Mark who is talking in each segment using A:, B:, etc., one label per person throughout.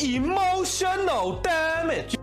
A: emotional damage.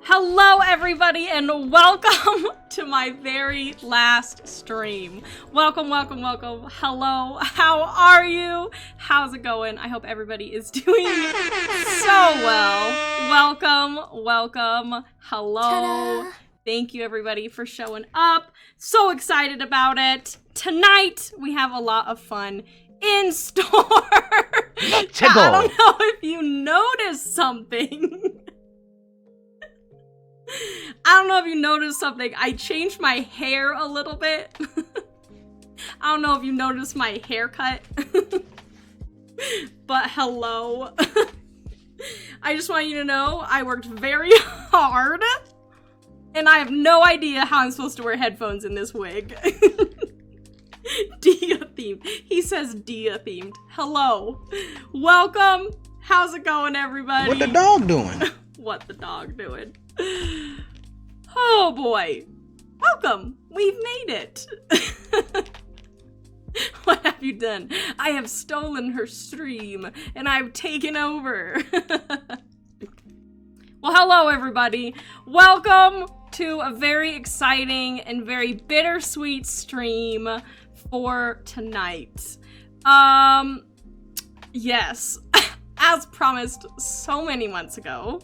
B: Hello everybody and welcome to my very last stream. Welcome. Hello, how are you? How's it going? I hope everybody is doing so well. Welcome. Hello.
C: Ta-da.
B: Thank you everybody for showing up. So excited about it. Tonight we have a lot of fun in store. I don't know if you noticed something. I don't know if you noticed something. I changed my hair a little bit. I don't know if you noticed my haircut. But hello. I just want you to know I worked very hard. And I have no idea how I'm supposed to wear headphones in this wig. Dia themed. He says Dia themed. Hello. Welcome. How's it going, everybody?
D: What the dog doing?
B: What the dog doing? Oh boy. Welcome. We've made it. What have you done? I have stolen her stream and I've taken over. Well, hello everybody. Welcome to a very exciting and very bittersweet stream for tonight. Yes, as promised so many months ago,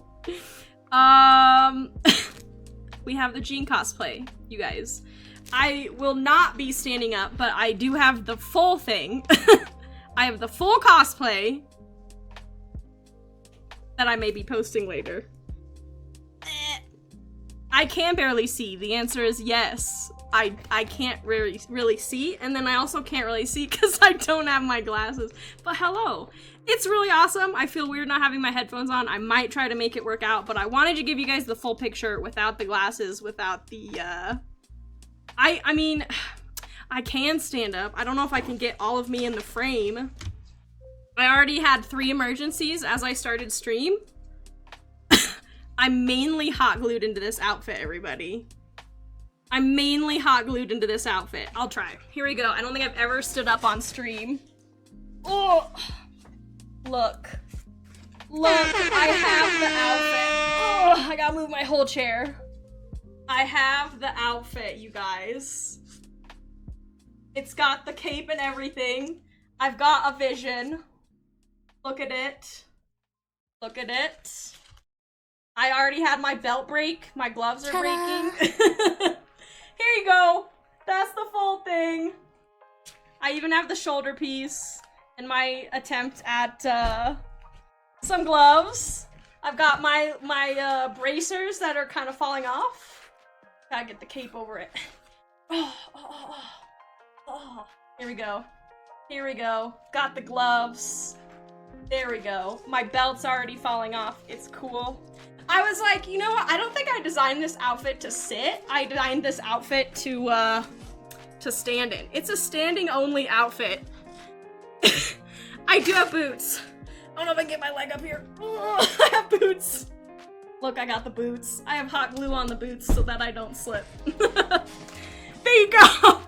B: we have the Jean cosplay, you guys. I will not be standing up, but I do have the full thing. I have the full cosplay that I may be posting later. I can barely see. The answer is yes. I can't really see, and then I also can't really see because I don't have my glasses. But hello. It's really awesome. I feel weird not having my headphones on. I might try to make it work out, but I wanted to give you guys the full picture without the glasses, without the, I mean, I can stand up. I don't know if I can get all of me in the frame. I already had 3 emergencies as I started stream. I'm mainly hot glued into this outfit, everybody. I'm mainly hot glued into this outfit. I'll try. Here we go. I don't think I've ever stood up on stream. Oh, look, I have the outfit. Oh, I gotta move my whole chair. I have the outfit, you guys. It's got the cape and everything. I've got a vision. Look at it. Look at it. I already had my belt break. My gloves are
C: Ta-da.
B: breaking. Here you go. That's the full thing. I even have the shoulder piece and my attempt at some gloves. I've got my bracers that are kind of falling off. Gotta get the cape over it. Oh. Here we go. Here we go. Got the gloves. There we go. My belt's already falling off. It's cool. I was like, you know what? I don't think I designed this outfit to sit. I designed this outfit to stand in. It's a standing only outfit. I do have boots. I don't know if I can get my leg up here. Oh, I have boots. Look, I got the boots. I have hot glue on the boots so that I don't slip. There you go.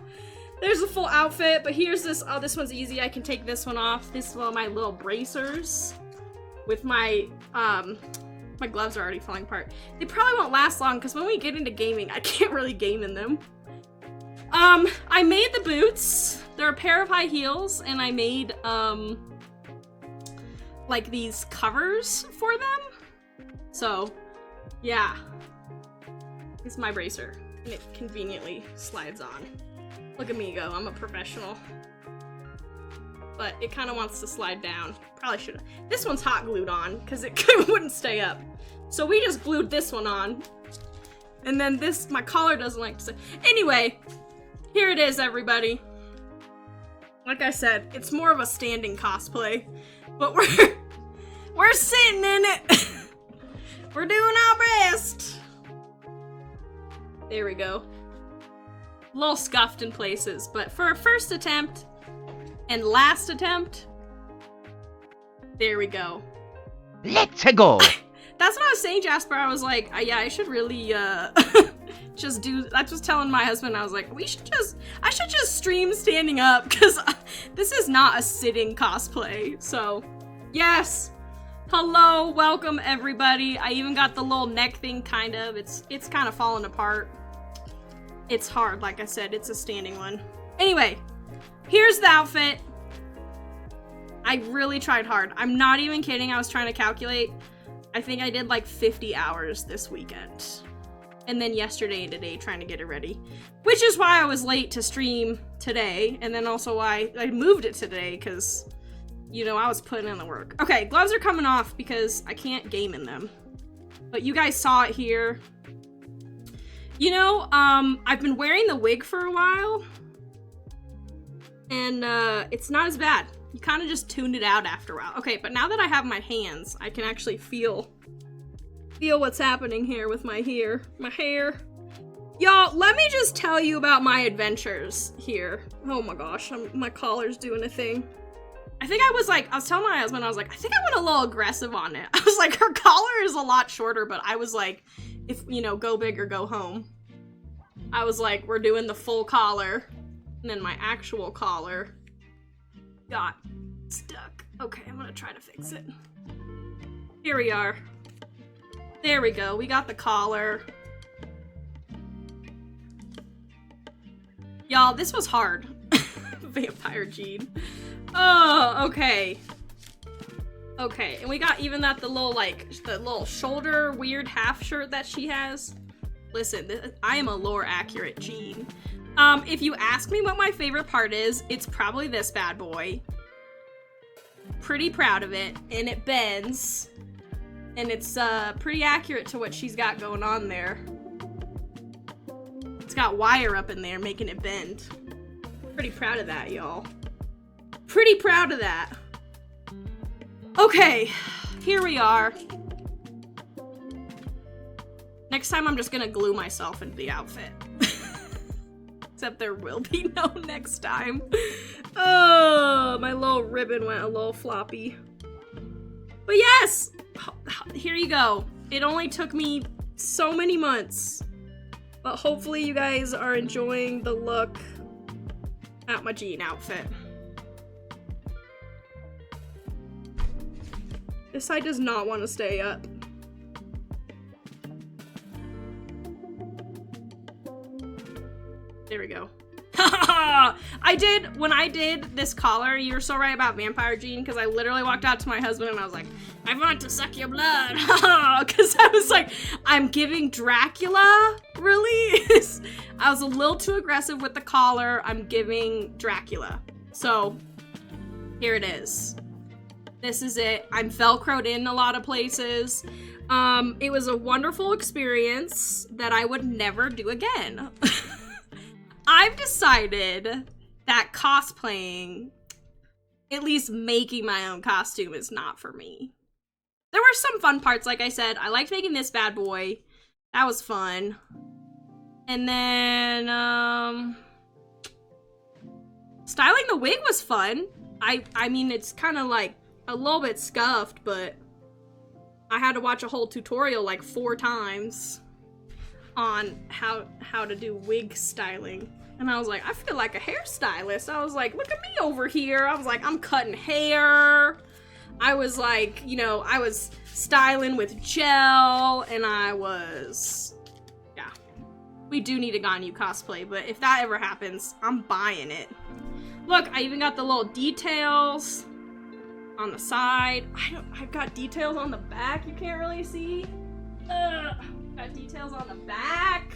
B: There's a full outfit, but here's this. Oh, this one's easy. I can take this one off. This is one of my little bracers with my, my gloves are already falling apart. They probably won't last long because when we get into gaming, I can't really game in them. I made the boots. They're a pair of high heels, and I made, like these covers for them. So, yeah. It's my bracer, and it conveniently slides on. Look at me go, I'm a professional. But it kind of wants to slide down. Probably should have. This one's hot glued on, because it wouldn't stay up. So we just glued this one on. And then this, my collar doesn't like to stay. Anyway, here it is, everybody. Like I said, it's more of a standing cosplay. But we're sitting in it. We're doing our best. There we go. A little scuffed in places, but for a first attempt and last attempt, there we go.
A: Let's go.
B: That's what I was saying, Jasper. I was like, yeah, I should really just do. I was telling my husband, I was like, I should just stream standing up, because this is not a sitting cosplay. So, yes. Hello, welcome everybody. I even got the little neck thing, kind of. It's kind of falling apart. It's hard, like I said, it's a standing one. Anyway, here's the outfit. I really tried hard. I'm not even kidding, I was trying to calculate. I think I did like 50 hours this weekend. And then yesterday and today trying to get it ready. Which is why I was late to stream today, and then also why I moved it today, because, you know, I was putting in the work. Okay, gloves are coming off because I can't game in them. But you guys saw it here. You know, I've been wearing the wig for a while, and it's not as bad. You kind of just tuned it out after a while. Okay, but now that I have my hands, I can actually feel what's happening here with my hair. Y'all, let me just tell you about my adventures here. Oh my gosh, my collar's doing a thing. I was telling my husband, I was like, I think I went a little aggressive on it. I was like, her collar is a lot shorter, but I was like, if, you know, go big or go home. I was like, we're doing the full collar. And then my actual collar got stuck. Okay, I'm gonna try to fix it. Here we are. There we go, we got the collar. Y'all, this was hard. Vampire Jean. Oh, okay. Okay, and we got even the little shoulder weird half shirt that she has. Listen, I am a lore accurate Jean. If you ask me what my favorite part is, it's probably this bad boy. Pretty proud of it, and it bends. And it's pretty accurate to what she's got going on there. It's got wire up in there making it bend. Pretty proud of that, y'all. Pretty proud of that. Okay, here we are. Next time I'm just gonna glue myself into the outfit. Except there will be no next time. Oh, my little ribbon went a little floppy. But yes, here you go. It only took me so many months. But hopefully you guys are enjoying the look at my Jean outfit. This side does not want to stay up. There we go. When I did this collar, you were so right about Vampire Jean, because I literally walked out to my husband and I was like, I want to suck your blood. Because I was like, I'm giving Dracula, really? I was a little too aggressive with the collar. I'm giving Dracula. So, here it is. This is it. I'm Velcroed in a lot of places. It was a wonderful experience that I would never do again. I've decided that cosplaying, at least making my own costume, is not for me. There were some fun parts, like I said. I liked making this bad boy. That was fun. And then, styling the wig was fun. I mean, it's kind of like a little bit scuffed, but I had to watch a whole tutorial like 4 times on how to do wig styling. And I was like, I feel like a hairstylist. I was like, look at me over here. I was like, I'm cutting hair. I was like, you know, I was styling with gel, and I was, yeah. We do need a Ganyu cosplay, but if that ever happens, I'm buying it. Look, I even got the little details on the side. I've got details on the back you can't really see. Got details on the back.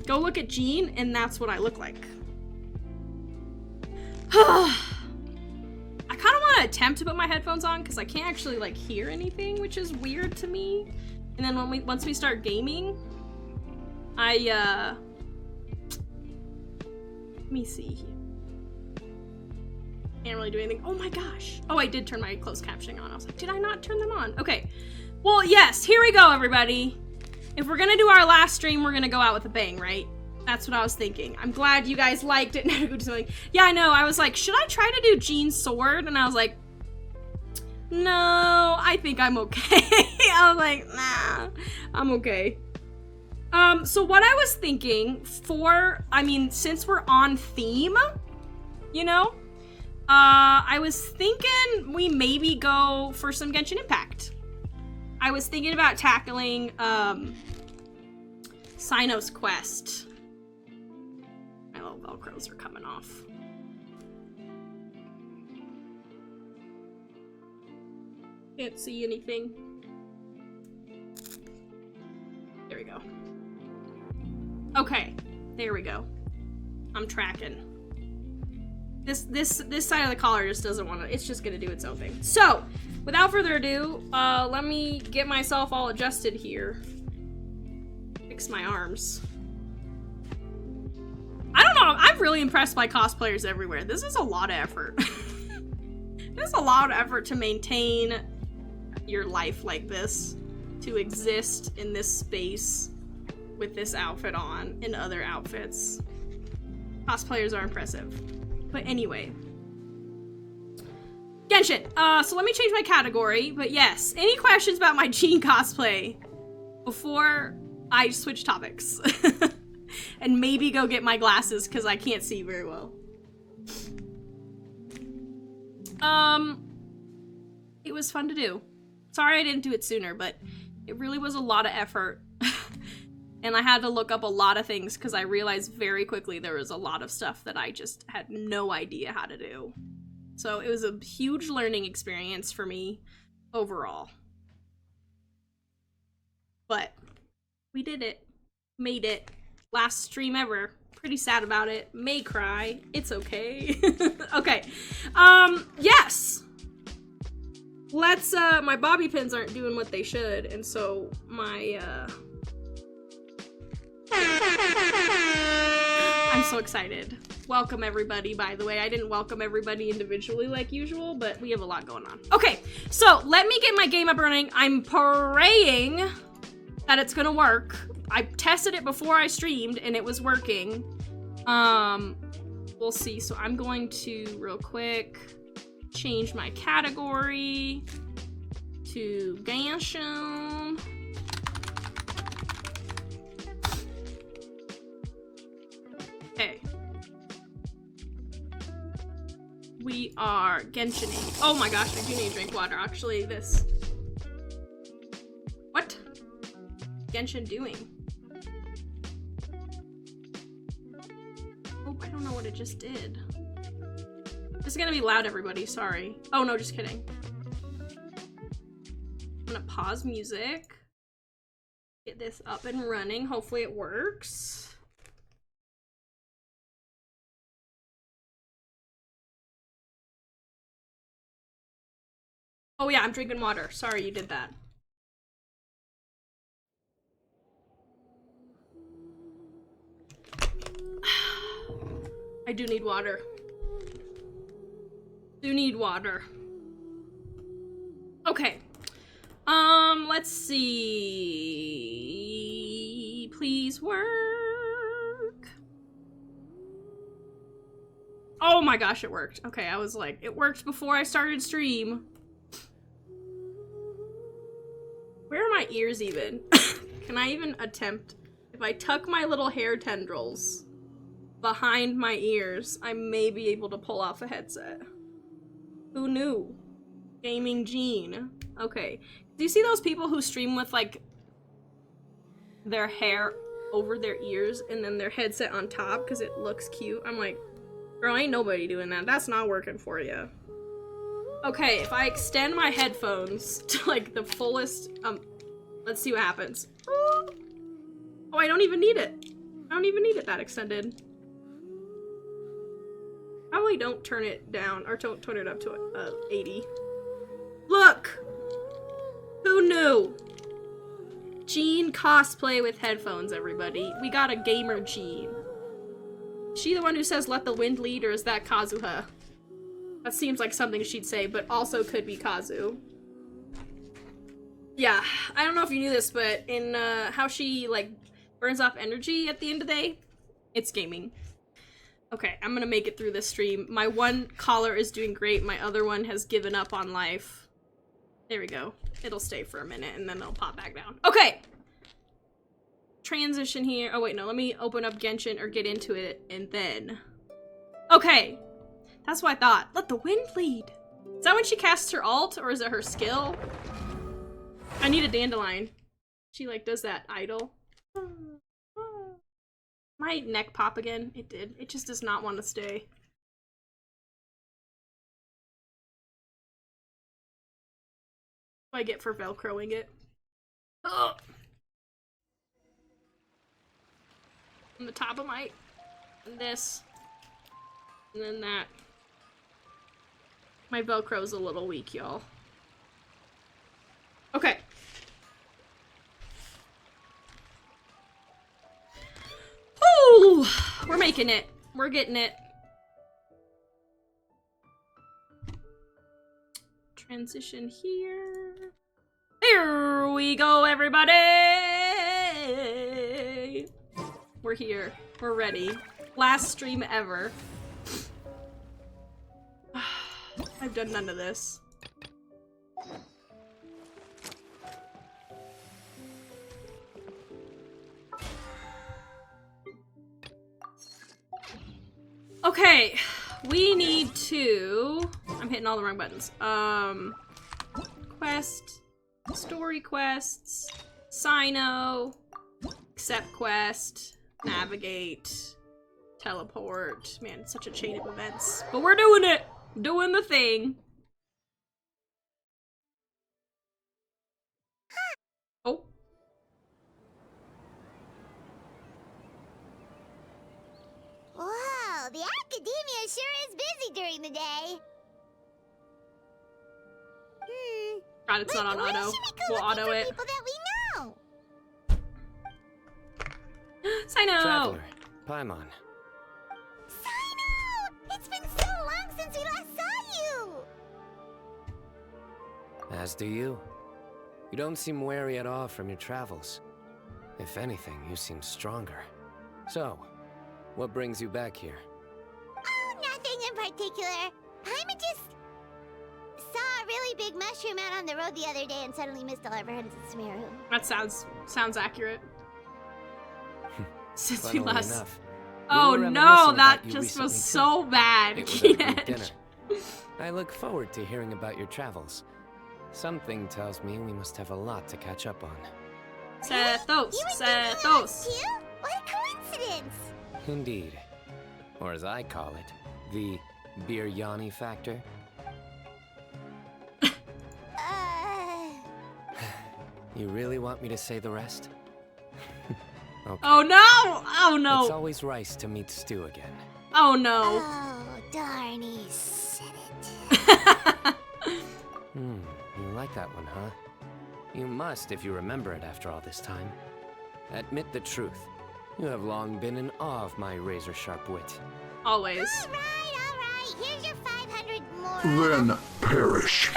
B: Go look at Jean, and that's what I look like. I kind of want to attempt to put my headphones on because I can't actually like hear anything, which is weird to me. And then once we start gaming, let me see. Can't really do anything. Oh my gosh. Oh, I did turn my closed captioning on. I was like, did I not turn them on? Okay. Well, yes, here we go, everybody. If we're gonna do our last stream, we're gonna go out with a bang, right? That's what I was thinking. I'm glad you guys liked it. Yeah, I know. I was like, should I try to do Jean's sword? And I was like, no, I think I'm okay. I was like, nah, I'm okay. So what I was thinking since we're on theme, you know, I was thinking we maybe go for some Genshin Impact. I was thinking about tackling, Sino's quest. My little Velcros are coming off. Can't see anything. There we go. Okay, there we go. I'm tracking. This side of the collar just doesn't want to, it's just gonna do its own thing. So, without further ado, let me get myself all adjusted here. Fix my arms. I don't know, I'm really impressed by cosplayers everywhere. This is a lot of effort. This is a lot of effort to maintain your life like this, to exist in this space with this outfit on and other outfits. Cosplayers are impressive. But anyway. Genshin. So let me change my category, but yes, any questions about my Jean cosplay before I switch topics? And maybe go get my glasses because I can't see very well. It was fun to do. Sorry I didn't do it sooner, but it really was a lot of effort. And I had to look up a lot of things because I realized very quickly there was a lot of stuff that I just had no idea how to do. So it was a huge learning experience for me overall. But we did it. Made it. Last stream ever. Pretty sad about it. May cry. It's okay. Okay. Yes. Let's, my bobby pins aren't doing what they should, and so my, I'm so excited. Welcome everybody, by the way. I didn't welcome everybody individually like usual, but we have a lot going on. Okay, so let me get my game up and running. I'm praying that it's gonna work. I tested it before I streamed and it was working. We'll see. So I'm going to real quick change my category to Genshin. Okay. We are Genshining. Oh my gosh, I do need to drink water. Actually, this. What? Genshin doing? Oh, I don't know what it just did. This is gonna be loud, everybody. Sorry. Oh no, just kidding. I'm gonna pause music. Get this up and running. Hopefully it works. Oh yeah, I'm drinking water. Sorry you did that. I do need water. Do need water. Okay. Let's see. Please work. Oh my gosh, it worked. Okay, I was like, it worked before I started stream. Where are my ears even? Can I even attempt? If I tuck my little hair tendrils behind my ears, I may be able to pull off a headset. Who knew? Gaming Jean. Okay. Do you see those people who stream with like their hair over their ears and then their headset on top because it looks cute? I'm like, Girl, ain't nobody doing that. That's not working for you. Okay, if I extend my headphones to like the fullest, let's see what happens. Oh, I don't even need it. I don't even need it that extended. Probably don't turn it down, or don't turn it up to 80. Look! Who knew? Jean cosplay with headphones, everybody. We got a gamer Jean. Is she the one who says let the wind lead, or is that Kazuha? That seems like something she'd say, but also could be Kazu. Yeah, I don't know if you knew this, but in how she like burns off energy at the end of the day, it's gaming. Okay, I'm gonna make it through this stream. My one collar is doing great, my other one has given up on life. There we go. It'll stay for a minute and then it'll pop back down. Okay! Transition here. Oh wait, no, let me open up Genshin or get into it and then... Okay! That's what I thought. Let the wind lead! Is that when she casts her ult, or is it her skill? I need a dandelion. She like does that idle. My neck pop again? It did. It just does not want to stay. What do I get for velcroing it? Ugh. On the top of my... and this. And then that. My velcro's a little weak, y'all. Okay. Ooh! We're making it. We're getting it. Transition here. Here we go, everybody! We're here. We're ready. Last stream ever. I've done none of this. Okay, we need to... I'm hitting all the wrong buttons. Quest, story quests, Sino, accept quest, navigate, teleport. Man, it's such a chain of events. But we're doing it! Doing the thing. Oh.
C: Wow, the academia sure is busy during the day.
B: God, it's not on
C: Maybe
B: auto.
C: we should go
B: We'll
C: looking
B: auto
C: for
B: it.
C: people that we know.
B: Sino!
D: Traveler, Paimon.
C: Sino! It's been so long since we last saw you!
D: As do you. You don't seem weary at all from your travels. If anything, you seem stronger. So, what brings you back here?
C: Oh, nothing in particular. Paimon just saw a really big mushroom out on the road the other day and suddenly missed all our friends at Sumeru.
B: That sounds accurate. Since we
D: Funnily
B: last...
D: enough, we
B: Oh
D: were
B: no,
D: reminiscing
B: that
D: about you
B: just was
D: recently,
B: so
D: too.
B: bad,
D: It was at a group
B: Keenan.
D: dinner. I look forward to hearing about your travels. Something tells me we must have a lot to catch up on.
B: Sethos,
C: You were thinking of us
B: Sethos.
C: too? What a coincidence!
D: Indeed. Or as I call it, the biryani factor. You really want me to say the rest? Okay.
B: Oh no! Oh no!
D: It's always rice to meet stew again.
B: Oh no!
C: Oh, darn, he said it.
D: You like that one, huh? You must if you remember it after all this time. Admit the truth. You have long been in awe of my razor-sharp wit.
B: Always.
C: All right. Here's your 500 more.
A: Then perish.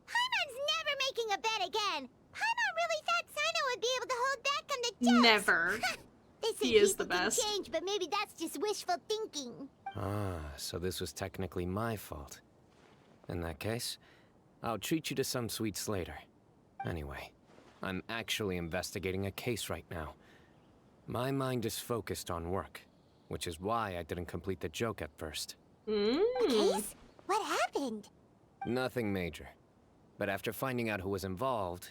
C: Paimon's never making a bet again. Paimon really thought Sino would be able to hold back on the jokes.
B: Never.
C: They say
B: He is
C: people
B: the
C: can
B: best.
C: change, but maybe that's just wishful thinking.
D: Ah, so this was technically my fault. In that case, I'll treat you to some sweets later. Anyway, I'm actually investigating a case right now. My mind is focused on work, which is why I didn't complete the joke at first.
C: Case? What happened?
D: Nothing major. But after finding out who was involved,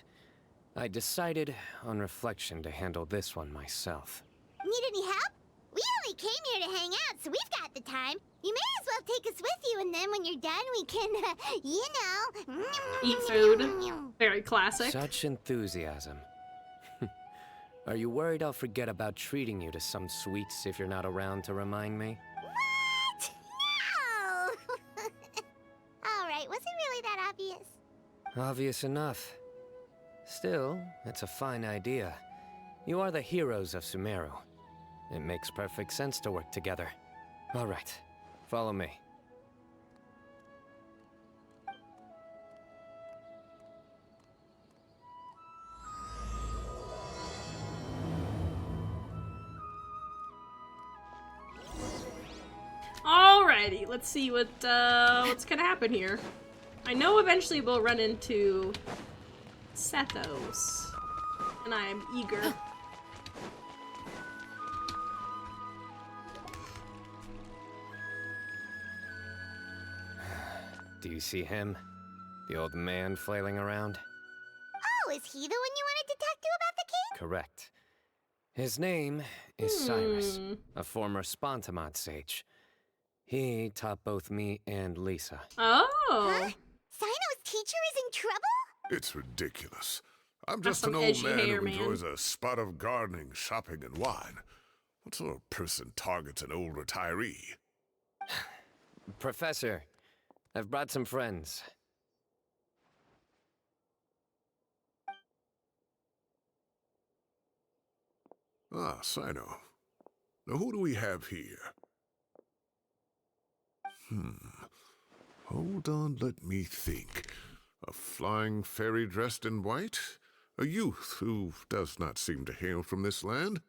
D: I decided, on reflection, to handle this one myself.
C: Need any help? We only came here to hang out, so we've got the time. You may as well take us with you, and then when you're done, we can, you know...
B: Eat food. Very classic.
D: Such enthusiasm. Are you worried I'll forget about treating you to some sweets if you're not around to remind me?
C: What? No! Alright, was it really that obvious?
D: Obvious enough. Still, it's a fine idea. You are the heroes of Sumeru. It makes perfect sense to work together. All right, follow me.
B: Alrighty, let's see what's gonna happen here. I know eventually we'll run into Sethos, and I am eager.
D: Do you see him? The old man flailing around?
C: Oh, is he the one you wanted to talk to about the cake?
D: Correct. His name is Cyrus, a former Spontamod sage. He taught both me and Lisa.
B: Oh.
C: Huh? Sino's teacher is in trouble?
E: It's ridiculous. I'm
B: That's
E: just an
B: some
E: old
B: edgy
E: man
B: hair,
E: who
B: man.
E: enjoys a spot of gardening, shopping, and wine. What sort of person targets an old retiree?
D: Professor, I've brought some friends.
E: Ah, Sino. Now who do we have here? Hold on, let me think. A flying fairy dressed in white? A youth who does not seem to hail from this land?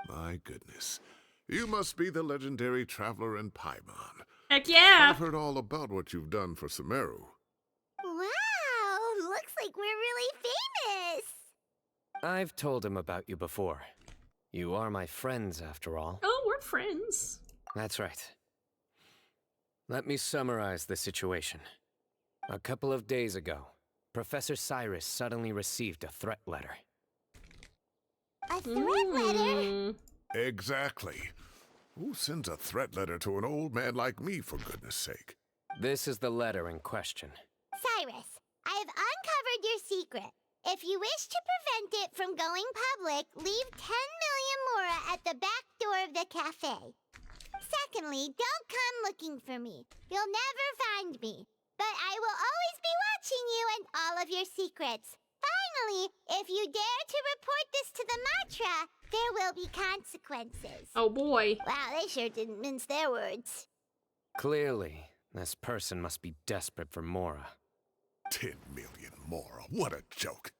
E: My goodness. You must be the legendary traveler in Paimon.
B: Heck yeah!
E: I've heard all about what you've done for Sumeru.
C: Wow, looks like we're really famous.
D: I've told him about you before. You are my friends, after all.
B: Oh, we're friends.
D: That's right. Let me summarize the situation. A couple of days ago, Professor Cyrus suddenly received a threat letter.
C: A threat letter?
E: Exactly. Who sends a threat letter to an old man like me, for goodness sake?
D: This is the letter in question.
C: Cyrus, I have uncovered your secret. If you wish to prevent it from going public, leave 10 million mora at the back door of the cafe. Secondly, don't come looking for me. You'll never find me. But I will always be watching you and all of your secrets. Finally, if you dare to report this to the mantra, there will be consequences.
B: Oh boy.
C: Wow, they sure didn't mince their words.
D: Clearly, this person must be desperate for Mora.
E: 10 million mora. What a joke.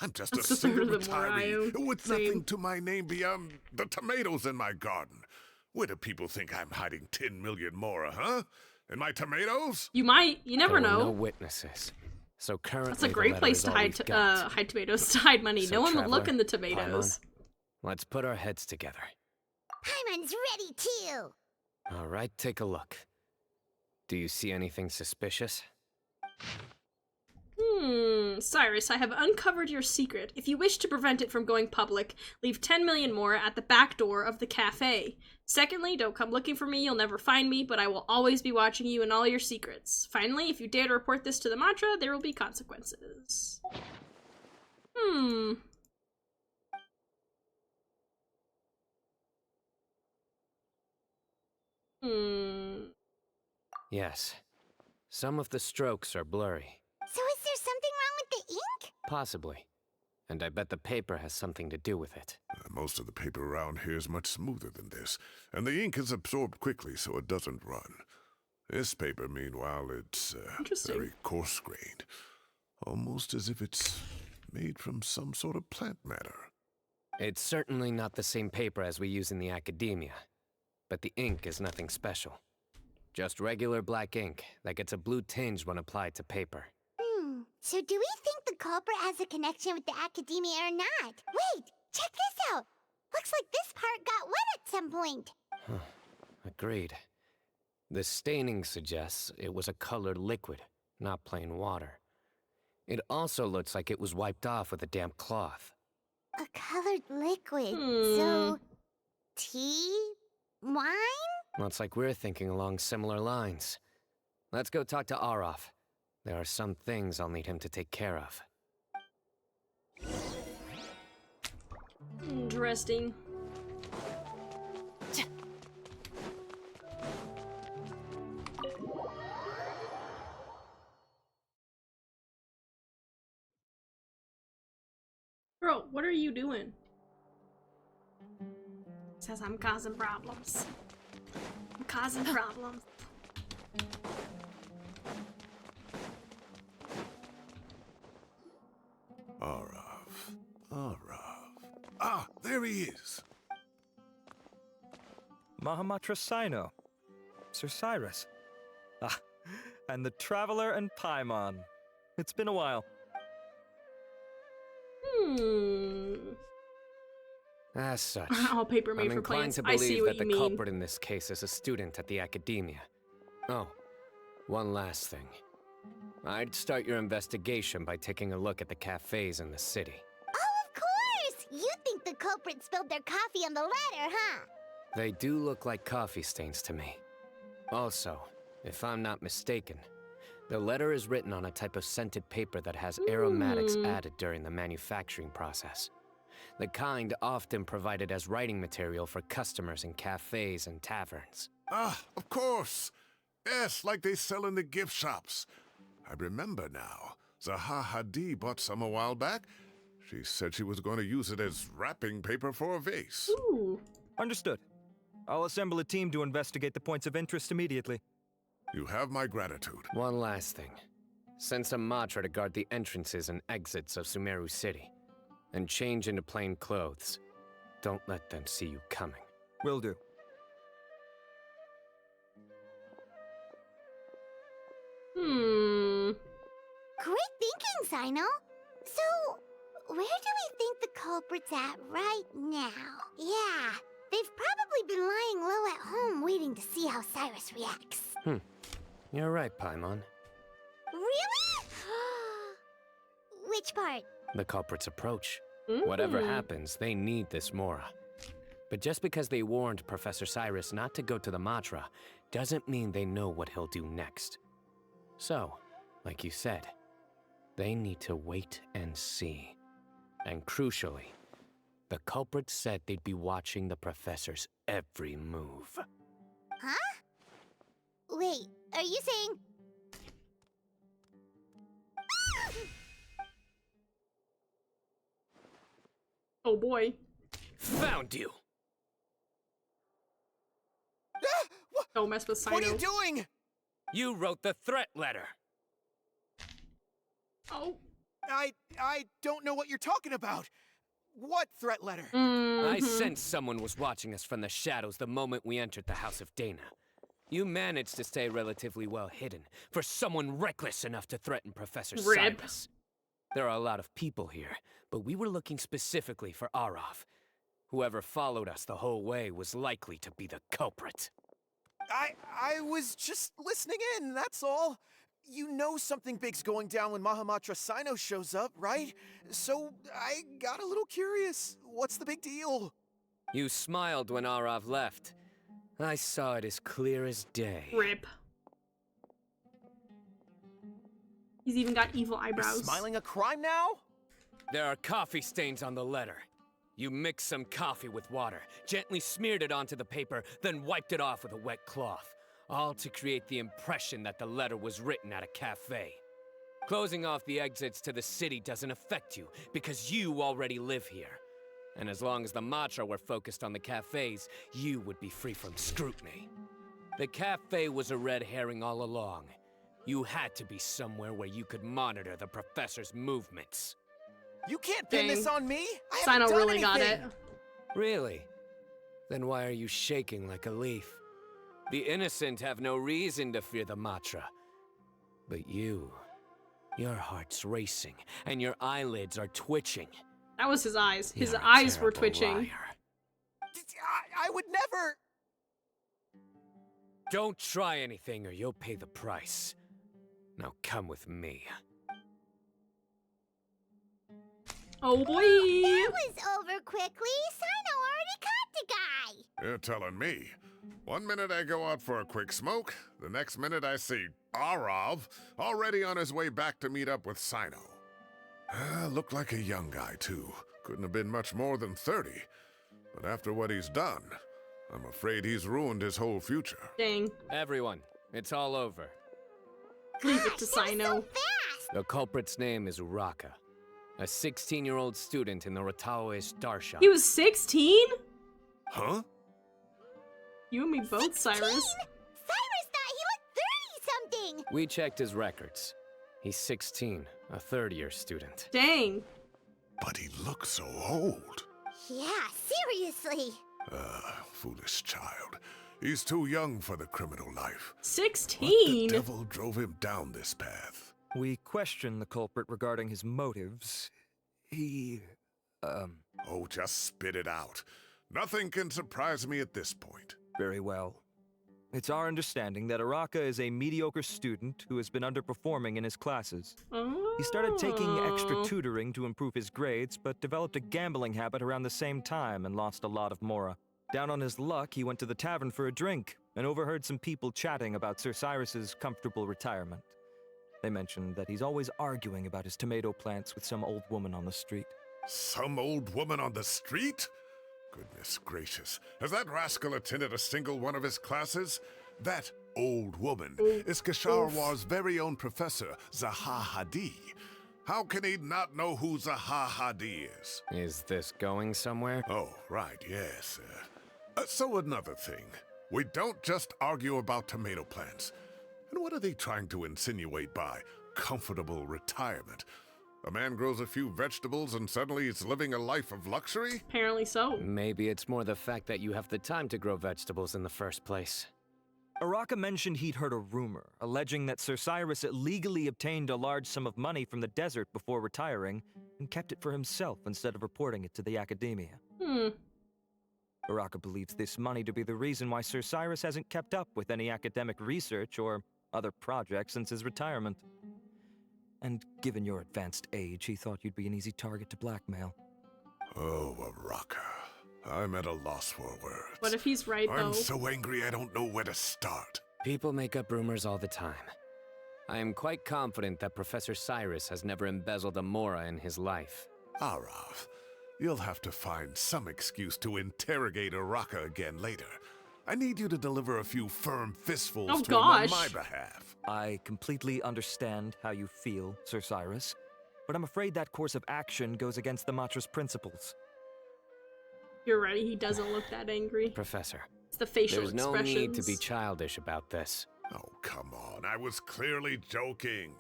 E: I'm just
B: That's
E: a
B: just under
E: single
B: the Mora I
E: retiree
B: own.
E: with
B: Same.
E: nothing to my name beyond the tomatoes in my garden. Where do people think I'm hiding 10 million mora, huh? In my tomatoes?
B: You might. You never
D: There were
B: know.
D: no witnesses. So currently,
B: That's a
D: the
B: great
D: letter
B: place
D: is
B: to
D: all
B: hide
D: we've got.
B: hide tomatoes, to hide money.
D: So,
B: No one would look
D: Traveler,
B: in the tomatoes.
D: Paimon, let's put our heads together.
C: Paimon's ready too.
D: All right, take a look. Do you see anything suspicious?
B: Cyrus, I have uncovered your secret. If you wish to prevent it from going public, leave 10 million more at the back door of the cafe. Secondly, don't come looking for me, you'll never find me, but I will always be watching you and all your secrets. Finally, if you dare to report this to the mantra, there will be consequences.
D: Yes. Some of the strokes are blurry.
C: So is there something wrong with the ink?
D: Possibly. And I bet the paper has something to do with it.
E: Most of the paper around here is much smoother than this, and the ink is absorbed quickly so it doesn't run. This paper, meanwhile, it's
B: Interesting.
E: very coarse-grained. Almost as if it's made from some sort of plant matter.
D: It's certainly not the same paper as we use in the academia. But the ink is nothing special. Just regular black ink that gets a blue tinge when applied to paper.
C: So do we think the culprit has a connection with the academia or not? Wait, check this out. Looks like this part got wet at some point.
D: Agreed. The staining suggests it was a colored liquid, not plain water. It also looks like it was wiped off with a damp cloth.
C: A colored liquid.
B: Hmm.
C: So, tea? Wine?
D: Looks like we're thinking along similar lines. Let's go talk to Arov. There are some things I'll need him to take care of.
B: Interesting. Bro, what are you doing? Says I'm causing problems. I'm causing problems.
E: Arav. Ah, there he is.
F: Mahamatra Sino. Sir Cyrus. Ah, and the Traveler and Paimon. It's been a while.
D: As such,
B: All paper made
D: I'm
B: for
D: inclined
B: plants.
D: to
B: I see
D: believe
B: what
D: that the
B: you mean.
D: culprit in this case is a student at the academia. Oh, one last thing. I'd start your investigation by taking a look at the cafes in the city.
C: Oh, of course! You think the culprit spilled their coffee on the ladder, huh?
D: They do look like coffee stains to me. Also, if I'm not mistaken, the letter is written on a type of scented paper that has aromatics added during the manufacturing process. The kind often provided as writing material for customers in cafes and taverns.
E: Ah, of course. Yes, like they sell in the gift shops. I remember now. Zaha Hadid bought some a while back. She said she was going to use it as wrapping paper for a vase.
B: Ooh.
F: Understood. I'll assemble a team to investigate the points of interest immediately.
E: You have my gratitude.
D: One last thing. Send some Matra to guard the entrances and exits of Sumeru City. And change into plain clothes. Don't let them see you coming.
F: Will do.
C: Great thinking, Sino. So, where do we think the culprit's at right now? Yeah, they've probably been lying low at home waiting to see how Cyrus reacts.
D: You're right, Paimon.
C: Really? Which part?
D: The culprit's approach. Whatever happens, they need this Mora. But just because they warned Professor Cyrus not to go to the Matra, doesn't mean they know what he'll do next. So, like you said, they need to wait and see. And crucially, the culprit said they'd be watching the Professor's every move.
C: Huh? Wait, are you saying...
B: Oh boy.
D: Found you!
B: Don't mess with Sino.
G: What are you doing?
D: You wrote the threat letter!
B: Oh.
G: I don't know what you're talking about. What threat letter?
D: I sensed someone was watching us from the shadows the moment we entered the House of Dana. You managed to stay relatively well hidden for someone reckless enough to threaten Professor
B: Rip.
D: Cyrus. There are a lot of people here, but we were looking specifically for Arov. Whoever followed us the whole way was likely to be the culprit.
G: I was just listening in, that's all. You know something big's going down when Mahamatra Sino shows up, right? So I got a little curious. What's the big deal?
D: You smiled when Arov left. I saw it as clear as day.
B: Rip. He's even got evil eyebrows.
G: Is smiling a crime now?
D: There are coffee stains on the letter. You mixed some coffee with water, gently smeared it onto the paper, then wiped it off with a wet cloth. All to create the impression that the letter was written at a cafe. Closing off the exits to the city doesn't affect you, because you already live here. And as long as the Matra were focused on the cafes, you would be free from scrutiny. The cafe was a red herring all along. You had to be somewhere where you could monitor the Professor's movements.
G: You can't pin
B: Dang.
G: this on me. I
B: Sino
G: haven't done
B: really got it.
G: anything.
D: Really? Then why are you shaking like a leaf? The innocent have no reason to fear the Matra. But you, your heart's racing, and your eyelids are twitching.
B: That was his eyes. His
D: You're a
B: eyes were
D: terrible
B: twitching.
D: liar.
G: I would never.
D: Don't try anything or you'll pay the price. Now come with me.
B: Oh boy.
C: That was over quickly. Sino already caught the guy.
E: You're telling me. One minute I go out for a quick smoke, the next minute I see Arav already on his way back to meet up with Sino. Looked like a young guy, too. Couldn't have been much more than 30. But after what he's done, I'm afraid he's ruined his whole future.
B: Dang.
D: Everyone, it's all over.
B: Leave it to
C: That was
B: Sino.
C: so fast.
D: The culprit's name is Uraka, a 16-year-old student in the Rataoe Star Shop.
B: He was 16?
E: Huh?
B: You and me both,
C: 16?
B: Cyrus.
C: Cyrus thought he looked 30-something.
D: We checked his records. He's 16, a third-year student.
B: Dang.
E: But he looks so old.
C: Yeah, seriously.
E: Foolish child. He's too young for the criminal life.
B: 16?
E: What the devil drove him down this path?
F: We questioned the culprit regarding his motives.
E: Oh, just spit it out. Nothing can surprise me at this point.
F: Very well. It's our understanding that Araka is a mediocre student who has been underperforming in his classes.
B: Oh.
F: He started taking extra tutoring to improve his grades, but developed a gambling habit around the same time and lost a lot of mora. Down on his luck, he went to the tavern for a drink and overheard some people chatting about Sir Cyrus's comfortable retirement. They mentioned that he's always arguing about his tomato plants with some old woman on the street.
E: Some old woman on the street? Goodness gracious. Has that rascal attended a single one of his classes? That old woman is Kasharwar's very own professor, Zaha Hadi. How can he not know who Zaha Hadi is?
D: Is this going somewhere?
E: Oh, right, yes. So another thing. We don't just argue about tomato plants. And what are they trying to insinuate by comfortable retirement? A man grows a few vegetables and suddenly he's living a life of luxury?
B: Apparently so.
D: Maybe it's more the fact that you have the time to grow vegetables in the first place.
F: Araka mentioned he'd heard a rumor, alleging that Sir Cyrus illegally obtained a large sum of money from the desert before retiring, and kept it for himself instead of reporting it to the academia. Araka believes this money to be the reason why Sir Cyrus hasn't kept up with any academic research or other projects since his retirement. And given your advanced age, he thought you'd be an easy target to blackmail.
E: Oh, Araka. I'm at a loss for words.
B: What if he's right, though?
E: I'm so angry I don't know where to start.
D: People make up rumors all the time. I am quite confident that Professor Cyrus has never embezzled a mora in his life.
E: Arav, you'll have to find some excuse to interrogate Araka again later. I need you to deliver a few firm fistfuls
B: Oh,
E: to him on
B: gosh.
E: my behalf.
F: I completely understand how you feel, Sir Cyrus, but I'm afraid that course of action goes against the Matra's principles.
B: You're right, he doesn't look that angry.
D: Professor,
B: It's the facial
D: there's no
B: expressions.
D: need to be childish about this.
E: Oh, come on. I was clearly joking.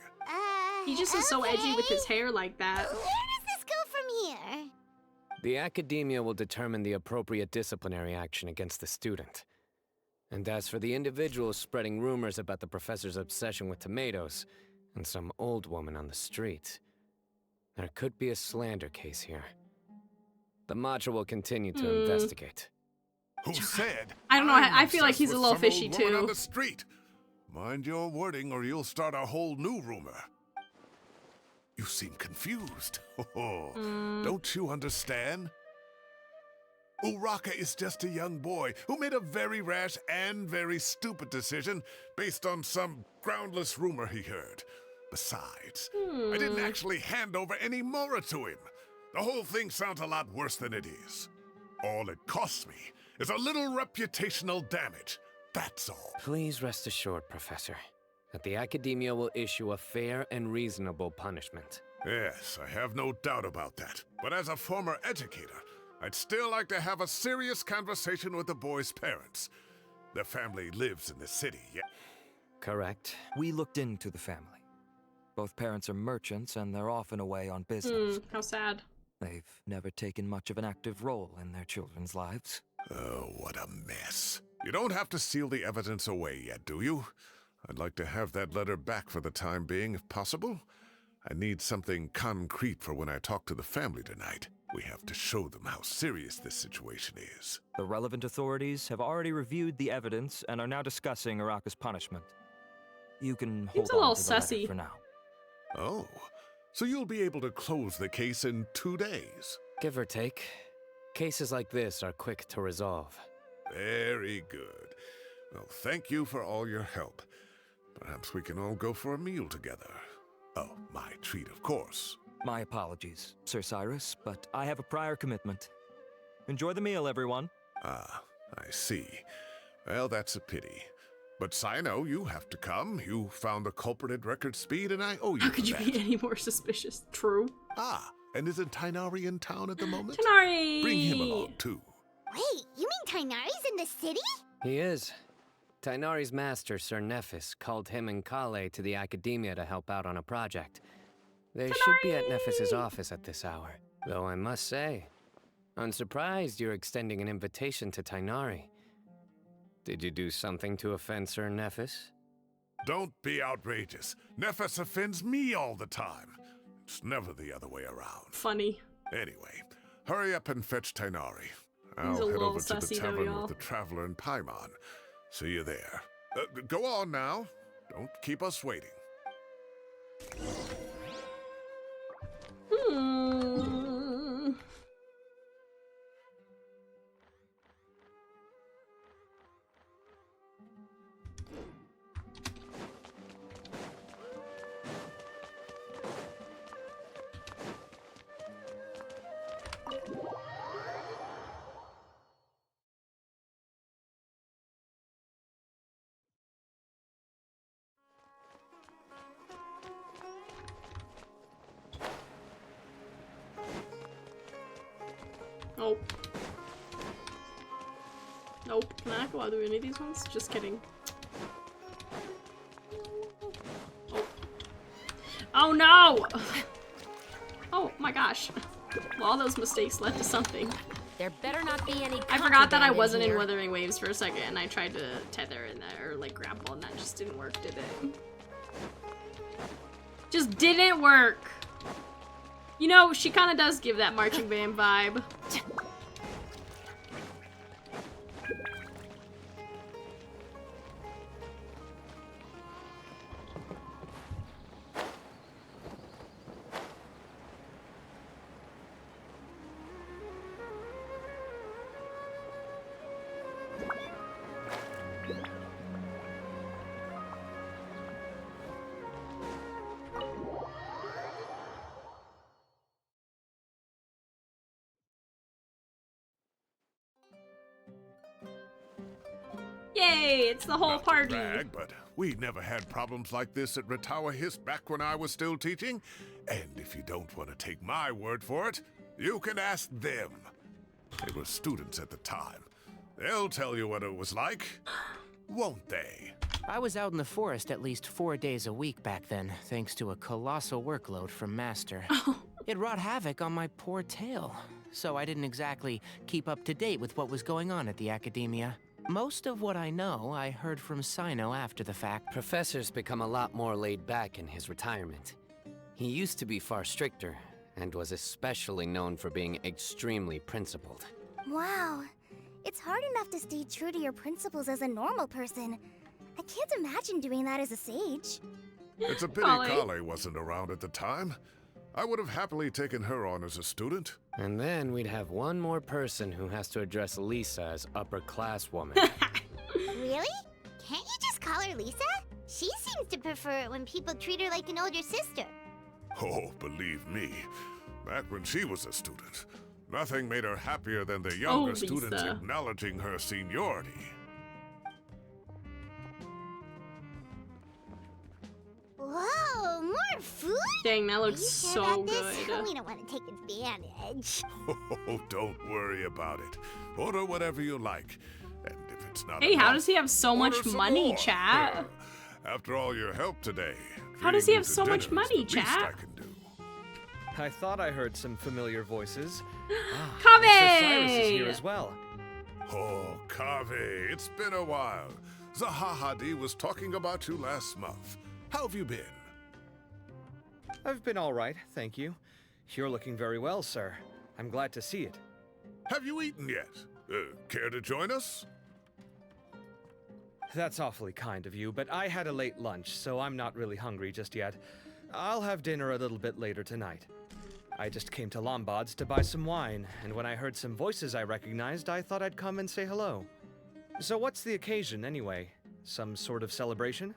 B: He just is so edgy with his hair like that.
C: Where does this go from here?
D: The academia will determine the appropriate disciplinary action against the student. And as for the individuals spreading rumors about the professor's obsession with tomatoes and some old woman on the street, there could be a slander case here. The Matra will continue to investigate.
E: Who said?
B: I don't know,
E: I'm
B: I feel like
E: obsessed
B: he's a
E: with
B: little
E: some
B: fishy,
E: old woman
B: too.
E: on the street. Mind your wording or you'll start a whole new rumor. You seem confused. Don't you understand? Uraka is just a young boy who made a very rash and very stupid decision based on some groundless rumor he heard. Besides, I didn't actually hand over any mora to him. The whole thing sounds a lot worse than it is. All it costs me is a little reputational damage. That's all.
D: Please rest assured, Professor, that the academia will issue a fair and reasonable punishment.
E: Yes, I have no doubt about that. But as a former educator, I'd still like to have a serious conversation with the boy's parents. Their family lives in the city, yeah?
D: Correct.
F: We looked into the family. Both parents are merchants and they're often away on business.
B: How sad.
F: They've never taken much of an active role in their children's lives.
E: Oh, what a mess. You don't have to seal the evidence away yet, do you? I'd like to have that letter back for the time being, if possible. I need something concrete for when I talk to the family tonight. We have to show them how serious this situation is.
F: The relevant authorities have already reviewed the evidence and are now discussing Araka's punishment. You can hold
B: Seems a little
F: on to the letter
B: sussy.
F: for now.
E: Oh, so you'll be able to close the case in 2 days.
D: Give or take. Cases like this are quick to resolve.
E: Very good. Well, thank you for all your help. Perhaps we can all go for a meal together. Oh, my treat, of course.
F: My apologies, Sir Cyrus, but I have a prior commitment. Enjoy the meal, everyone.
E: Ah, I see. Well, that's a pity. But Cyno, you have to come. You found the culprit at record speed, and I owe you
B: How could
E: for
B: you
E: that.
B: be any more suspicious? True.
E: Ah, and isn't Tainari in town at the moment?
B: Tanari!
E: Bring him along, too.
C: Wait, you mean Tainari's in the city?
D: He is. Tainari's master, Sir Nephis, called him and Kale to the academia to help out on a project. They should be at Nephis's office at this hour. Though I must say, I'm surprised you're extending an invitation to Tainari. Did you do something to offend Sir Nephis?
E: Don't be outrageous. Nephis offends me all the time. It's never the other way around.
B: Funny.
E: Anyway, hurry up and fetch Tainari.
B: a
E: I'll head
B: little
E: over to the
B: sussy though,
E: tavern
B: y'all.
E: with the Traveler and Paimon. See you there. Go on now. Don't keep us waiting.
B: Hmm. Nope. Nope. Can I not go out do any of these ones? Just kidding. Oh. Oh no! Oh my gosh. Well, all those mistakes led to something.
H: There better not be any.
B: I forgot that I
H: contraband
B: wasn't in
H: here.
B: Wuthering Waves for a second, and I tried to tether in there, or like grapple, and that just didn't work, did it? Just didn't work! You know, she kind of does give that marching band vibe. Yay, it's the whole
E: Not to
B: party.
E: brag, but we never had problems like this at Ratawa Hist back when I was still teaching. And if you don't want to take my word for it, you can ask them. They were students at the time. They'll tell you what it was like, won't they?
I: I was out in the forest at least 4 days a week back then, thanks to a colossal workload from Master. It wrought havoc on my poor tail, so I didn't exactly keep up to date with what was going on at the academia. Most of what I know, I heard from Cyno after the fact.
D: Professor's become a lot more laid back in his retirement. He used to be far stricter, and was especially known for being extremely principled.
C: Wow. It's hard enough to stay true to your principles as a normal person. I can't imagine doing that as a sage.
E: It's a pity
B: Kale.
E: Kale wasn't around at the time. I would have happily taken her on as a student.
D: And then we'd have one more person who has to address Lisa as upper-class woman.
C: Really? Can't you just call her Lisa? She seems to prefer it when people treat her like an older sister.
E: Oh, believe me, back when she was a student, nothing made her happier than the younger students
B: Lisa.
E: acknowledging her seniority.
C: Whoa, more food?
B: Dang, that
C: Are
B: looks
C: you sure
B: so
C: about this?
B: good.
C: We don't want to take advantage.
E: Oh, don't worry about it. Order whatever you like. And if it's not
B: Hey, how
E: enough,
B: does he have so much
E: order some
B: money,
E: more.
B: chat?
E: After all your help today,
B: How does he
E: treating
B: have
E: you
B: so
E: to
B: much
E: dinner is
B: money,
E: the least
B: chat?
E: I can do.
F: I thought I heard some familiar voices. And Sir Cyrus is here
B: Kave!
F: as well.
E: Oh, Kave, it's been a while. Zahahadi was talking about you last month. How have you been?
F: I've been all right, thank you. You're looking very well, sir. I'm glad to see it.
E: Have you eaten yet? Care to join us?
F: That's awfully kind of you, but I had a late lunch, so I'm not really hungry just yet.
J: I'll have dinner a little bit later tonight. I just came to Lombard's to buy some wine, and when I heard some voices I recognized, I thought I'd come and say hello. So what's the occasion, anyway? Some sort of celebration?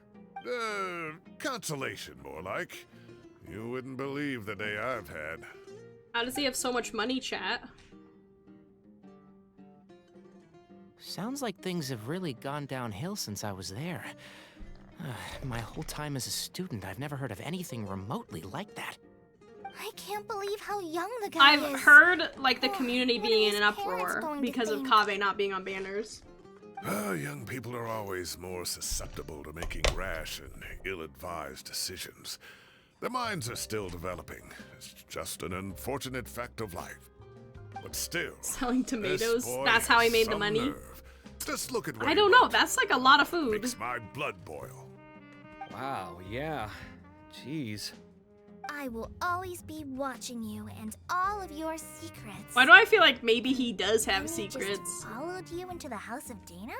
E: Consolation, more like. You wouldn't believe the day I've had.
B: How does he have so much money, chat?
I: Sounds like things have really gone downhill since I was there. My whole time as a student, I've never heard of anything remotely like that.
C: I can't believe how young the guy is.
B: I've heard, like, the community
C: What are
B: being in
C: his
B: an
C: parents
B: uproar
C: going to
B: because of
C: think?
B: Kaveh not being on banners.
E: Young people are always more susceptible to making rash and ill-advised decisions. Their minds are still developing. It's just an unfortunate fact of life. But still,
B: Selling
E: this
B: tomatoes?
E: boy
B: That's how he
E: has
B: made the
E: some
B: money?
E: nerve. Just look at what
B: I
E: he
B: don't know,
E: wrote.
B: that's like a lot of food.
E: Makes my blood boil.
J: Wow, yeah. Jeez.
C: I will always be watching you and all of your secrets.
B: Why do I feel like maybe he does have
C: And he
B: secrets?
C: just followed you into the house of Dana?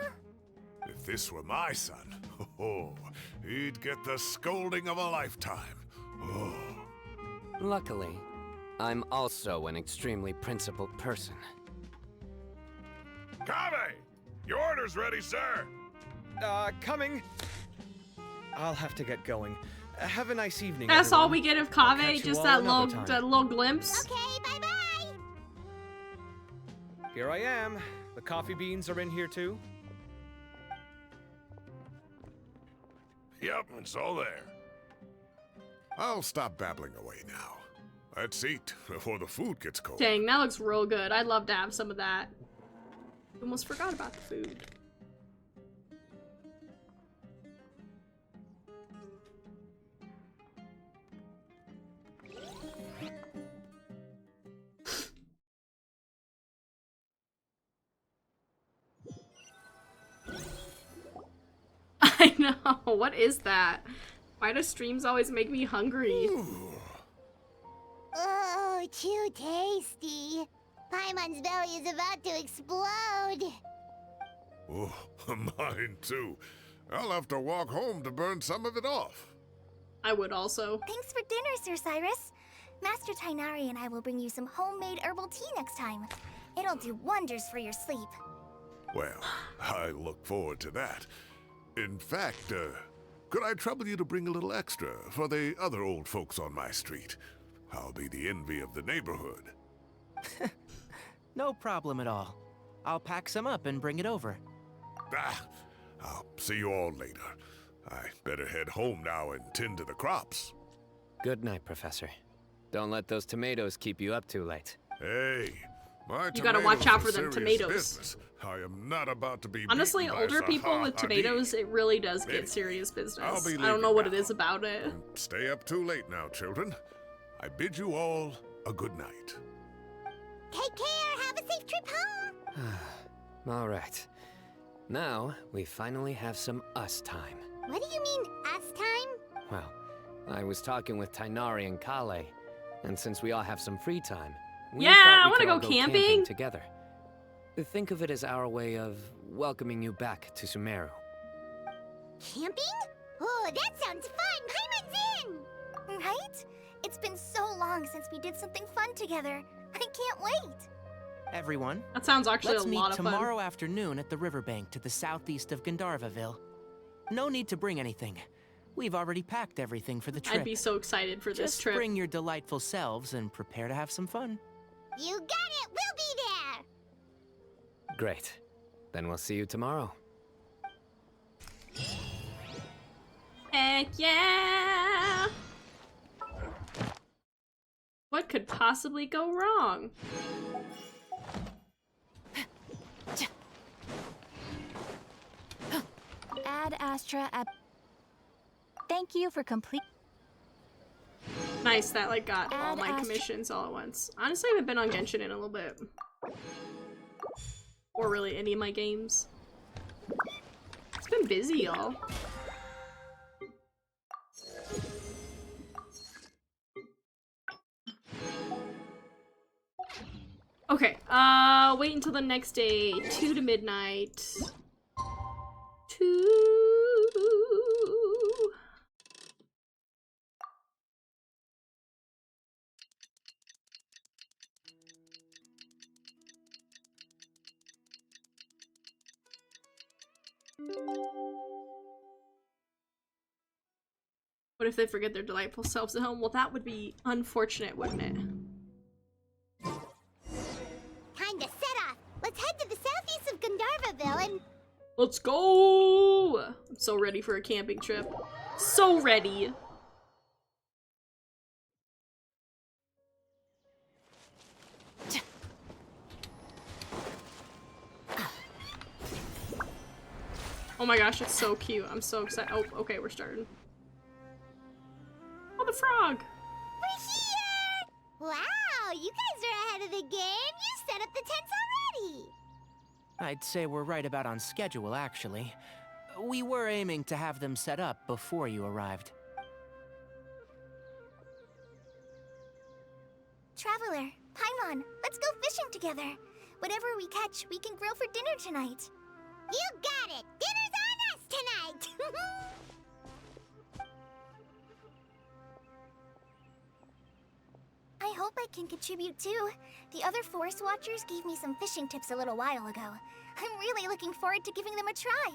E: If this were my son, he'd get the scolding of a lifetime. Oh.
D: Luckily, I'm also an extremely principled person.
E: Kaveh! Your order's ready, sir!
J: Coming. I'll have to get going. Have a nice evening,
B: That's all
J: everyone.
B: we get of
J: I'll
B: Kaveh,
J: catch you
B: just
J: all
B: that
J: another time.
B: little glimpse.
C: Okay, bye-bye!
J: Here I am. The coffee beans are in here too.
E: Yep, it's all there. I'll stop babbling away now. Let's eat before the food gets cold.
B: Dang, that looks real good. I'd love to have some of that. Almost forgot about the food. I know. What is that? Why do streams always make me hungry?
C: Oh, too tasty. Paimon's belly is about to explode.
E: Oh, mine too. I'll have to walk home to burn some of it off.
B: I would also.
C: Thanks for dinner, Sir Cyrus. Master Tainari and I will bring you some homemade herbal tea next time. It'll do wonders for your sleep.
E: Well, I look forward to that. In fact, could I trouble you to bring a little extra for the other old folks on my street? I'll be the envy of the neighborhood.
I: No problem at all. I'll pack some up and bring it over.
E: I'll see you all later. I better head home now and tend to the crops.
D: Good night, Professor. Don't let those tomatoes keep you up too late.
E: Hey, my
B: You gotta watch out for
E: tomatoes
B: them
E: are serious
B: tomatoes.
E: business. I am not about to be
B: Honestly,
E: beaten by
B: older people with
E: Sahadi.
B: tomatoes, it really does get
E: Anyway,
B: serious
E: I'll
B: business.
E: be
B: I don't know
E: leaving
B: what it
E: now.
B: is about it.
E: Don't stay up too late now, children. I bid you all a good night.
C: Take care. Have a safe trip home.
D: All right. Now, we finally have some us time.
C: What do you mean, us time?
D: Well, I was talking with Tainari and Kale, and since we all have some free time, we
B: Yeah,
D: thought
B: I
D: we
B: wanna
D: could all
B: go camping.
D: together. Think of it as our way of welcoming you back to Sumeru.
C: Camping? Oh, that sounds fun. Paimon's in. Right? It's been so long since we did something fun together. I can't wait.
I: Everyone,
B: That sounds actually
I: let's
B: a
I: meet
B: lot of fun.
I: tomorrow afternoon at the riverbank to the southeast of Gandharvaville. No need to bring anything. We've already packed everything for the trip.
B: I'd be so excited for this
I: Just
B: trip.
I: bring your delightful selves and prepare to have some fun.
C: You got it. We'll be there.
D: Great. Then we'll see you tomorrow.
B: Heck yeah! What could possibly go wrong?
C: Add Astra at... Thank you for complete...
B: Nice, that like got all
C: Add
B: my
C: Astra-
B: commissions all at once. Honestly, I haven't been on Genshin in a little bit. Or really any of my games. It's been busy, y'all. Okay, wait until the next day, 2 to midnight. 2 What if they forget their delightful selves at home? Well, that would be unfortunate, wouldn't it?
C: Time to set off. Let's head to the southeast of Gandharvaville and...
B: Let's go! I'm so ready for a camping trip. So ready! Oh my gosh, it's so cute. I'm so excited. Oh, okay, we're starting. Oh, the frog!
C: We're here! Wow, you guys are ahead of the game. You set up the tents already.
I: I'd say we're right about on schedule, actually. We were aiming to have them set up before you arrived.
C: Traveler, Paimon, let's go fishing together. Whatever we catch, we can grill for dinner tonight. You got it! Dinner's on us tonight! I hope I can contribute too. The other forest watchers gave me some fishing tips a little while ago. I'm really looking forward to giving them a try.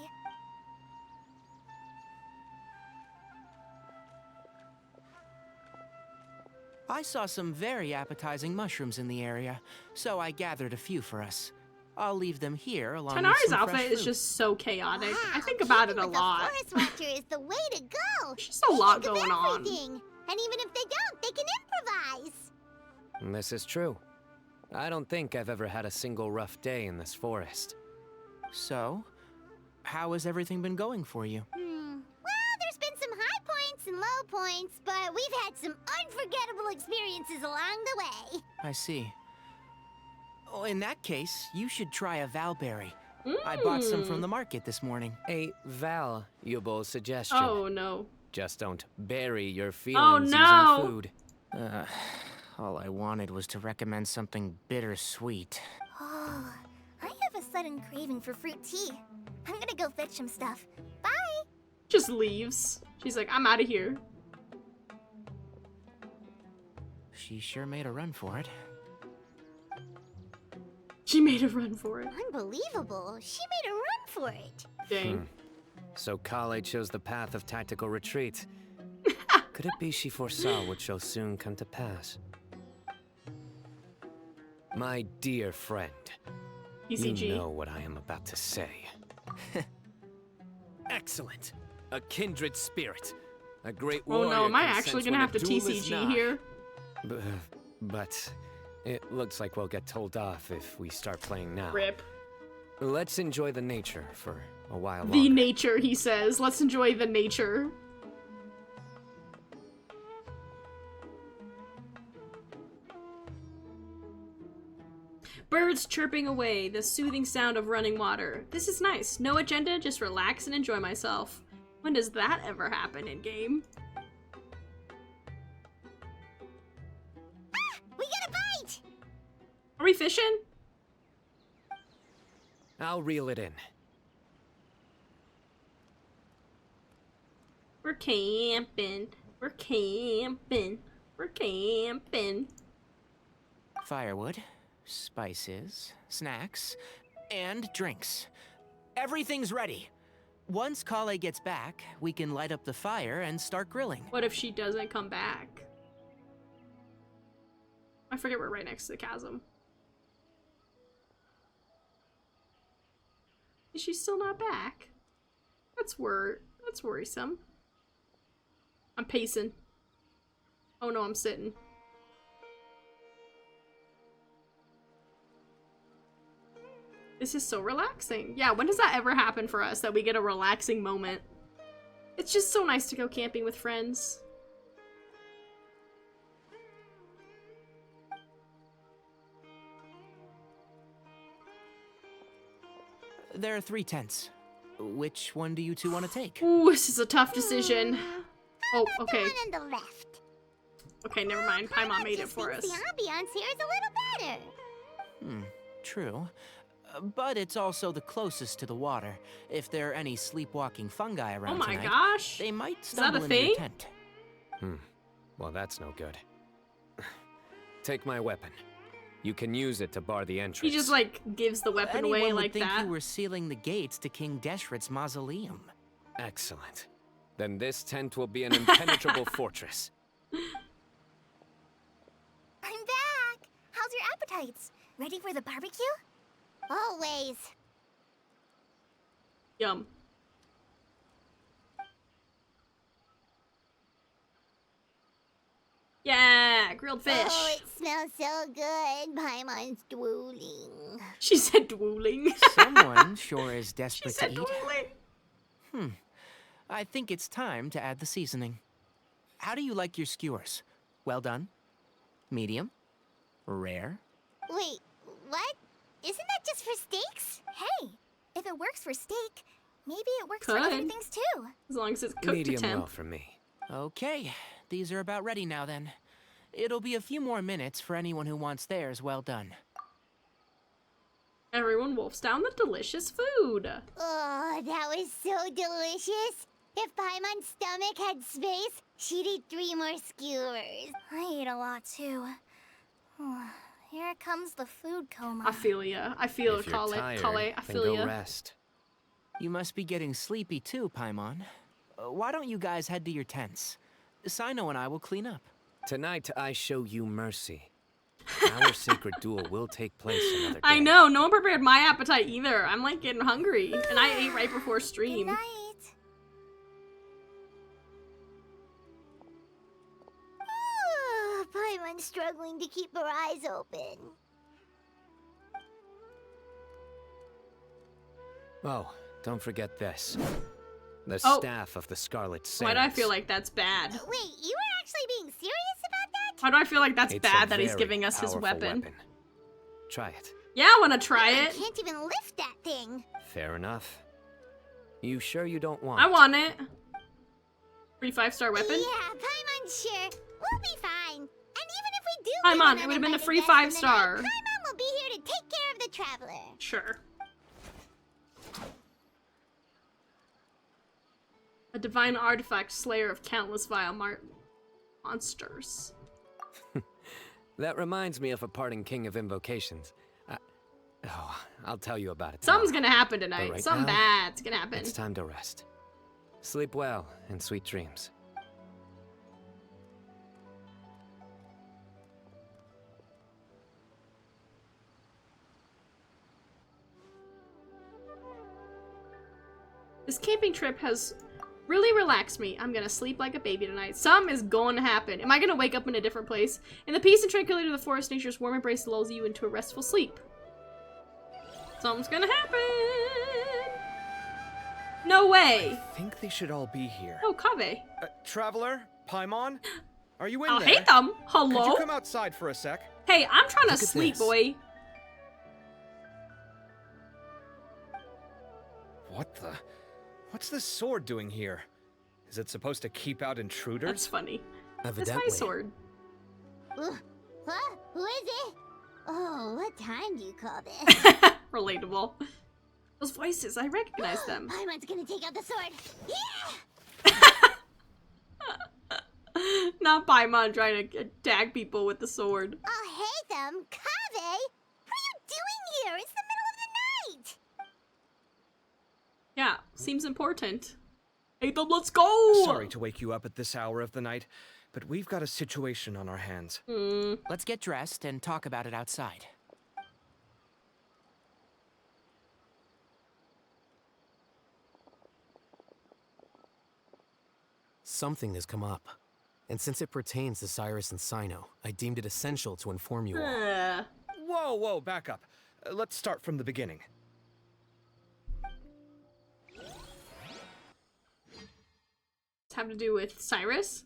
I: I saw some very appetizing mushrooms in the area, so I gathered a few for us. I'll leave them here along with
B: Tanari's
I: some fresh
B: outfit is
I: fruit.
B: just so chaotic.
C: Wow,
B: I think about it a
C: keeping with
B: lot.
C: The forest watcher is the way to go.
B: There's just a lot
C: Think of
B: going on.
C: everything. And even if they don't, they can improvise.
D: This is true. I don't think I've ever had a single rough day in this forest.
I: So, how has everything been going for you?
C: Well, there's been some high points and low points, but we've had some unforgettable experiences along the way.
I: I see. Oh, in that case, you should try a valberry. I bought some from the market this morning.
D: A valuable suggestion.
B: Oh no.
D: Just don't bury your feelings
B: no.
D: using food.
I: All I wanted was to recommend something bittersweet.
C: Oh, I have a sudden craving for fruit tea. I'm gonna go fetch some stuff. Bye!
B: Just leaves. She's like, I'm out of here.
I: She sure made a run for it.
B: She made a run for it.
C: Unbelievable. She made a run for it.
B: Dang.
D: So Kale chose the path of tactical retreat. Could it be she foresaw what shall soon come to pass? My dear friend,
B: PCG.
D: you know what I am about to say. Excellent. A kindred spirit. A great
B: Oh
D: warrior.
B: no, am I
D: can
B: actually
D: sense
B: gonna
D: when
B: have
D: a
B: to
D: duel is
B: TCG
D: nigh.
B: here?
D: But it looks like we'll get told off if we start playing now.
B: Rip.
D: Let's enjoy the nature for a while
B: The
D: longer.
B: nature, he says. Let's enjoy the nature. Birds chirping away, the soothing sound of running water. This is nice. No agenda, just relax and enjoy myself. When does that ever happen in game?
C: We got a bite!
B: Are we fishing?
D: I'll reel it in.
B: We're camping. We're camping. We're camping.
I: Firewood, spices, snacks, and drinks. Everything's ready. Once Kale gets back, we can light up the fire and start grilling.
B: What if she doesn't come back? I forget we're right next to the chasm. Is she still not back? That's worrisome. I'm pacing. Oh no, I'm sitting. This is so relaxing. Yeah, when does that ever happen for us, that we get a relaxing moment? It's just so nice to go camping with friends.
I: There are 3 tents. Which one do you two want to take?
B: Ooh, this is a tough decision. Oh, okay.
C: The one on the left.
B: Okay, never mind. Paimon made it for us.
C: The ambiance here is a little better.
I: True. But it's also the closest to the water. If there are any sleepwalking fungi around
B: Oh my
I: tonight,
B: gosh.
I: they might
B: Is that a
I: stumble into your
B: thing?
I: tent.
D: Well, that's no good. Take my weapon. You can use it to bar the
B: He
D: entrance.
B: just like gives the weapon
I: Anyone
B: away
I: would
B: like
I: think
B: that.
I: you were sealing the gates to King Deshret's mausoleum.
D: Excellent. Then this tent will be an impenetrable fortress.
C: I'm back. How's your appetites? Ready for the barbecue? Always.
B: Yum. Yeah, grilled fish.
C: Oh, it smells so good. Paimon's drooling.
B: She said drooling.
I: Someone sure is
B: She
I: desperate to
B: said
I: eat.
B: drooling.
I: I think it's time to add the seasoning. How do you like your skewers? Well done? Medium? Rare?
C: Wait, what? Isn't that just for steaks? Hey, if it works for steak, maybe it works for other
B: Could.
C: things too.
B: As long as it's cooked
D: Medium
B: to temp.
D: well for me.
I: Okay, these are about ready now then. It'll be a few more minutes for anyone who wants theirs well done.
B: Everyone wolfs down the delicious food.
C: Oh, that was so delicious. If Paimon's stomach had space, she'd eat 3 more skewers. I ate a lot too. Here comes the food coma.
B: I feel ya. I feel
D: If you're tired,
B: I
D: then
B: feel
D: go
B: ya.
D: rest.
I: You must be getting sleepy too, Paimon. Why don't you guys head to your tents? Sino and I will clean up.
D: Tonight I show you mercy. Our sacred duel will take place another day.
B: I know, no one prepared my appetite either. I'm like getting hungry. And I ate right before stream.
C: Good night. Paimon's struggling to keep her eyes open.
D: Oh, don't forget this. The
B: Oh.
D: staff of the Scarlet Saints.
B: Why do I feel like that's bad?
C: Wait, you were actually being serious about that?
B: Why do I feel like that's
D: It's a
B: bad that he's
D: very
B: giving us his
D: powerful
B: weapon?
D: Try it.
B: Yeah, I want to try
C: I
B: it.
C: can't even lift that thing.
D: Fair enough. You sure you don't want
B: I want it. Free 5-star weapon?
C: Yeah, Paimon's sure. We'll be fine. And even if we do
B: Paimon,
C: get
B: it would've been a
C: uninvited
B: free
C: guest in the
B: 5-star.
C: night, Paimon will be here to take care of the traveler.
B: Sure. A divine artifact, slayer of countless vile monsters.
D: That reminds me of a parting king of invocations. I'll tell you about it.
B: Something's
D: tomorrow.
B: gonna happen tonight.
D: right
B: Something
D: now,
B: bad's gonna happen.
D: It's time to rest. Sleep well and sweet dreams.
B: This camping trip has really relaxed me. I'm gonna sleep like a baby tonight. Something is going to happen. Am I gonna wake up in a different place? In the peace and tranquility of the forest, nature's warm embrace lulls you into a restful sleep. Something's gonna happen. No way.
J: I think they should all be here.
B: Oh, Kave.
J: Traveler? Paimon? Are you in
B: I'll
J: there?
B: hate them.
J: Could
B: Hello?
J: you come outside for a sec?
B: Hey, I'm trying to
D: Look at
B: sleep,
D: this.
B: boy.
J: What the? What's this sword doing here? Is it supposed to keep out intruders?
B: That's funny. That's
D: Evidently.
B: my sword.
C: Huh? Who is it? Oh, what time do you call this?
B: Relatable. Those voices, I recognize them.
C: Paimon's gonna take out the sword. Yeah!
B: Not Paimon trying to tag people with the sword.
C: Oh, hey them, Kave! What are you doing here? It's the middle of the night!
B: Yeah, seems important. Hey, them, let's go!
J: Sorry to wake you up at this hour of the night, but we've got a situation on our hands.
I: Let's get dressed and talk about it outside.
K: Something has come up. And since it pertains to Cyrus and Sino, I deemed it essential to inform you all.
J: Whoa, back up. Let's start from the beginning.
B: Have to do with Cyrus?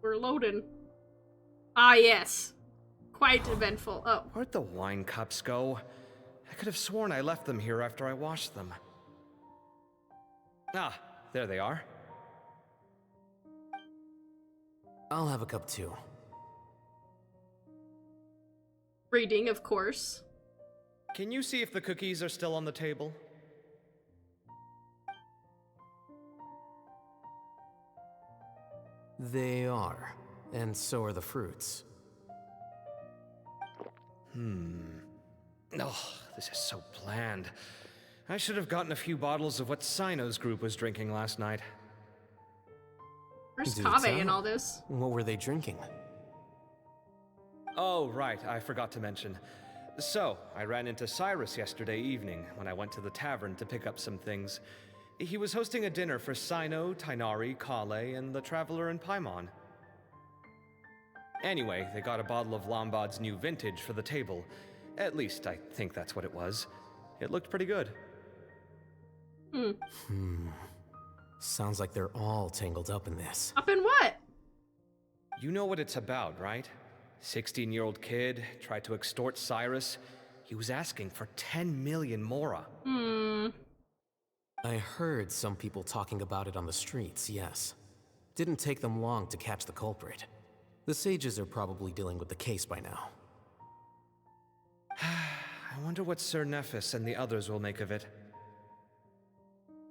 B: We're loading. Ah, yes. Quite eventful. Oh.
J: Where'd the wine cups go? I could have sworn I left them here after I washed them. Ah, there they are.
K: I'll have a cup too.
B: Reading, of course.
J: Can you see if the cookies are still on the table?
K: They are. And so are the fruits.
J: Oh, this is so bland. I should have gotten a few bottles of what Sino's group was drinking last night.
B: Where's
K: Do
B: Kaveh
K: tell.
B: in all this?
K: What were they drinking?
J: Oh, right, I forgot to mention. So, I ran into Cyrus yesterday evening when I went to the tavern to pick up some things. He was hosting a dinner for Sino, Tighnari, Kale, and the Traveler and Paimon. Anyway, they got a bottle of Lombard's new vintage for the table. At least, I think that's what it was. It looked pretty good.
K: Sounds like they're all tangled up in this.
B: Up in what?
J: You know what it's about, right? 16-year-old kid tried to extort Cyrus. He was asking for 10 million mora.
K: I heard some people talking about it on the streets, yes. Didn't take them long to catch the culprit. The sages are probably dealing with the case by now.
J: I wonder what Sir Nephis and the others will make of it.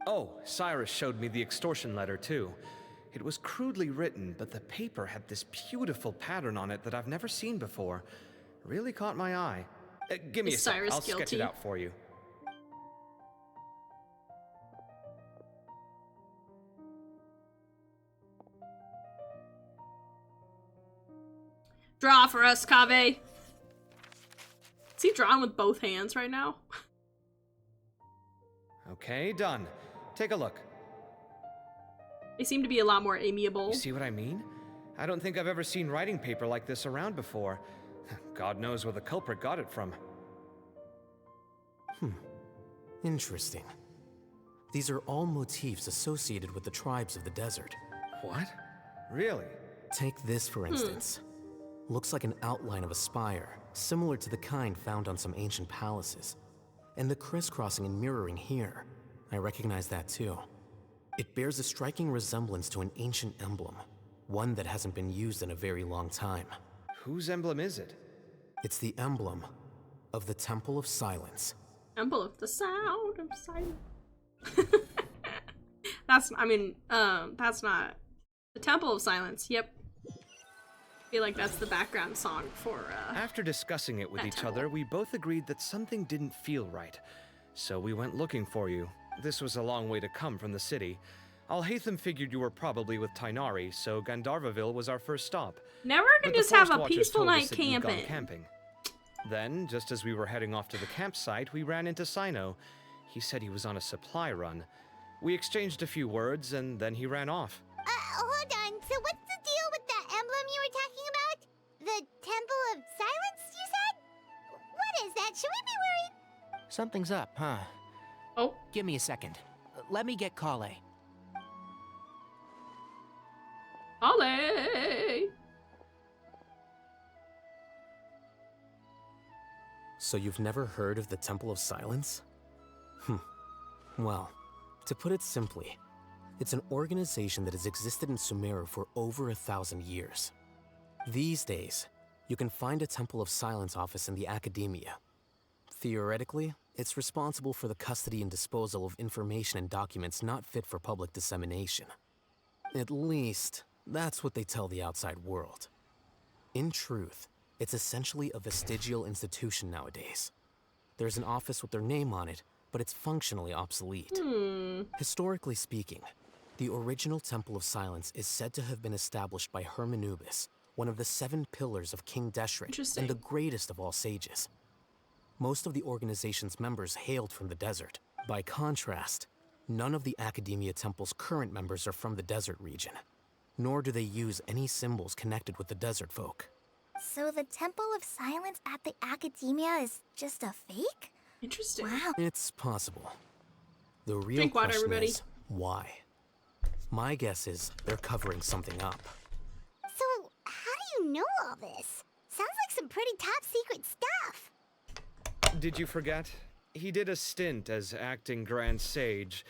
J: Oh, Cyrus showed me the extortion letter, too. It was crudely written, but the paper had this beautiful pattern on it that I've never seen before. Really caught my eye. Give me
B: Is
J: a sec,
B: Cyrus
J: I'll sketch
B: guilty?
J: it out for you.
B: Draw for us, Kaveh. Is he drawing with both hands right now?
J: Okay, done. Take a look.
B: They seem to be a lot more amiable.
J: You see what I mean? I don't think I've ever seen writing paper like this around before. God knows where the culprit got it from.
K: Interesting. These are all motifs associated with the tribes of the desert.
J: What? Really?
K: Take this, for instance. Looks like an outline of a spire, similar to the kind found on some ancient palaces. And the crisscrossing and mirroring here, I recognize that too. It bears a striking resemblance to an ancient emblem, one that hasn't been used in a very long time.
J: Whose emblem is it?
K: It's the emblem of the Temple of Silence.
B: Temple of the Sound of Silence. That's not the Temple of Silence. Yep. I feel like that's the background song for
J: After discussing it with
B: that
J: each
B: temple.
J: other, we both agreed that something didn't feel right. So we went looking for you. This was a long way to come from the city. Alhaitham figured you were probably with Tighnari, so Gandharvaville was our first stop.
B: Now we're
J: But
B: gonna
J: the
B: just have
J: Forest
B: a
J: Watchers
B: peaceful
J: told us
B: night
J: that you'd gone
B: camping.
J: camping. Then, just as we were heading off to the campsite, we ran into Sino. He said he was on a supply run. We exchanged a few words, and then he ran off.
C: Hold on. So what's the deal with that emblem you were talking about? The Temple of Silence, you said? What is that? Should we be worried?
I: Something's up, huh?
B: Oh,
I: Give me a second. Let me get Kale.
B: Ollie!
K: So you've never heard of the Temple of Silence? Well, to put it simply, it's an organization that has existed in Sumeru for over 1,000 years. These days, you can find a Temple of Silence office in the academia. Theoretically, it's responsible for the custody and disposal of information and documents not fit for public dissemination. At least, that's what they tell the outside world. In truth, it's essentially a vestigial institution nowadays. There's an office with their name on it, but it's functionally obsolete. Historically speaking, the original Temple of Silence is said to have been established by Hermanubis, one of the 7 pillars of King Deshret
B: Interesting.
K: and the greatest of all sages. Most of the organization's members hailed from the desert. By contrast, none of the Academia Temple's current members are from the desert region, nor do they use any symbols connected with the desert folk.
C: So the Temple of Silence at the Academia is just a fake?
B: Interesting.
C: Wow.
K: It's possible. The real
B: Drink water,
K: question
B: everybody.
K: is, why? My guess is they're covering something up.
C: So how do you know all this? Sounds like some pretty top secret stuff.
J: Did you forget? He did a stint as acting Grand Sage,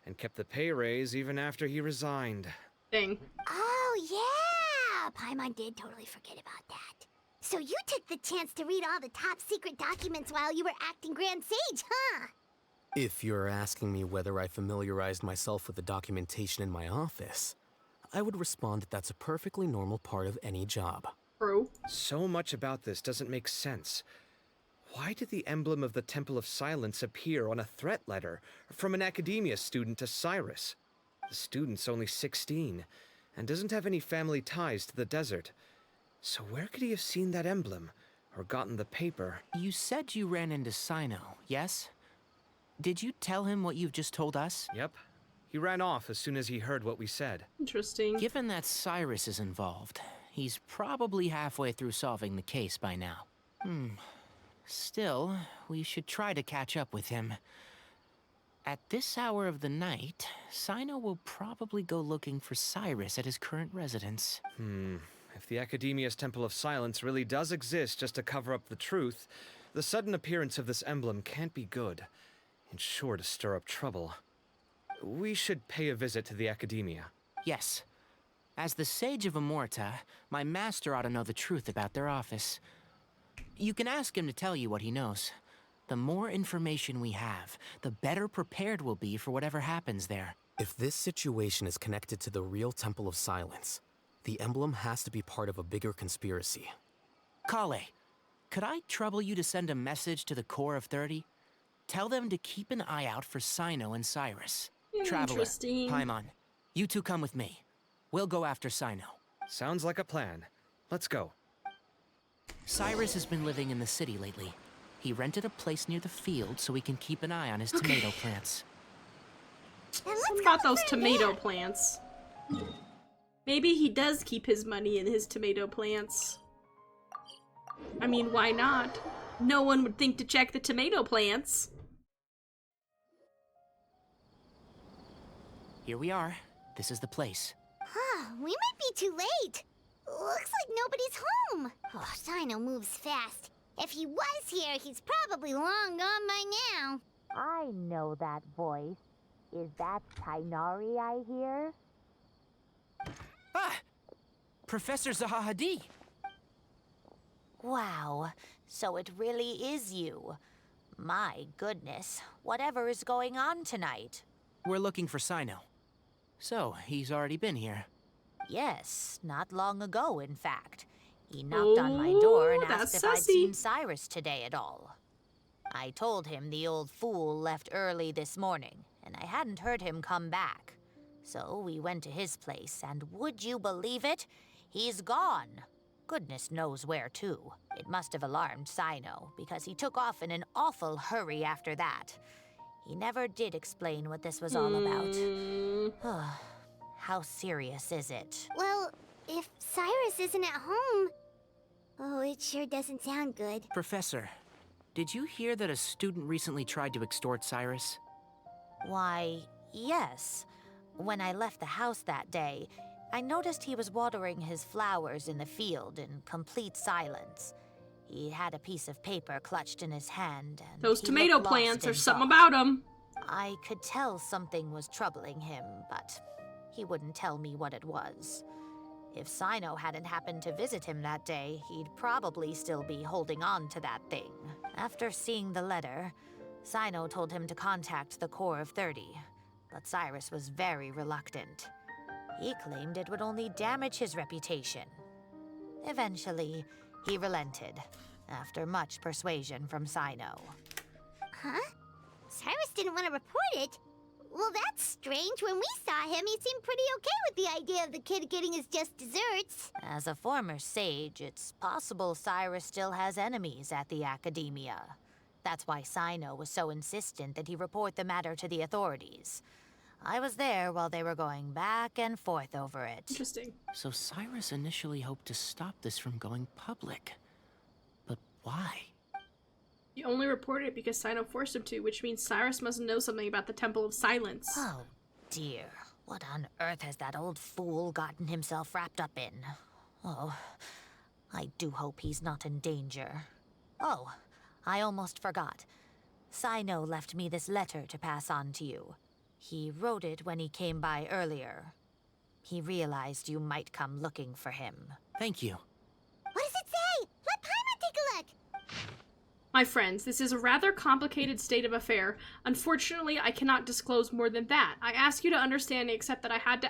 J: and kept the pay raise even after he resigned.
B: Dang.
C: Oh, yeah! Paimon did totally forget about that. So you took the chance to read all the top secret documents while you were acting Grand Sage, huh?
K: If you're asking me whether I familiarized myself with the documentation in my office, I would respond that that's a perfectly normal part of any job.
B: True.
J: So much about this doesn't make sense. Why did the emblem of the Temple of Silence appear on a threat letter from an academia student to Cyrus? The student's only 16 and doesn't have any family ties to the desert. So where could he have seen that emblem or gotten the paper?
I: You said you ran into Sino, yes? Did you tell him what you've just told us?
J: Yep. He ran off as soon as he heard what we said.
B: Interesting.
I: Given that Cyrus is involved, he's probably halfway through solving the case by now. Still, we should try to catch up with him. At this hour of the night, Sino will probably go looking for Cyrus at his current residence.
J: If the Academia's Temple of Silence really does exist just to cover up the truth, the sudden appearance of this emblem can't be good, and sure to stir up trouble. We should pay a visit to the Academia.
I: Yes. As the Sage of Amorta, my master ought to know the truth about their office. You can ask him to tell you what he knows. The more information we have, the better prepared we'll be for whatever happens there.
K: If this situation is connected to the real Temple of Silence, the emblem has to be part of a bigger conspiracy.
I: Kale, could I trouble you to send a message to the Core of 30? Tell them to keep an eye out for Sino and Cyrus. Traveler,
B: Interesting.
I: Paimon, you two come with me. We'll go after Sino.
J: Sounds like a plan. Let's go.
I: Cyrus has been living in the city lately. He rented a place near the field so he can keep an eye on his tomato plants.
C: And
B: What
C: let's
B: about
C: go
B: those
C: from
B: tomato
C: there.
B: plants? Maybe he does keep his money in his tomato plants. I mean, why not? No one would think to check the tomato plants.
I: Here we are. This is the place.
C: We might be too late. Looks like nobody's home. Oh, Sino moves fast. If he was here, he's probably long gone by now.
L: I know that voice. Is that Tainari I hear?
I: Ah! Professor Zaha Hadid!
L: Wow, so it really is you. My goodness, whatever is going on tonight?
I: We're looking for Sino. So, he's already been here.
L: Yes, not long ago, in fact. He knocked on my door and
B: Ooh,
L: asked
B: that's
L: if I'd
B: sussy.
L: seen Cyrus today at all. I told him the old fool left early this morning, and I hadn't heard him come back. So we went to his place, and would you believe it? He's gone. Goodness knows where to. It must have alarmed Sino, because he took off in an awful hurry after that. He never did explain what this was all about. How serious is it?
C: Well, if Cyrus isn't at home... Oh, it sure doesn't sound good.
I: Professor, did you hear that a student recently tried to extort Cyrus?
L: Why, yes. When I left the house that day, I noticed he was watering his flowers in the field in complete silence. He had a piece of paper clutched in his hand, and
B: Those
L: he
B: tomato
L: looked lost
B: plants,
L: in
B: there's something
L: thought.
B: about them.
L: I could tell something was troubling him, but he wouldn't tell me what it was. If Sino hadn't happened to visit him that day, he'd probably still be holding on to that thing. After seeing the letter, Sino told him to contact the Core of 30, but Cyrus was very reluctant. He claimed it would only damage his reputation. Eventually, he relented, after much persuasion from Sino.
C: Huh? Cyrus didn't want to report it? Well, that's strange. When we saw him, he seemed pretty okay with the idea of the kid getting his just desserts.
L: As a former sage, it's possible Cyrus still has enemies at the Academia. That's why Sino was so insistent that he report the matter to the authorities. I was there while they were going back and forth over it.
B: Interesting.
I: So Cyrus initially hoped to stop this from going public. But why?
B: He only reported it because Sino forced him to, which means Cyrus must know something about the Temple of Silence.
L: Oh, dear. What on earth has that old fool gotten himself wrapped up in? Oh, I do hope he's not in danger. Oh, I almost forgot. Sino left me this letter to pass on to you. He wrote it when he came by earlier. He realized you might come looking for him.
I: Thank you.
C: What does it say? Let Paimon take a look.
B: My friends, this is a rather complicated state of affair. Unfortunately, I cannot disclose more than that. I ask you to understand and accept that I had to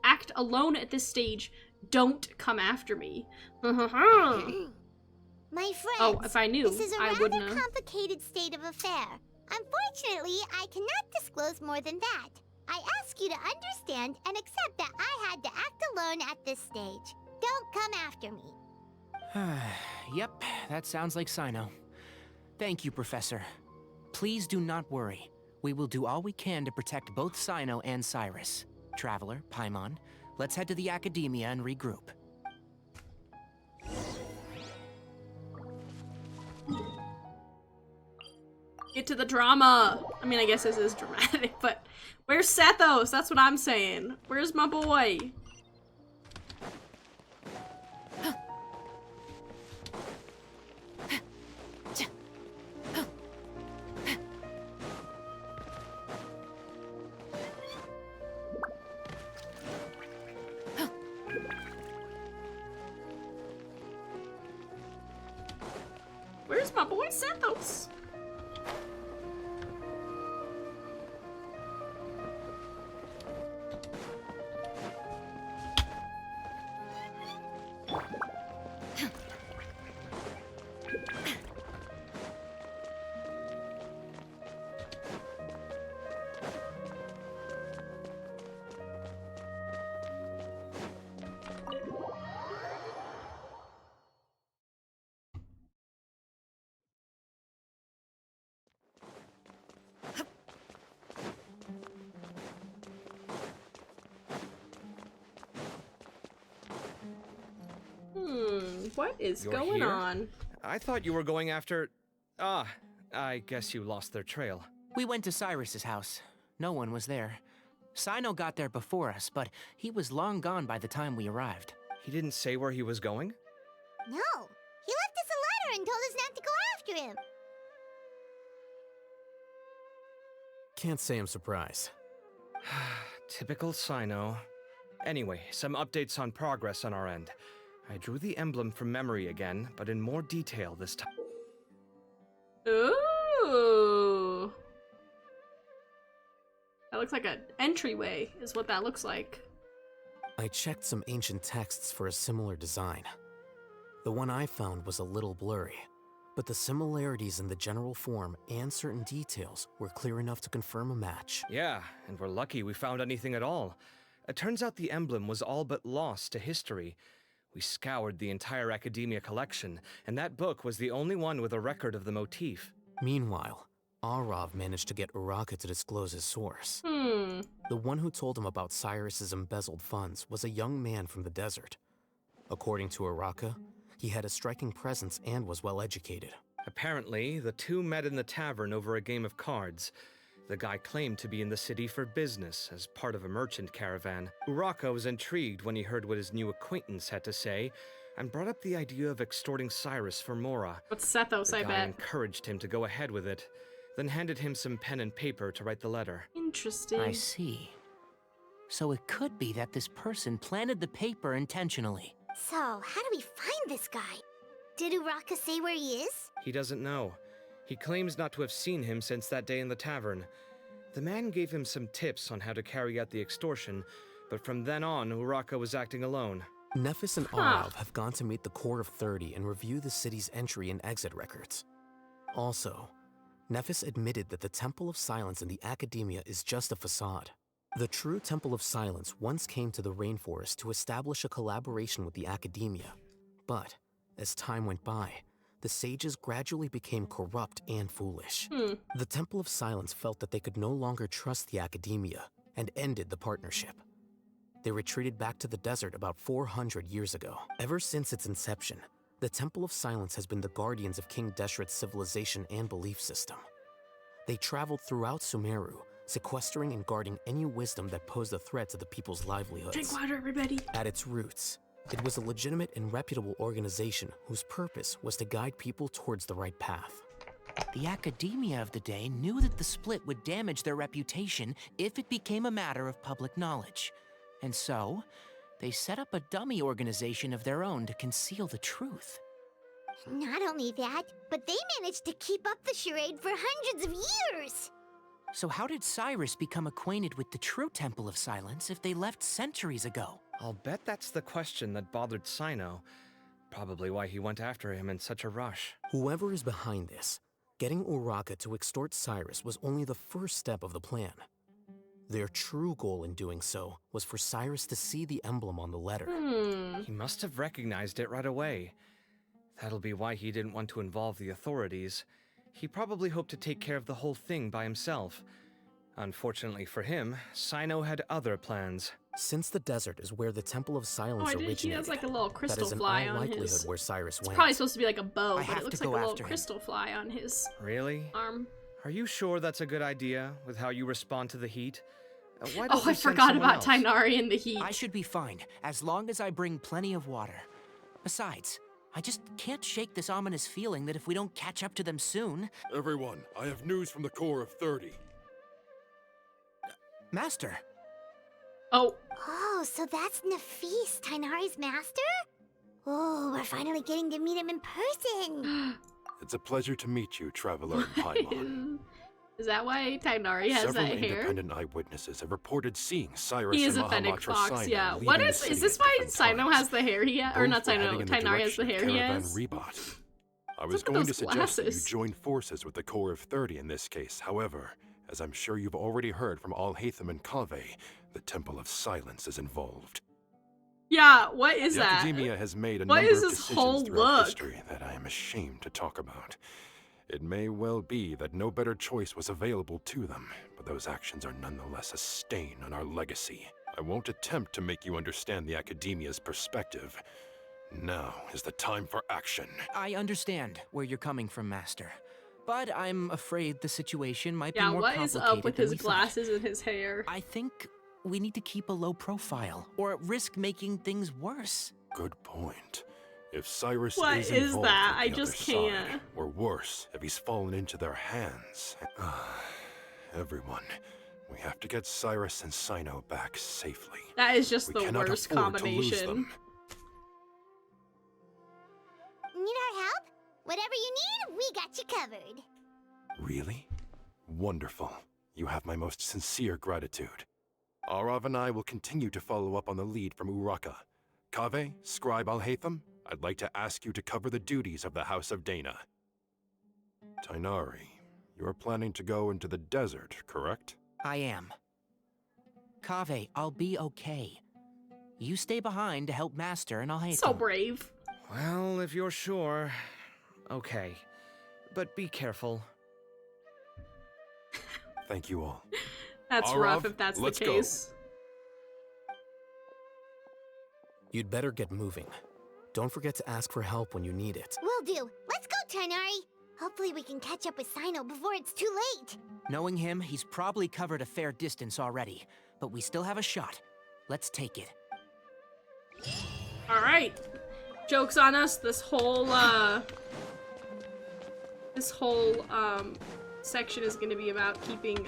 B: act alone at this stage. Don't come after me.
C: My friends,
B: Oh, if I knew,
C: this is a
B: I
C: rather
B: wouldn't have.
C: complicated state of affair. Unfortunately, I cannot disclose more than that. I ask you to understand and accept that I had to act alone at this stage. Don't come after me.
I: Yep, that sounds like Sino. Thank you, Professor. Please do not worry. We will do all we can to protect both Sino and Cyrus. Traveler, Paimon, let's head to the Academia and regroup.
B: Get to the drama. I mean, I guess this is dramatic, but where's Sethos? That's what I'm saying. Where's my boy? Where's my boy Sethos? What is
J: You're
B: going
J: here?
B: on?
J: I thought you were going after... Ah, I guess you lost their trail.
I: We went to Cyrus's house. No one was there. Sino got there before us, but he was long gone by the time we arrived.
J: He didn't say where he was going?
C: No, he left us a letter and told us not to go after him.
K: Can't say I'm surprised.
J: Typical Sino. Anyway, some updates on progress on our end. I drew the emblem from memory again, but in more detail this time.
B: Ooh. That looks like an entryway, is what that looks like.
K: I checked some ancient texts for a similar design. The one I found was a little blurry, but the similarities in the general form and certain details were clear enough to confirm a match.
J: Yeah, and we're lucky we found anything at all. It turns out the emblem was all but lost to history. We scoured the entire Academia collection, and that book was the only one with a record of the motif.
K: Meanwhile, Arav managed to get Uraka to disclose his source.
B: Hmm.
K: The one who told him about Cyrus's embezzled funds was a young man from the desert. According to Uraka, he had a striking presence and was well educated.
J: Apparently, the two met in the tavern over a game of cards. The guy claimed to be in the city for business, as part of a merchant caravan. Uraka was intrigued when he heard what his new acquaintance had to say, and brought up the idea of extorting Cyrus for Mora.
B: What's Sethos, I
J: The guy
B: bet.
J: encouraged him to go ahead with it, then handed him some pen and paper to write the letter.
B: Interesting.
I: I see. So it could be that this person planted the paper intentionally.
C: So, how do we find this guy? Did Uraka say where he is?
J: He doesn't know. He claims not to have seen him since that day in the tavern. The man gave him some tips on how to carry out the extortion, but from then on, Uraka was acting alone.
K: Nephis and Arav have gone to meet the Court of 30 and review the city's entry and exit records. Also, Nephis admitted that the Temple of Silence in the Academia is just a facade. The true Temple of Silence once came to the rainforest to establish a collaboration with the Academia, but as time went by, the sages gradually became corrupt and foolish. The Temple of Silence felt that they could no longer trust the Academia and ended the partnership. They retreated back to the desert about 400 years ago. Ever since its inception, the Temple of Silence has been the guardians of King Deshret's civilization and belief system. They traveled throughout Sumeru, sequestering and guarding any wisdom that posed a threat to the people's livelihoods.
B: Drink water, everybody.
K: At its roots, it was a legitimate and reputable organization whose purpose was to guide people towards the right path.
I: The Academia of the day knew that the split would damage their reputation if it became a matter of public knowledge. And so, they set up a dummy organization of their own to conceal the truth.
C: Not only that, but they managed to keep up the charade for hundreds of years.
I: So how did Cyrus become acquainted with the true Temple of Silence if they left centuries ago?
J: I'll bet that's the question that bothered Sino. Probably why he went after him in such a rush.
K: Whoever is behind this, getting Uraka to extort Cyrus was only the first step of the plan. Their true goal in doing so was for Cyrus to see the emblem on the letter.
J: He must have recognized it right away. That'll be why he didn't want to involve the authorities. He probably hoped to take care of the whole thing by himself. Unfortunately for him, Sino had other plans.
K: Since the desert is where the Temple of Silence originated,
B: he has like a little crystal
K: that is in
B: fly
K: all
B: on
K: likelihood
B: his...
K: where Cyrus went.
B: Probably supposed to be like a bow,
I: I
B: but
I: have
B: it looks
I: to
B: like
I: go
B: a little
I: after him.
B: crystal fly on his
J: Really?
B: arm.
J: Are you sure that's a good idea, with how you respond to the heat? Why don't
B: Oh,
J: we
B: I
J: send
B: forgot
J: someone
B: about
J: else?
B: Tainari in the heat.
I: I should be fine, as long as I bring plenty of water. Besides, I just can't shake this ominous feeling that if we don't catch up to them soon...
M: Everyone, I have news from the core of 30.
I: Master!
B: Oh.
C: Oh, so that's Nafis, Tainari's master? Oh, we're finally getting to meet him in person.
M: It's a pleasure to meet you, traveler in Paimon.
B: Is that why Tainari has
M: Several
B: that hair?
M: independent eyewitnesses have reported seeing Cyrus
B: He is
M: and
B: a fennec
M: Mahamatra
B: fox,
M: Sino
B: yeah.
M: leaving
B: What
M: the
B: is
M: city
B: this
M: at
B: why
M: different
B: Sino
M: times.
B: has the hair he has? Or
M: Both
B: not
M: were
B: Sino,
M: heading in the
B: Tainari has the
M: direction
B: hair
M: of
B: he
M: Caravan
B: has?
M: Reebot. I
B: What's
M: was
B: up with
M: going to
B: those
M: suggest that you
B: glasses?
M: join forces with the core of 30 in this case. However, as I'm sure you've already heard from Al-Haytham and Kaveh, the Temple of Silence is involved.
B: Yeah, what is
M: The
B: that?
M: Academia has made a
B: What
M: number
B: is
M: of
B: this
M: decisions
B: whole
M: throughout
B: look?
M: history that I am ashamed to talk about. It may well be that no better choice was available to them, but those actions are nonetheless a stain on our legacy. I won't attempt to make you understand the Academia's perspective. Now is the time for action.
I: I understand where you're coming from, Master. But I'm afraid the situation might
B: Yeah,
I: be more
B: what is
I: complicated
B: up with
I: than
B: his
I: we thought.
B: glasses and his hair?
I: I think we need to keep a low profile, or risk making things worse.
M: Good point. If Cyrus
B: What
M: is
B: is
M: involved
B: that?
M: with
B: I
M: the
B: just
M: other side,
B: can't.
M: or worse, if he's fallen into their hands. Everyone, we have to get Cyrus and Sino back safely.
B: That is just
M: We
B: the
M: cannot
B: worst
M: afford to lose
B: combination.
M: them.
C: Need our help? Whatever you need, we got you covered.
M: Really? Wonderful. You have my most sincere gratitude. Arav and I will continue to follow up on the lead from Uraka. Kaveh, Scribe Al-Haytham, I'd like to ask you to cover the duties of the House of Dana. Tainari, you are planning to go into the desert, correct?
I: I am. Kaveh, I'll be okay. You stay behind to help Master and I'll hate
B: So brave.
J: Well, if you're sure... Okay. But be careful.
M: Thank you all.
B: That's
M: Arav,
B: rough if that's the
M: let's go.
B: case.
K: You'd better get moving. Don't forget to ask for help when you need it.
C: Will do. Let's go, Tainari. Hopefully we can catch up with Sino before it's too late.
I: Knowing him, he's probably covered a fair distance already, but we still have a shot. Let's take it.
B: Alright. Joke's on us. This whole section is gonna be about keeping,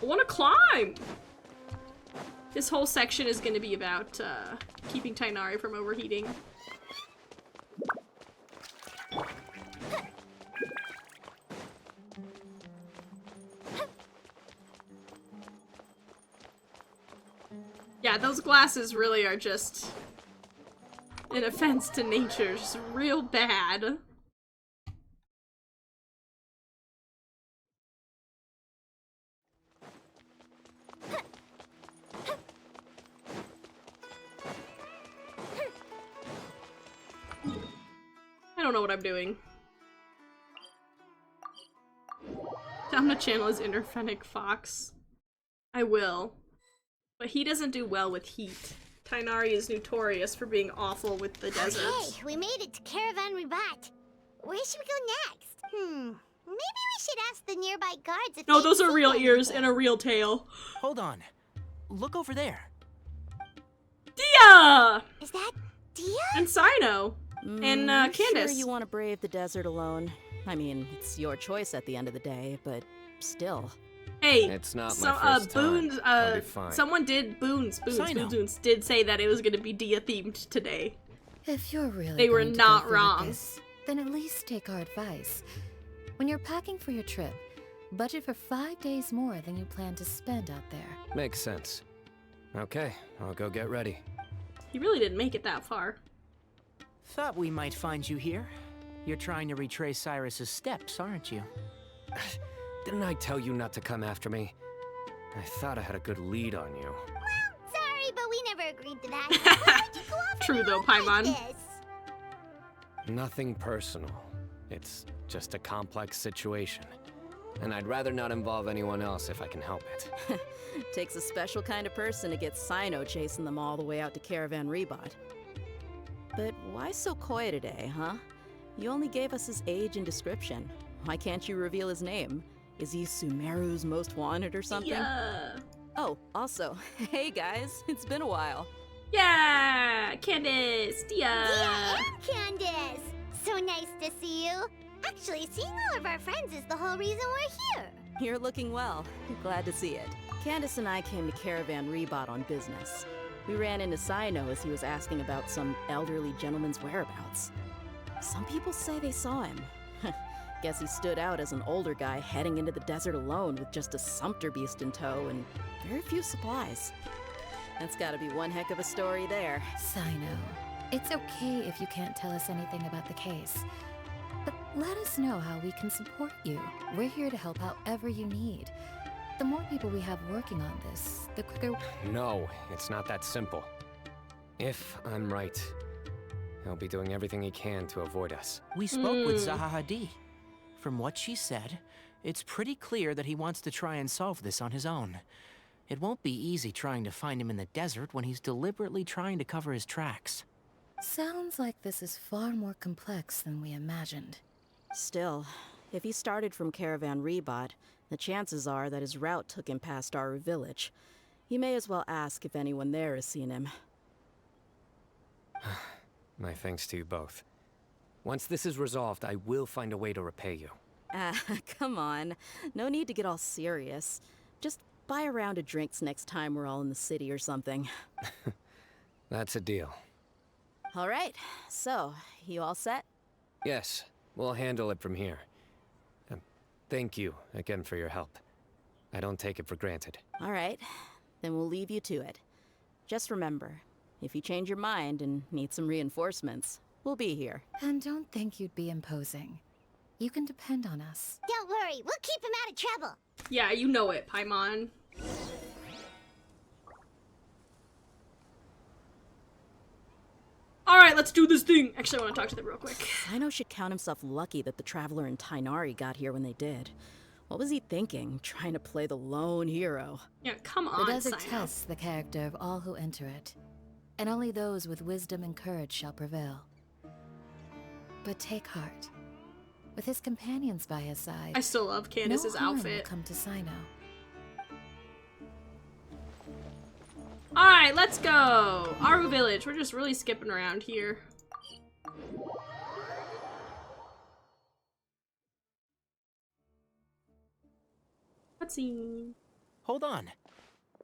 B: I wanna climb! This whole section is gonna be about, keeping Tainari from overheating. Yeah, those glasses really are just an offense to nature, just real bad. I don't know what I'm doing. I'm gonna channel his inner fennec fox. I will. But he doesn't do well with heat. Tainari is notorious for being awful with the desert.
C: Okay, we made it to Caravan Rebat. Where should we go next? Maybe we should ask the nearby guards if
B: No,
C: they've
B: those are
C: seen
B: real
C: anything.
B: ears and a real tail.
I: Hold on. Look over there.
B: Dia!
C: Is that Dia?
B: And Sino. And
N: I'm
B: Candace.
N: Sure you want to brave the desert alone. I mean, it's your choice at the end of the day, but still.
B: Hey,
D: It's not
B: so,
D: my first
B: Boons,
D: time. I'll be fine.
B: someone did, Boons did say that it was gonna be Dia themed today.
H: If you're really
B: They were
H: going to
B: not
H: go through with
B: wrong.
H: this, then at least take our advice. When you're packing for your trip, budget for 5 days more than you plan to spend out there.
D: Makes sense. Okay, I'll go get ready.
B: He really didn't make it that far.
I: Thought we might find you here. You're trying to retrace Cyrus's steps, aren't you?
D: Didn't I tell you not to come after me? I thought I had a good lead on you.
C: Well, sorry, but we never agreed to that. Why would you go off on
B: True
C: your
B: though,
C: own like
B: Paimon.
C: this?
D: Nothing personal. It's just a complex situation. And I'd rather not involve anyone else if I can help it.
N: Takes a special kind of person to get Sino chasing them all the way out to Caravan Rebot. But why so coy today, huh? You only gave us his age and description. Why can't you reveal his name? Is he Sumeru's most wanted or something?
B: Yeah.
N: Oh, also, hey guys, it's been a while.
B: Yeah, Candace, Dia.
C: Yeah, Candace. So nice to see you. Actually, seeing all of our friends is the whole reason we're here.
N: You're looking well. Glad to see it. Candace and I came to Caravan Rebot on business. We ran into Sino as he was asking about some elderly gentleman's whereabouts. Some people say they saw him. Guess he stood out as an older guy heading into the desert alone with just a sumpter beast in tow and very few supplies. That's gotta be one heck of a story there.
H: Sino, it's okay if you can't tell us anything about the case. But let us know how we can support you. We're here to help however you need. The more people we have working on this, the quicker...
D: No, it's not that simple. If I'm right, he'll be doing everything he can to avoid us.
I: We spoke with Zaha Hadid. From what she said, it's pretty clear that he wants to try and solve this on his own. It won't be easy trying to find him in the desert when he's deliberately trying to cover his tracks.
H: Sounds like this is far more complex than we imagined.
N: Still, if he started from Caravan Rebot, the chances are that his route took him past Aru village. You may as well ask if anyone there has seen him.
D: My thanks to you both. Once this is resolved, I will find a way to repay you.
N: Ah, come on. No need to get all serious. Just buy a round of drinks next time we're all in the city or something.
D: That's a deal.
N: All right, so, you all set?
D: Yes, we'll handle it from here. Thank you again for your help. I don't take it for granted.
N: All right, then we'll leave you to it. Just remember, if you change your mind and need some reinforcements, we'll be here.
H: And don't think you'd be imposing. You can depend on us.
C: Don't worry, we'll keep him out of trouble.
B: Yeah, you know it, Paimon. Alright, let's do this thing. Actually, I want to talk to them real quick.
N: Sino should count himself lucky that the Traveler and Tainari got here when they did. What was he thinking, trying to play the lone hero?
B: Yeah, come on,
H: The desert
B: Sino.
H: tests the character of all who enter it, and only those with wisdom and courage shall prevail. But take heart. With his companions by his side,
B: I still love Candace's
H: no harm will
B: outfit.
H: come to Sino.
B: Alright, let's go. Aru village. We're just really skipping around here. Cutscene.
I: Hold on.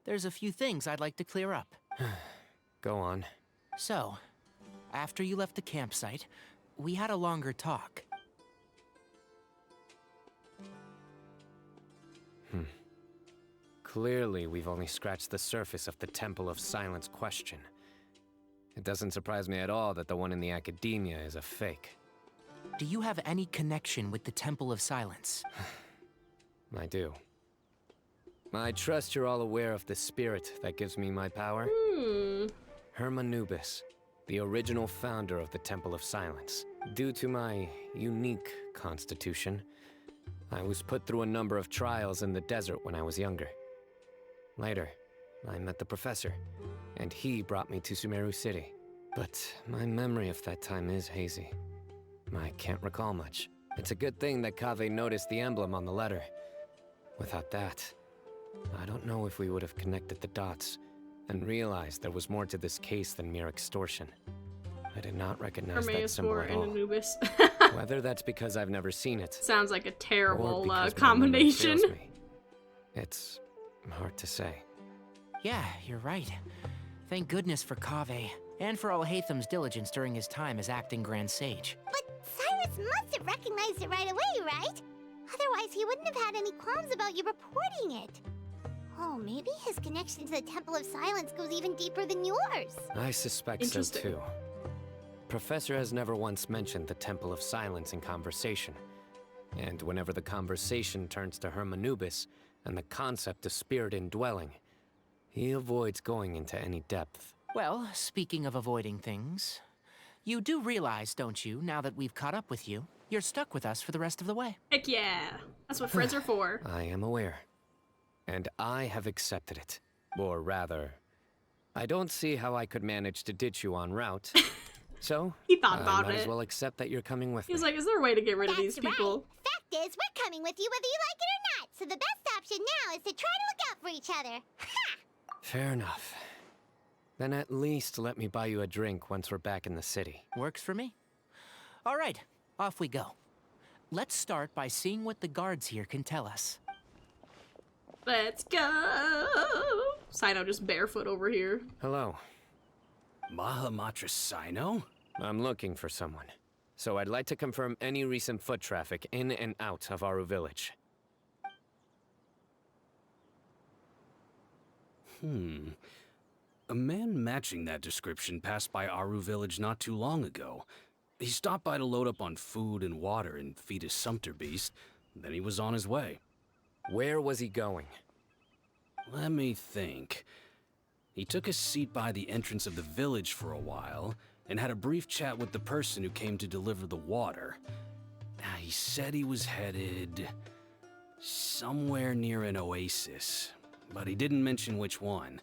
I: There's a few things I'd like to clear up.
D: Go on.
I: So, after you left the campsite, we had a longer talk.
D: Clearly, we've only scratched the surface of the Temple of Silence question. It doesn't surprise me at all that the one in the academia is a fake.
I: Do you have any connection with the Temple of Silence?
D: I do. I trust you're all aware of the spirit that gives me my power. Hermanubis, the original founder of the Temple of Silence. Due to my unique constitution, I was put through a number of trials in the desert when I was younger. Later, I met the professor, and he brought me to Sumeru City. But my memory of that time is hazy. I can't recall much. It's a good thing that Kaveh noticed the emblem on the letter. Without that, I don't know if we would have connected the dots and realized there was more to this case than mere extortion. I did not recognize that symbol at
B: and
D: all.
B: Anubis.
D: Whether that's because I've never seen it,
B: Sounds like a
D: or
B: terrible
D: because my memory
B: combination.
D: fails me. It's hard to say.
I: Yeah, you're right. Thank goodness for Kaveh, and for all Hatham's diligence during his time as acting Grand Sage.
C: But Cyrus must have recognized it right away, right? Otherwise, he wouldn't have had any qualms about you reporting it. Oh, maybe his connection to the Temple of Silence goes even deeper than yours.
D: I suspect so too. Professor has never once mentioned the Temple of Silence in conversation. And whenever the conversation turns to Hermanubis and the concept of spirit indwelling, he avoids going into any depth.
I: Well, speaking of avoiding things, you do realize, don't you, now that we've caught up with you, you're stuck with us for the rest of the way.
B: Heck yeah. That's what friends are for.
D: I am aware. And I have accepted it. Or rather, I don't see how I could manage to ditch you en route. So,
B: he thought
D: I
B: about
D: might
B: it.
D: as well accept that you're coming with
B: He was
D: me.
B: like, is there a way to get rid of these people?
C: Right. Fact is, we're coming with you whether you like it or not, so the best option now is to try to look out for each other. Ha!
D: Fair enough. Then at least let me buy you a drink once we're back in the city.
I: Works for me. All right, off we go. Let's start by seeing what the guards here can tell us.
B: Let's go! Sino just barefoot over here.
D: Hello.
A: Mahamatra Sino?
D: I'm looking for someone. So I'd like to confirm any recent foot traffic in and out of Aru Village.
A: A man matching that description passed by Aru Village not too long ago. He stopped by to load up on food and water and feed his sumpter beast. Then he was on his way.
D: Where was he going?
A: Let me think. He took a seat by the entrance of the village for a while, and had a brief chat with the person who came to deliver the water. He said he was headed somewhere near an oasis, but he didn't mention which one.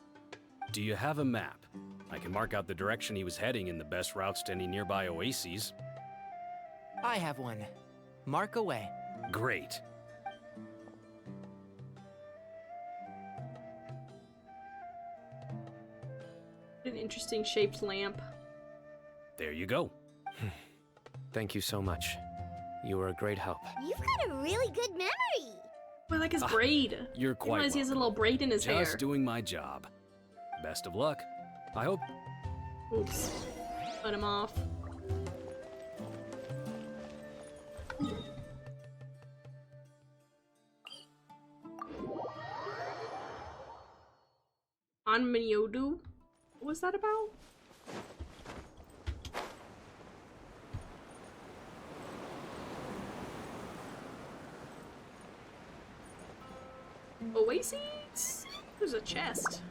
A: Do you have a map? I can mark out the direction he was heading and the best routes to any nearby oases.
I: I have one. Mark away.
A: Great.
B: An interesting shaped lamp.
A: There you go.
D: Thank you so much. You were a great help.
C: You've got a really good memory.
B: I like his braid.
A: You're quite
B: Realize he has a
A: welcome.
B: little braid in his hair.
A: Just doing my job. Best of luck. I hope.
B: Oops. Let him off. Anmanyodu? What was that about? Oases? There's a chest.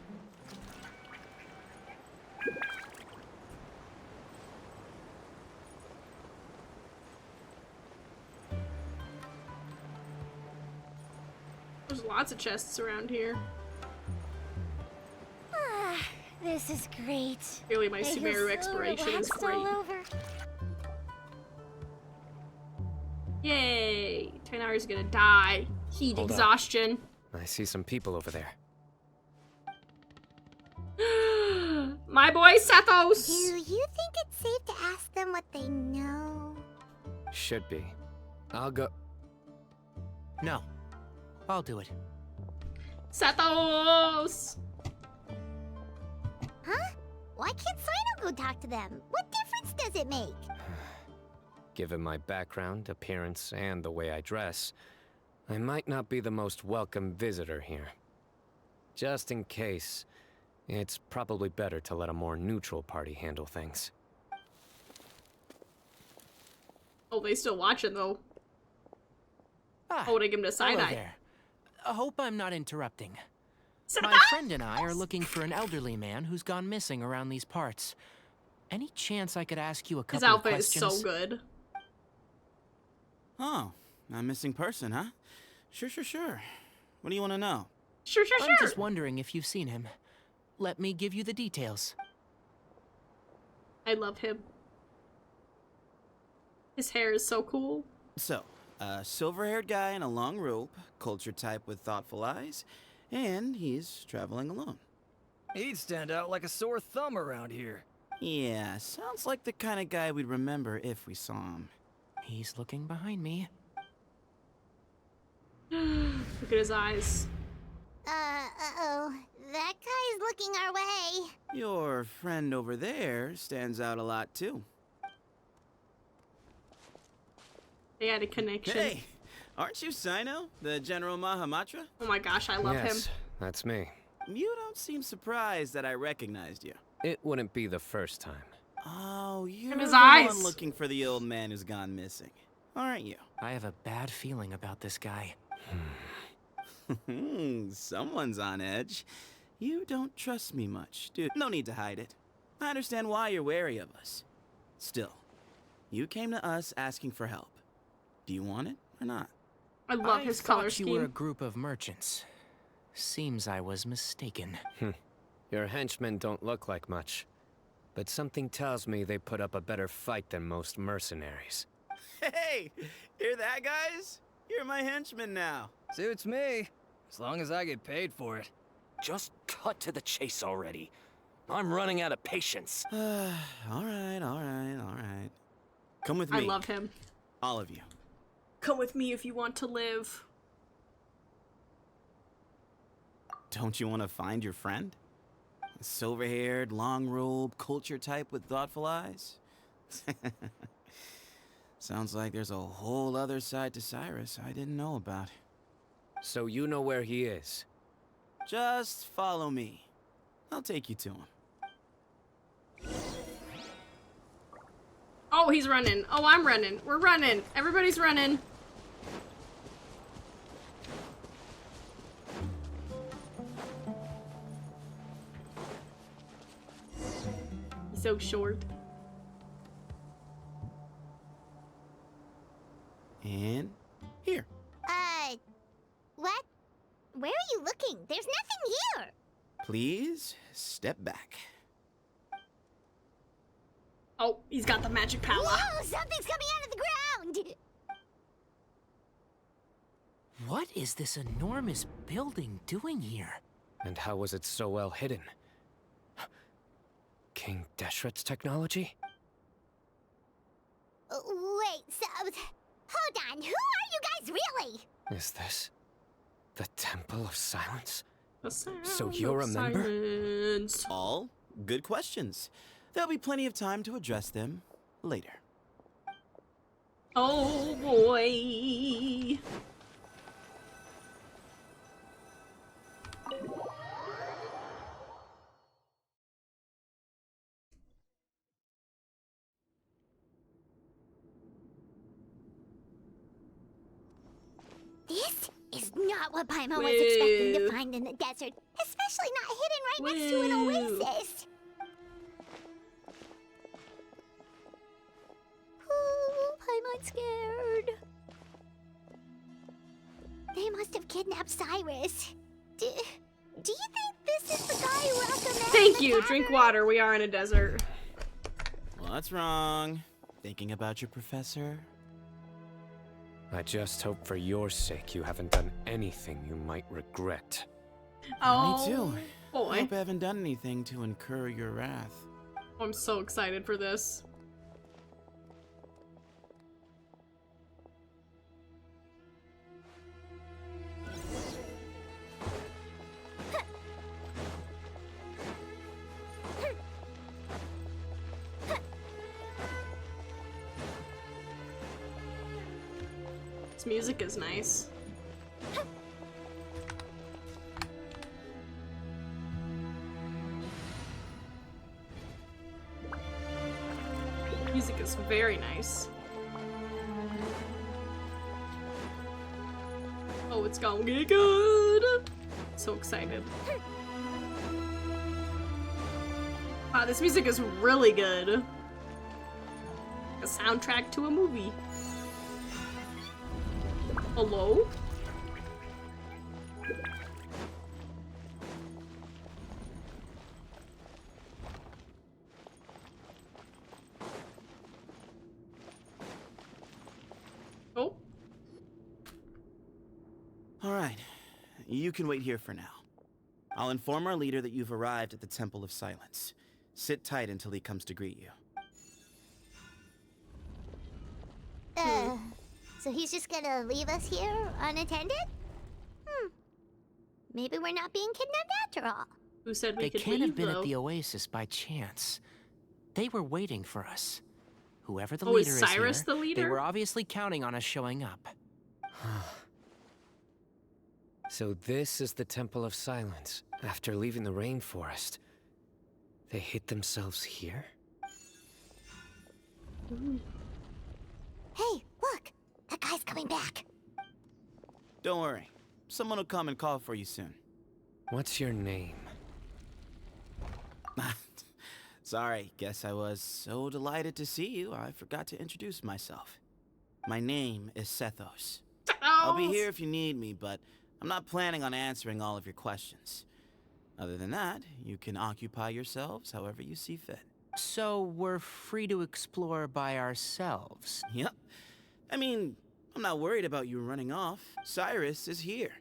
B: There's lots of chests around here.
C: Ah, this is great.
B: Clearly my
C: I feel
B: Sumeru
C: so
B: exploration is
C: relaxed
B: great.
C: all over.
B: Yay! Tainari's gonna die. Heat
D: Hold up.
B: exhaustion.
D: I see some people over there.
B: My boy Sethos!
C: Do you think it's safe to ask them what they know?
D: Should be. I'll go.
I: No. I'll do it.
B: Sethos!
C: Huh? Why can't Sino go talk to them? What difference does it make?
D: Given my background, appearance, and the way I dress, I might not be the most welcome visitor here. Just in case, it's probably better to let a more neutral party handle things.
B: Oh, they still watching though.
I: Ah,
B: Holding him to
I: hello
B: Sinai.
I: there. I hope I'm not interrupting.
B: Sethos!
I: My friend and I are looking for an elderly man who's gone missing around these parts. Any chance I could ask you a
B: His
I: couple of
B: outfit is
I: questions?
B: so good.
O: Oh, a missing person, huh? Sure. What do you want to know?
B: Sure.
I: I'm just wondering if you've seen him. Let me give you the details.
B: I love him. His hair is so cool.
O: So, a silver-haired guy in a long robe, culture type with thoughtful eyes, and he's traveling alone.
F: He'd stand out like a sore thumb around here.
O: Yeah, sounds like the kind of guy we'd remember if we saw him.
I: He's looking behind me.
B: Look at his eyes.
C: Uh-oh. That guy's looking our way.
O: Your friend over there stands out a lot too.
B: They had a connection.
O: Hey, aren't you Sino, the General Mahamatra?
B: Oh my gosh, I love him.
D: Yes, that's me.
O: You don't seem surprised that I recognized you.
D: It wouldn't be the first time.
O: Oh, you're
B: his
O: the
B: eyes.
O: one looking for the old man who's gone missing, aren't you?
I: I have a bad feeling about this guy.
O: Someone's on edge. You don't trust me much, dude. No need to hide it. I understand why you're wary of us. Still, you came to us asking for help. Do you want it or not?
B: I love his color
I: thought you were a
B: scheme.
I: group of merchants. Seems I was mistaken.
D: Your henchmen don't look like much, but something tells me they put up a better fight than most mercenaries.
O: Hey, hear that, guys? You're my henchman now.
P: Suits me, as long as I get paid for it.
A: Just cut to the chase already. I'm running out of patience.
O: all right. Come with me.
B: I love him.
O: All of you.
B: Come with me if you want to live.
O: Don't you want to find your friend? A silver-haired, long-robed, culture type with thoughtful eyes? Sounds like there's a whole other side to Cyrus I didn't know about.
D: So you know where he is?
O: Just follow me. I'll take you to him.
B: Oh, he's running. Oh, I'm running. We're running. Everybody's running. He's so short.
O: And here.
C: What? Where are you looking? There's nothing here.
O: Please step back.
B: Oh, he's got the magic power.
C: Whoa, something's coming out of the ground.
I: What is this enormous building doing here?
D: And how was it so well hidden? King Deshret's technology?
C: Wait, so... Hold on, who are you guys really?
D: Is this the Temple of Silence?
B: The sound
D: So you're a
B: of
D: member?
B: silence.
O: All good questions. There'll be plenty of time to address them later.
B: Oh boy.
C: This is not what Paimon was expecting to find in the desert, especially not hidden right next to an oasis. Ooh, Paimon's scared. They must have kidnapped Cyrus. Do you think this is the guy who recommended
B: Thank you. Drink water. We are in a desert.
O: What's wrong? Thinking about your professor?
D: I just hope for your sake you haven't done anything you might regret.
B: Oh,
O: Me too.
B: boy.
O: I hope I haven't done anything to incur your wrath.
B: I'm so excited for this. This music is nice. Music is very nice. Oh, it's gonna get good. So excited. Wow, this music is really good. A soundtrack to a movie. Hello? Oh.
O: All right. You can wait here for now. I'll inform our leader that you've arrived at the Temple of Silence. Sit tight until he comes to greet you.
C: So he's just gonna leave us here unattended? Maybe we're not being kidnapped after all.
B: Who said we
I: They
B: could
I: can't
B: leave,
I: have been
B: though?
I: at the Oasis by chance. They were waiting for us. Whoever the
B: Oh, is
I: leader is
B: Cyrus
I: here,
B: the leader?
I: they were obviously counting on us showing up.
D: So this is the Temple of Silence. After leaving the rainforest, they hid themselves here?
C: Hey, look! That guy's coming back.
O: Don't worry. Someone will come and call for you soon.
D: What's your name?
O: Sorry, guess I was so delighted to see you, I forgot to introduce myself. My name is Sethos. I'll be here if you need me, but I'm not planning on answering all of your questions. Other than that, you can occupy yourselves however you see fit.
I: So we're free to explore by ourselves?
O: Yep. I mean, I'm not worried about you running off. Cyrus is here.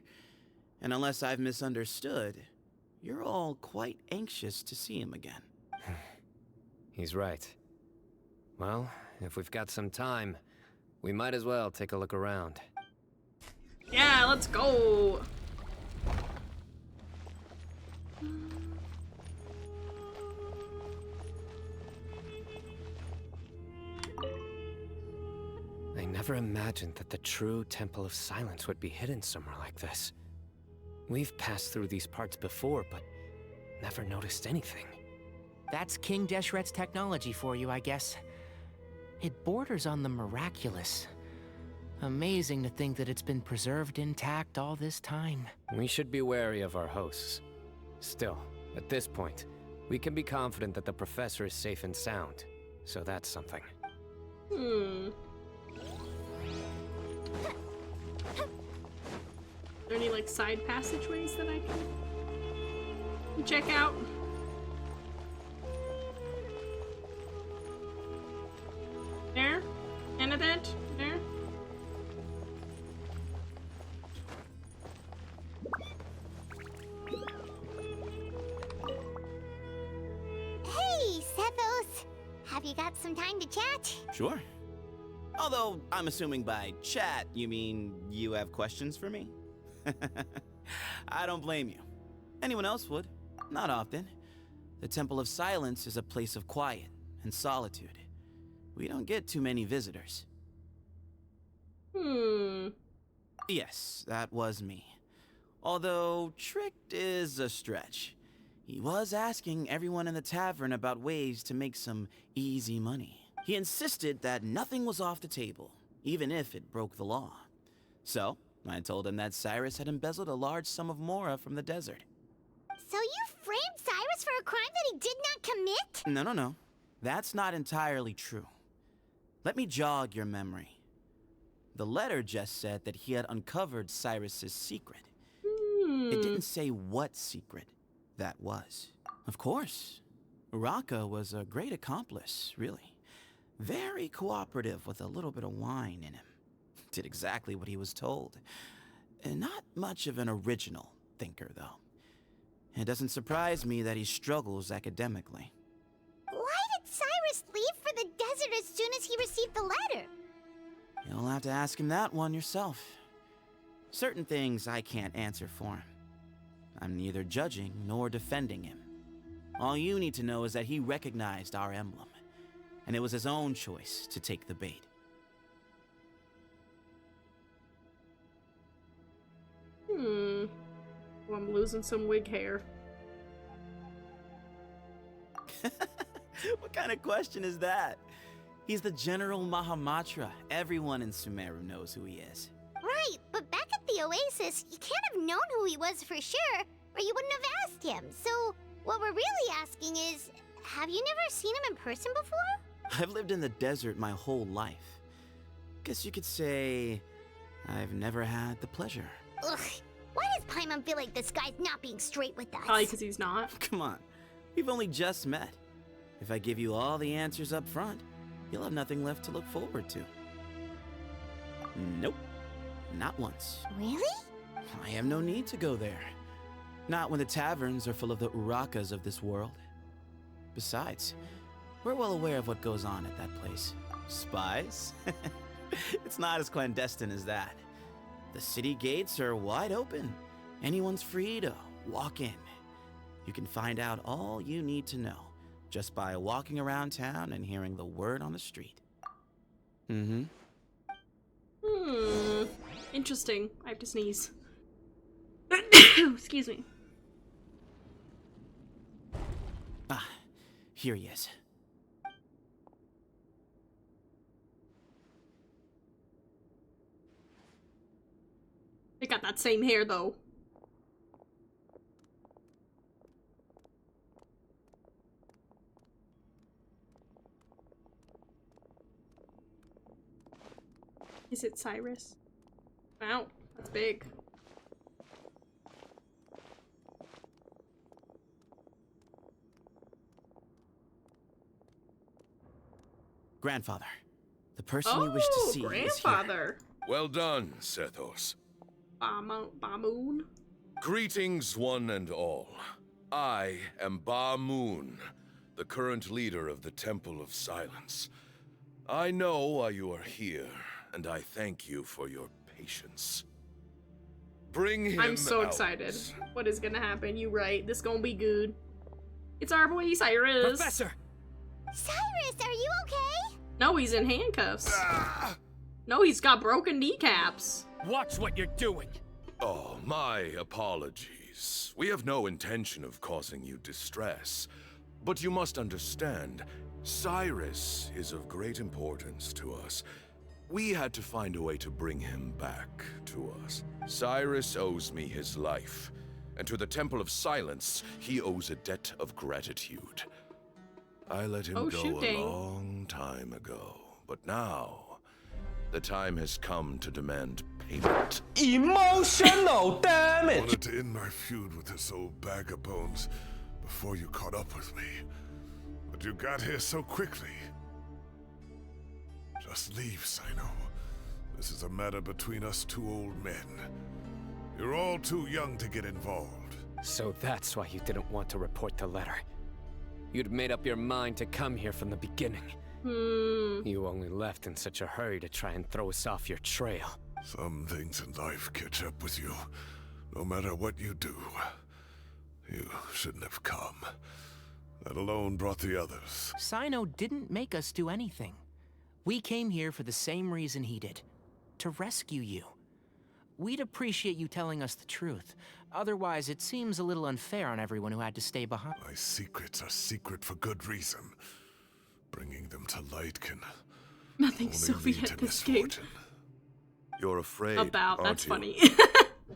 O: And unless I've misunderstood, you're all quite anxious to see him again.
D: He's right. Well, if we've got some time, we might as well take a look around.
B: Yeah, let's go.
D: I never imagined that the true Temple of Silence would be hidden somewhere like this. We've passed through these parts before, but never noticed anything.
I: That's King Deshret's technology for you, I guess. It borders on the miraculous. Amazing to think that it's been preserved intact all this time.
D: We should be wary of our hosts. Still, at this point, we can be confident that the professor is safe and sound. So that's something.
B: Are there any, like, side passageways that I can check out? There? Annabeth? There?
C: Hey, Sethos! Have you got some time to chat?
O: Sure. Although, I'm assuming by chat, you mean you have questions for me? I don't blame you. Anyone else would. Not often. The Temple of Silence is a place of quiet and solitude. We don't get too many visitors. Yes, that was me. Although, tricked is a stretch. He was asking everyone in the tavern about ways to make some easy money. He insisted that nothing was off the table, even if it broke the law. So, I told him that Cyrus had embezzled a large sum of mora from the desert.
C: So you framed Cyrus for a crime that he did not commit?
O: No. That's not entirely true. Let me jog your memory. The letter just said that he had uncovered Cyrus's secret. It didn't say what secret that was. Of course, Uraka was a great accomplice, really. Very cooperative with a little bit of wine in him. Did exactly what he was told. And not much of an original thinker, though. It doesn't surprise me that he struggles academically.
C: Why did Cyrus leave for the desert as soon as he received the letter?
O: You'll have to ask him that one yourself. Certain things I can't answer for him. I'm neither judging nor defending him. All you need to know is that he recognized our emblem, and it was his own choice to take the bait.
B: Well, I'm losing some wig hair.
O: What kind of question is that? He's the General Mahamatra. Everyone in Sumeru knows who he is.
C: Right, but back at the Oasis, you can't have known who he was for sure, or you wouldn't have asked him. So, what we're really asking is, have you never seen him in person before?
O: I've lived in the desert my whole life. Guess you could say I've never had the pleasure.
C: Ugh, why does Paimon feel like this guy's not being straight with us?
B: Probably because he's not.
O: Come on, we've only just met. If I give you all the answers up front, you'll have nothing left to look forward to. Nope, not once.
C: Really?
O: I have no need to go there. Not when the taverns are full of the Urakas of this world. Besides, we're well aware of what goes on at that place. Spies? It's not as clandestine as that. The city gates are wide open, Anyone's free to walk in. You can find out all you need to know just by walking around town and hearing the word on the street. Mm-hmm.
B: Interesting. I have to sneeze. Excuse me.
O: Ah, here he is.
B: They got that same hair, though. Is it Cyrus? Wow, that's big.
O: Grandfather, the person you wish to see is here.
B: Grandfather.
Q: Well done, Sethos.
B: Ba-moon.
Q: Greetings, one and all. I am Ba-moon, the current leader of the Temple of Silence. I know why you are here, and I thank you for your patience. Bring him
B: I'm so
Q: out.
B: excited. What is gonna happen? You right. This gonna be good. It's our boy Cyrus.
J: Professor!
C: Cyrus, are you okay?
B: No, he's in handcuffs. No, he's got broken kneecaps.
J: Watch what you're doing!
Q: Oh, my apologies. We have no intention of causing you distress. But you must understand, Cyrus is of great importance to us. We had to find a way to bring him back to us. Cyrus owes me his life, and to the Temple of Silence, he owes a debt of gratitude. I let him go a long time ago, but now the time has come to demand payment.
J: Emotional damage!
E: Wanted to end my feud with this old bag of bones before you caught up with me. But you got here so quickly. Just leave, Sino. This is a matter between us two old men. You're all too young to get involved.
D: So that's why you didn't want to report the letter. You'd made up your mind to come here from the beginning. You only left in such a hurry to try and throw us off your trail.
E: Some things in life catch up with you. No matter what you do, you shouldn't have come. That alone brought the others.
I: Sino didn't make us do anything. We came here for the same reason he did. To rescue you. We'd appreciate you telling us the truth. Otherwise, it seems a little unfair on everyone who had to stay behind.
E: My secrets are secret for good reason. Bringing them to light can
B: Nothing Soviet this game.
Q: You're afraid,
B: About.
Q: aren't
B: That's
Q: you?
B: funny.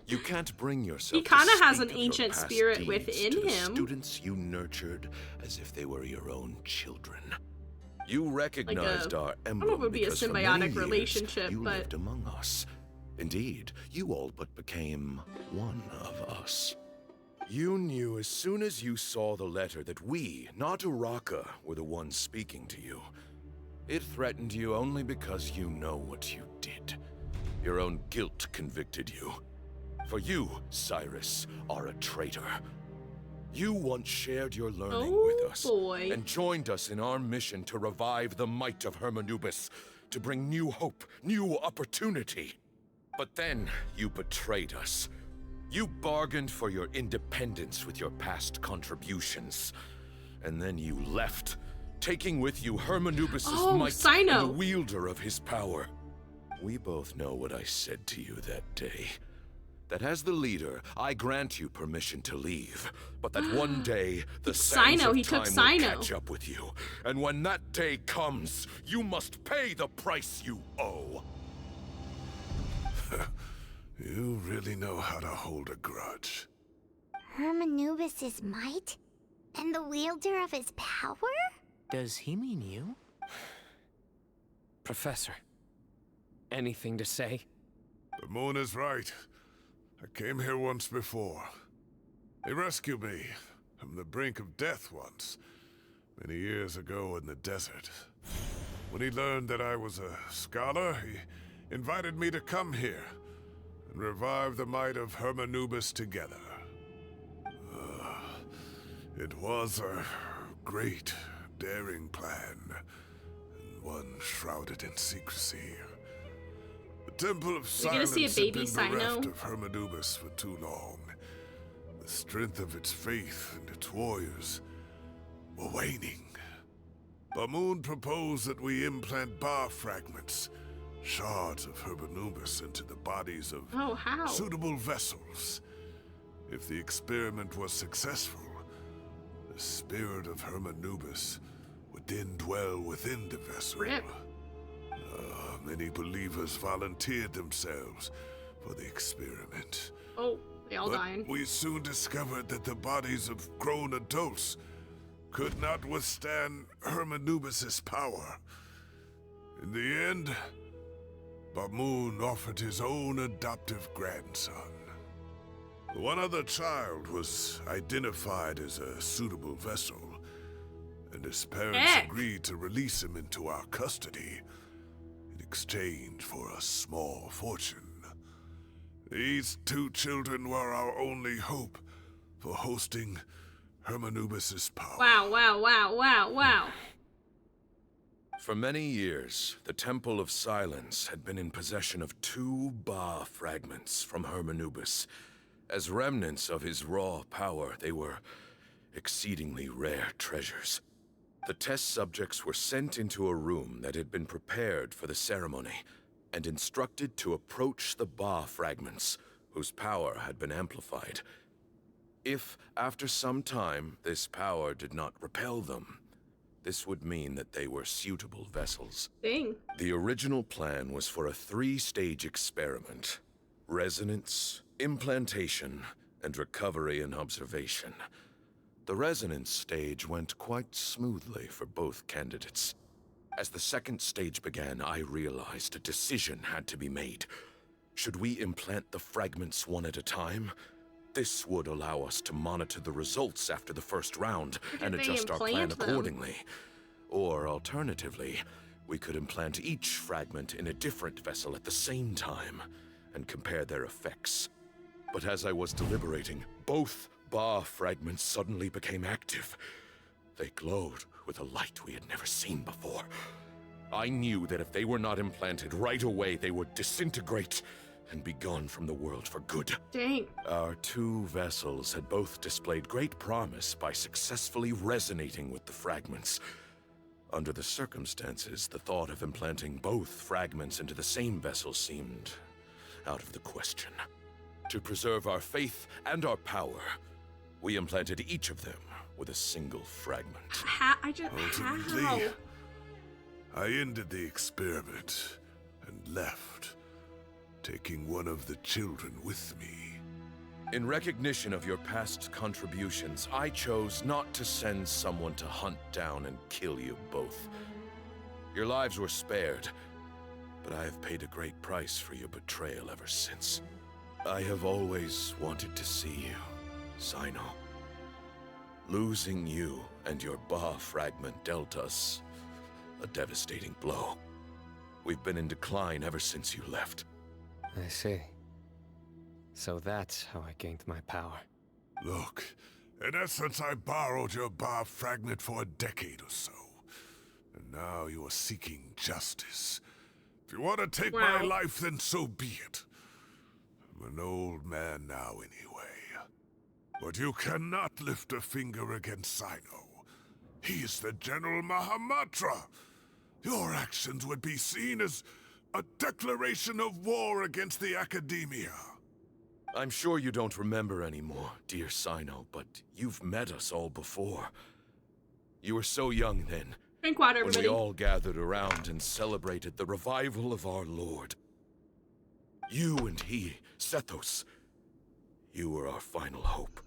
Q: You can't bring yourself.
B: He kind of
Q: to
B: has
Q: speak
B: an
Q: of your
B: ancient
Q: past
B: spirit
Q: deeds
B: within
Q: to the
B: him.
Q: Students you nurtured as if they were your own children. You recognized our
B: I
Q: emblem
B: don't know if it would be a
Q: because for many
B: symbiotic
Q: years,
B: relationship,
Q: you
B: but
Q: lived among us. Indeed, you all but became one of us. You knew as soon as you saw the letter that we, not Uraka, were the ones speaking to you. It threatened you only because you know what you did. Your own guilt convicted you. For you, Cyrus, are a traitor. You once shared your learning with us and joined us in our mission to revive the might of Hermanubis, to bring new hope, new opportunity. But then you betrayed us. You bargained for your independence with your past contributions. And then you left, taking with you Hermanubis' might and the wielder of his power. We both know what I said to you that day. That as the leader, I grant you permission to leave, but that one day the sands of time will catch up with you, and when that day comes, you must pay the price you owe.
E: You really know how to hold a grudge.
C: Hermanubis' might? And the wielder of his power?
I: Does he mean you?
D: Professor, anything to say?
E: The moon is right. I came here once before. He rescued me from the brink of death once, many years ago in the desert. When he learned that I was a scholar, he invited me to come here and revive the might of Hermanubis together. It was a great, daring plan, and one shrouded in secrecy. The Temple of
B: We gonna
E: Silence
B: see a baby
E: had been bereft
B: Sino?
E: of Hermanubis for too long. The strength of its faith and its warriors were waning. Bamoon proposed that we implant bar fragments, shards of Hermanubis, into the bodies of
B: Oh, how?
E: suitable vessels. If the experiment was successful, the spirit of Hermanubis would then dwell within the vessel.
B: Rip.
E: Many believers volunteered themselves for the experiment.
B: Oh, they all
E: But
B: dying.
E: we soon discovered that the bodies of grown adults could not withstand Hermanubis' power. In the end, Bamoon offered his own adoptive grandson. One other child was identified as a suitable vessel, and his parents agreed to release him into our custody in exchange for a small fortune. These two children were our only hope for hosting Hermanubis' power.
B: Wow, wow, wow, wow, wow.
Q: For many years, the Temple of Silence had been in possession of 2 Ba fragments from Hermanubis. As remnants of his raw power, they were exceedingly rare treasures. The test subjects were sent into a room that had been prepared for the ceremony and instructed to approach the Ba fragments, whose power had been amplified. If, after some time, this power did not repel them, this would mean that they were suitable vessels.
B: Dang.
Q: The original plan was for a 3-stage experiment: resonance, implantation, and recovery and observation. The resonance stage went quite smoothly for both candidates. As the 2nd stage began, I realized a decision had to be made. Should we implant the fragments one at a time? This would allow us to monitor the results after the first round and adjust our plan accordingly. Or alternatively, we could implant each fragment in a different vessel at the same time and compare their effects. But as I was deliberating, both Ba fragments suddenly became active. They glowed with a light we had never seen before. I knew that if they were not implanted right away, they would disintegrate and be gone from the world for good.
B: Dang.
Q: Our 2 vessels had both displayed great promise by successfully resonating with the fragments. Under the circumstances, the thought of implanting both fragments into the same vessel seemed out of the question. To preserve our faith and our power, we implanted each of them with a single fragment.
E: Ultimately, I ended the experiment and left, taking one of the children with me.
Q: In recognition of your past contributions, I chose not to send someone to hunt down and kill you both. Your lives were spared, but I have paid a great price for your betrayal ever since. I have always wanted to see you, Sino. Losing you and your Ba fragment dealt us a devastating blow. We've been in decline ever since you left.
D: I see. So that's how I gained my power.
E: Look, in essence, I borrowed your Ba fragment for a decade or so. And now you are seeking justice. If you want to take my life, then so be it. I'm an old man now anyway. But you cannot lift a finger against Sino. He is the General Mahamatra. Your actions would be seen as a declaration of war against the Academia.
Q: I'm sure you don't remember anymore, dear Sino, but you've met us all before. You were so young then,
B: Drink water,
Q: when
B: everybody.
Q: we all gathered around and celebrated the revival of our Lord. You and he, Sethos, you were our final hope.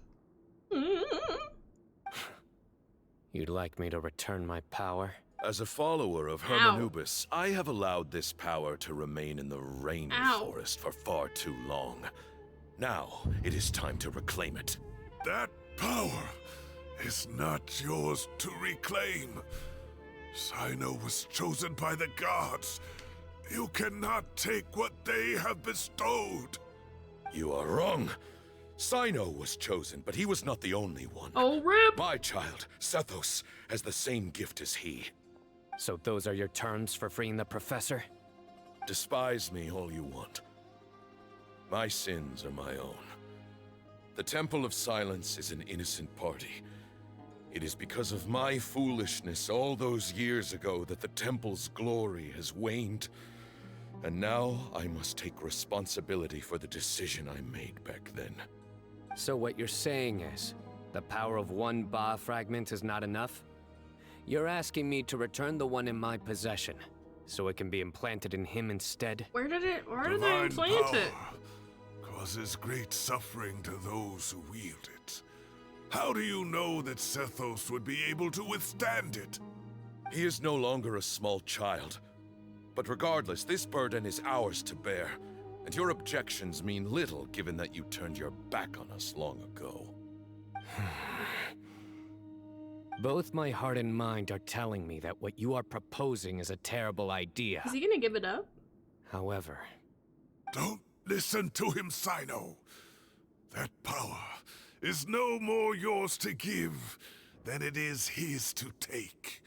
D: You'd like me to return my power?
Q: As a follower of Hermanubis, I have allowed this power to remain in the rainforest for far too long. Now, it is time to reclaim it.
E: That power is not yours to reclaim. Sino was chosen by the gods. You cannot take what they have bestowed.
Q: You are wrong. Sino was chosen, but he was not the only one.
B: Oh, rip!
Q: My child, Sethos, has the same gift as he.
D: So those are your terms for freeing the professor?
Q: Despise me all you want. My sins are my own. The Temple of Silence is an innocent party. It is because of my foolishness all those years ago that the Temple's glory has waned. And now I must take responsibility for the decision I made back then.
D: So what you're saying is, the power of one Ba fragment is not enough? You're asking me to return the one in my possession, so it can be implanted in him instead?
B: Where did they
E: Divine
B: implant it?
E: power causes great suffering to those who wield it. How do you know that Sethos would be able to withstand it?
Q: He is no longer a small child. But regardless, this burden is ours to bear, and your objections mean little given that you turned your back on us long ago.
D: Both my heart and mind are telling me that what you are proposing is a terrible idea.
B: Is he gonna give it up?
D: However...
E: Don't listen to him, Sino. That power is no more yours to give than it is his to take.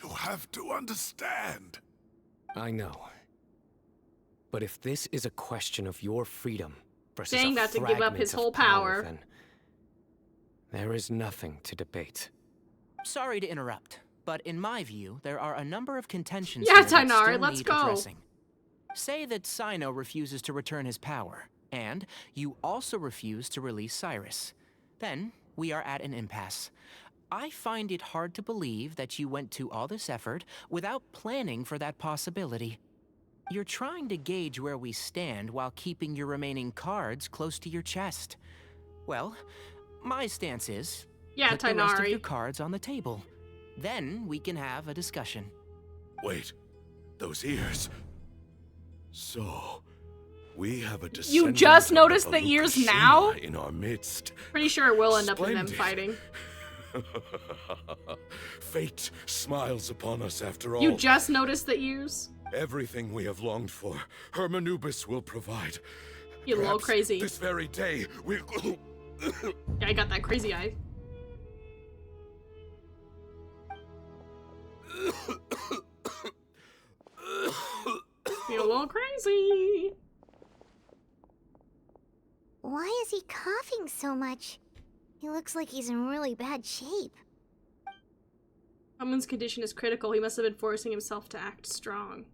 E: You have to understand.
D: I know. But if this is a question of your freedom versus
B: Saying
D: a
B: that to give up his
D: fragment of
B: whole power.
D: then there is nothing to debate.
I: Sorry to interrupt, but in my view, there are a number of contentions
B: Yeah,
I: here that
B: Tainari,
I: still
B: let's
I: need
B: go.
I: addressing. Say that Sino refuses to return his power, and you also refuse to release Cyrus. Then, we are at an impasse. I find it hard to believe that you went to all this effort without planning for that possibility. You're trying to gauge where we stand while keeping your remaining cards close to your chest. Well, my stance is...
B: Yeah,
I: put the rest of
B: Tainari.
I: your cards on the table. Then we can have a discussion.
Q: Wait, those ears. So, we have a
B: You just
Q: descendant of
B: noticed the
Q: Aluka
B: ears
Q: Shima
B: now?
Q: in our midst.
B: Pretty sure it will end up in them
Q: Splendid.
B: fighting.
Q: Fate smiles upon us after all.
B: You just noticed the ears?
Q: Everything we have longed for, Hermanubis will provide.
B: You little
Q: Perhaps
B: crazy.
Q: This very day, we...
B: Yeah, I got that crazy eye. You're a little crazy.
C: Why is he coughing so much? He looks like he's in really bad shape.
B: Someone's condition is critical. He must have been forcing himself to act strong.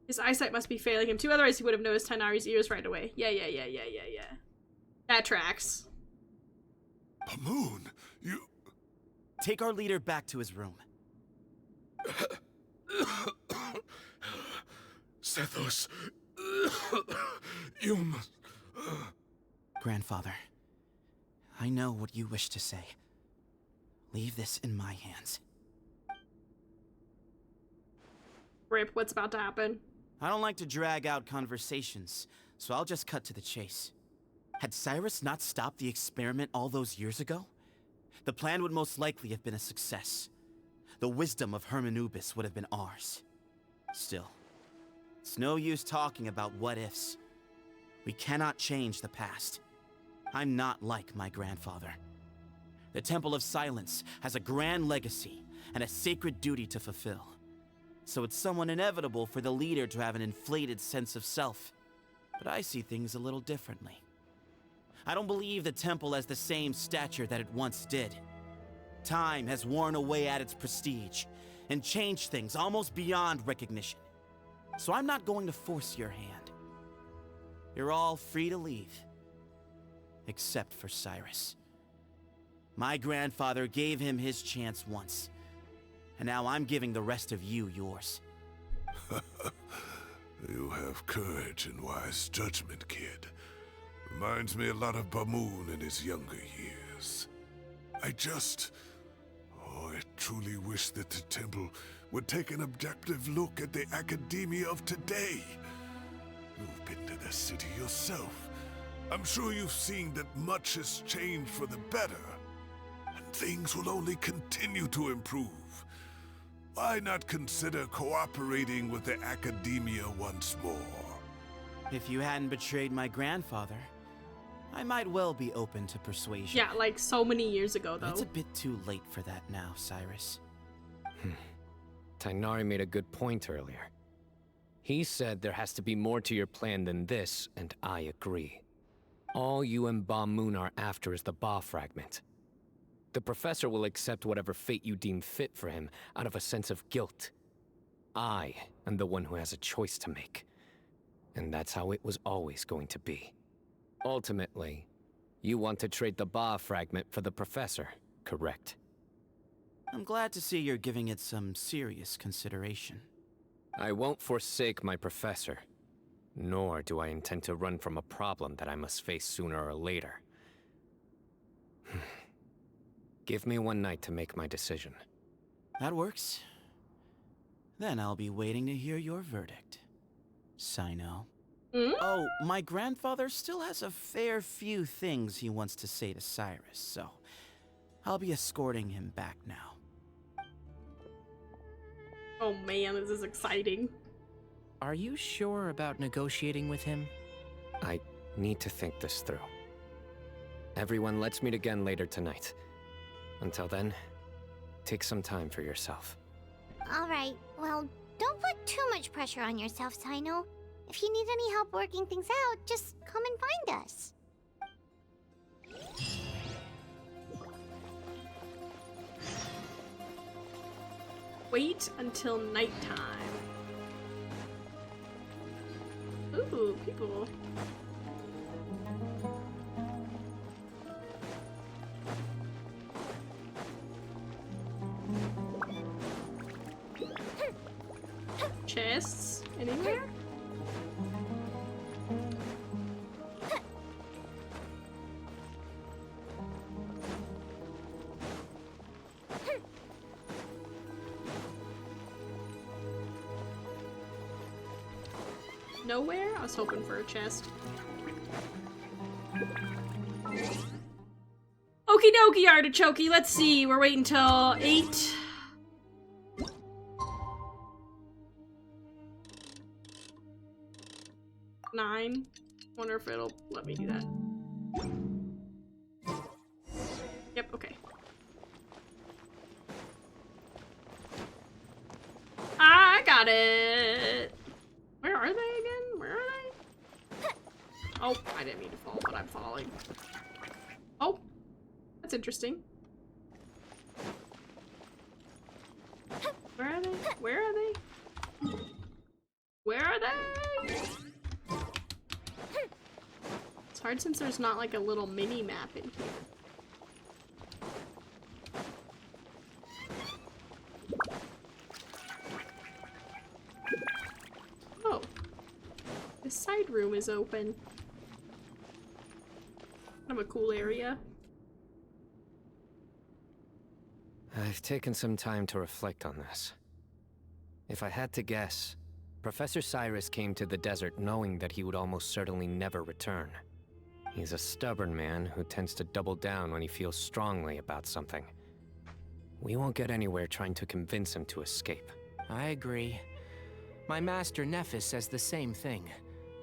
B: His eyesight must be failing him too, otherwise he would have noticed Tainari's ears right away. Yeah. That tracks.
E: Pamoon, you...
O: Take our leader back to his room.
Q: Sethos, you must...
O: Grandfather, I know what you wish to say. Leave this in my hands.
B: Rip, what's about to happen?
O: I don't like to drag out conversations, so I'll just cut to the chase. Had Cyrus not stopped the experiment all those years ago, the plan would most likely have been a success. The wisdom of Hermanubis would have been ours. Still, it's no use talking about what-ifs. We cannot change the past. I'm not like my grandfather. The Temple of Silence has a grand legacy and a sacred duty to fulfill. So it's somewhat inevitable for the leader to have an inflated sense of self. But I see things a little differently. I don't believe the temple has the same stature that it once did. Time has worn away at its prestige and changed things almost beyond recognition. So I'm not going to force your hand. You're all free to leave. Except for Cyrus. My grandfather gave him his chance once. And now I'm giving the rest of you yours.
E: You have courage and wise judgment, kid. Reminds me a lot of Bamoon in his younger years. I truly wish that the temple would take an objective look at the academia of today. You've been to the city yourself. I'm sure you've seen that much has changed for the better. And things will only continue to improve. Why not consider cooperating with the academia once more?
O: If you hadn't betrayed my grandfather, I might well be open to persuasion.
B: Yeah, like so many years ago,
O: But
B: though.
O: it's a bit too late for that now, Cyrus.
D: Tainari made a good point earlier. He said there has to be more to your plan than this, and I agree. All you and Ba Moon are after is the Ba fragment. The professor will accept whatever fate you deem fit for him out of a sense of guilt. I am the one who has a choice to make. And that's how it was always going to be. Ultimately, you want to trade the Ba fragment for the professor, correct?
O: I'm glad to see you're giving it some serious consideration.
D: I won't forsake my professor, nor do I intend to run from a problem that I must face sooner or later. Give me one night to make my decision.
O: That works. Then I'll be waiting to hear your verdict, Sino. Oh, my grandfather still has a fair few things he wants to say to Cyrus, so I'll be escorting him back now.
B: Oh man, this is exciting.
I: Are you sure about negotiating with him?
D: I need to think this through. Everyone, let's meet again later tonight. Until then, take some time for yourself.
C: Alright, well, don't put too much pressure on yourself, Sino. If you need any help working things out, just come and find us.
B: Wait until nighttime. Ooh, people. Chests? Anywhere? Nowhere? I was hoping for a chest. Okie dokie, artichokey. Let's see. We're waiting till 8. Nine. Wonder if it'll let me do that. Yep, okay. I got it! Where are they again? Where are they? Oh, I didn't mean to fall, but I'm falling. Oh, that's interesting. Where are they? Where are they? Where are they? It's hard since there's not like a little mini map in here. Oh. This side room is open. Kind of a cool area.
D: I've taken some time to reflect on this. If I had to guess, Professor Cyrus came to the desert knowing that he would almost certainly never return. He's a stubborn man who tends to double down when he feels strongly about something. We won't get anywhere trying to convince him to escape.
I: I agree. My master Nephis says the same thing.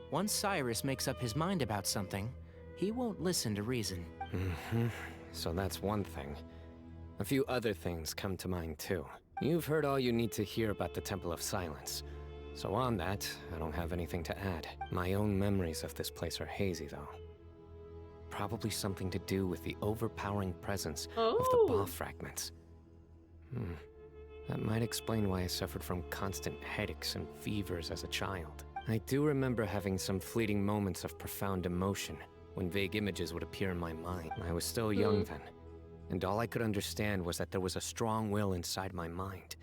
I: Once Cyrus makes up his mind about something, he won't listen to reason.
D: So that's one thing. A few other things come to mind too. You've heard all you need to hear about the Temple of Silence. So on that, I don't have anything to add. My own memories of this place are hazy though. Probably something to do with the overpowering presence of the Ba fragments. That might explain why I suffered from constant headaches and fevers as a child. I do remember having some fleeting moments of profound emotion when vague images would appear in my mind. I was still young then, and all I could understand was that there was a strong will inside my mind.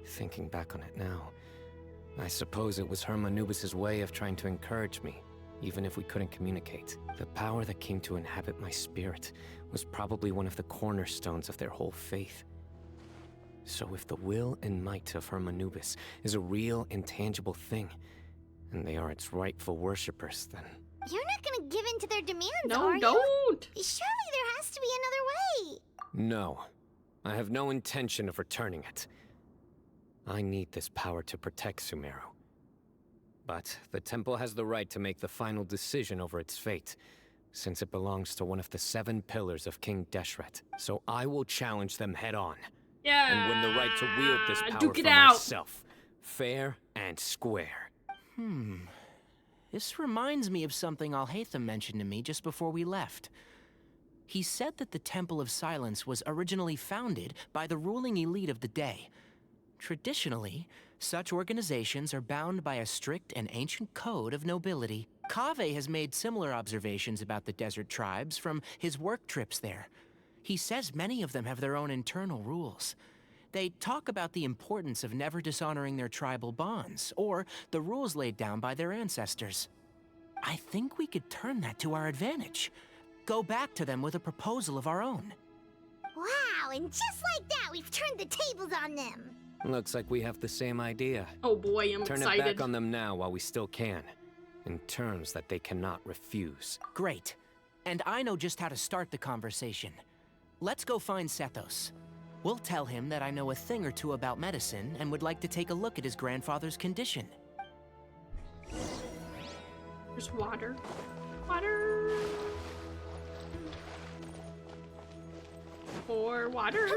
D: Thinking back on it now, I suppose it was Hermanubis' way of trying to encourage me, even if we couldn't communicate. The power that came to inhabit my spirit was probably one of the cornerstones of their whole faith. So if the will and might of Hermanubis is a real, intangible thing, and they are its rightful worshippers, then...
C: You're not gonna give in to their demands,
B: No,
C: are you?
B: don't!
C: Surely there has to be another way!
D: No. I have no intention of returning it. I need this power to protect Sumeru. But the temple has the right to make the final decision over its fate, since it belongs to one of the 7 pillars of King Deshret. So I will challenge them head on.
B: Yeah.
D: And win the right to wield this power
B: Duke
D: for
B: it out.
D: myself. fair and square.
I: This reminds me of something Alhaitham mentioned to me just before we left. He said that the Temple of Silence was originally founded by the ruling elite of the day. Traditionally, such organizations are bound by a strict and ancient code of nobility. Kaveh has made similar observations about the desert tribes from his work trips there. He says many of them have their own internal rules. They talk about the importance of never dishonoring their tribal bonds, or the rules laid down by their ancestors. I think we could turn that to our advantage. Go back to them with a proposal of our own.
C: Wow, and just like that, we've turned the tables on them.
D: Looks like we have the same idea.
B: Oh boy, I'm
D: Turn
B: excited.
D: it back on them now while we still can, in terms that they cannot refuse.
I: Great. And I know just how to start the conversation. Let's go find Sethos. We'll tell him that I know a thing or two about medicine and would like to take a look at his grandfather's condition.
B: There's water. Water. Pour water.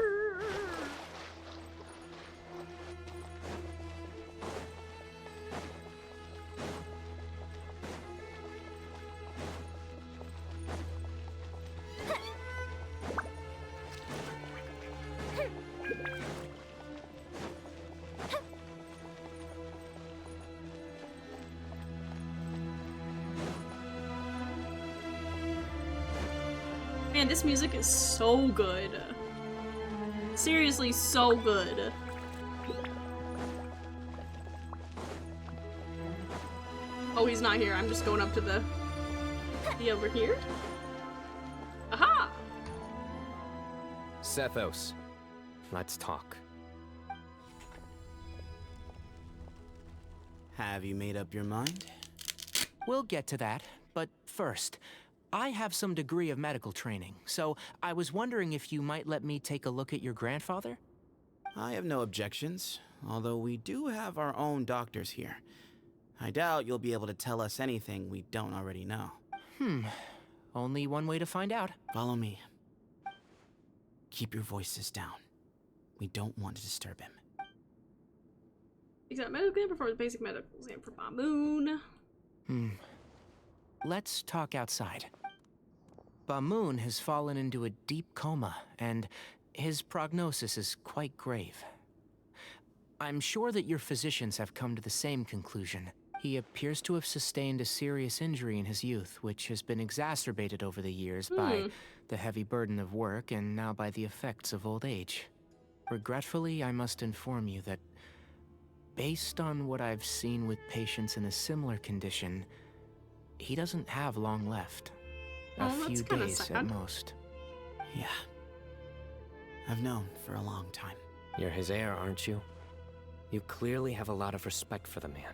B: Man, this music is so good. Seriously, so good. Oh, he's not here. I'm just going up to the over here. Aha!
D: Sethos, let's talk.
O: Have you made up your mind?
I: We'll get to that, but first, I have some degree of medical training, so I was wondering if you might let me take a look at your grandfather?
O: I have no objections, although we do have our own doctors here. I doubt you'll be able to tell us anything we don't already know.
I: Only one way to find out.
O: Follow me. Keep your voices down. We don't want to disturb him.
B: Exam medical exam before the basic medical exam for Bamoon.
I: Let's talk outside. Bamoon has fallen into a deep coma, and his prognosis is quite grave. I'm sure that your physicians have come to the same conclusion. He appears to have sustained a serious injury in his youth, which has been exacerbated over the years by the heavy burden of work and now by the effects of old age. Regretfully, I must inform you that, based on what I've seen with patients in a similar condition, he doesn't have long left. A few days at most.
O: Yeah. I've known for a long time.
D: You're his heir, aren't you? You clearly have a lot of respect for the man.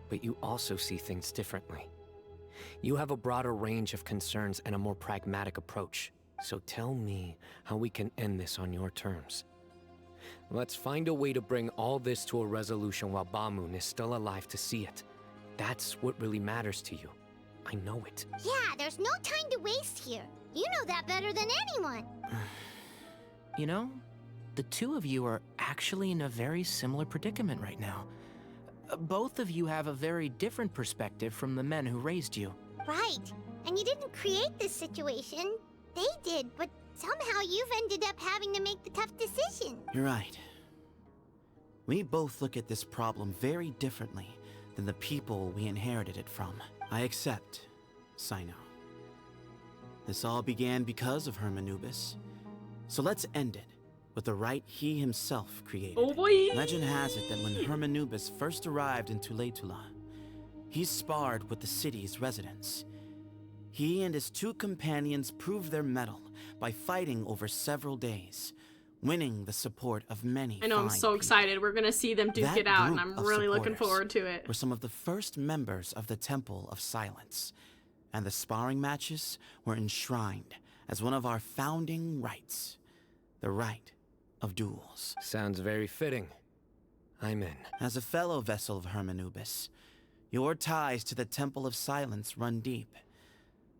D: But you also see things differently. You have a broader range of concerns and a more pragmatic approach. So tell me how we can end this on your terms. Let's find a way to bring all this to a resolution while Bamoon is still alive to see it. That's what really matters to you. I know it.
C: Yeah, there's no time to waste here. You know that better than anyone.
I: You know, the two of you are actually in a very similar predicament right now. Both of you have a very different perspective from the men who raised you.
C: Right. And you didn't create this situation. They did, but somehow you've ended up having to make the tough decision.
O: You're right. We both look at this problem very differently than the people we inherited it from. I accept, Sino. This all began because of Hermanubis. So let's end it with the rite he himself created.
B: Oh boy!
O: Legend has it that when Hermanubis first arrived in Tuletula, he sparred with the city's residents. He and his two companions proved their mettle by fighting over several days, winning the support of many.
B: I know, I'm so excited. We're gonna see them duke it out, and I'm really looking forward to it.
O: Were some of the first members of the Temple of Silence, and the sparring matches were enshrined as one of our founding rites, the rite of duels.
D: Sounds very fitting. I'm in.
O: As a fellow vessel of Hermanubis, your ties to the Temple of Silence run deep.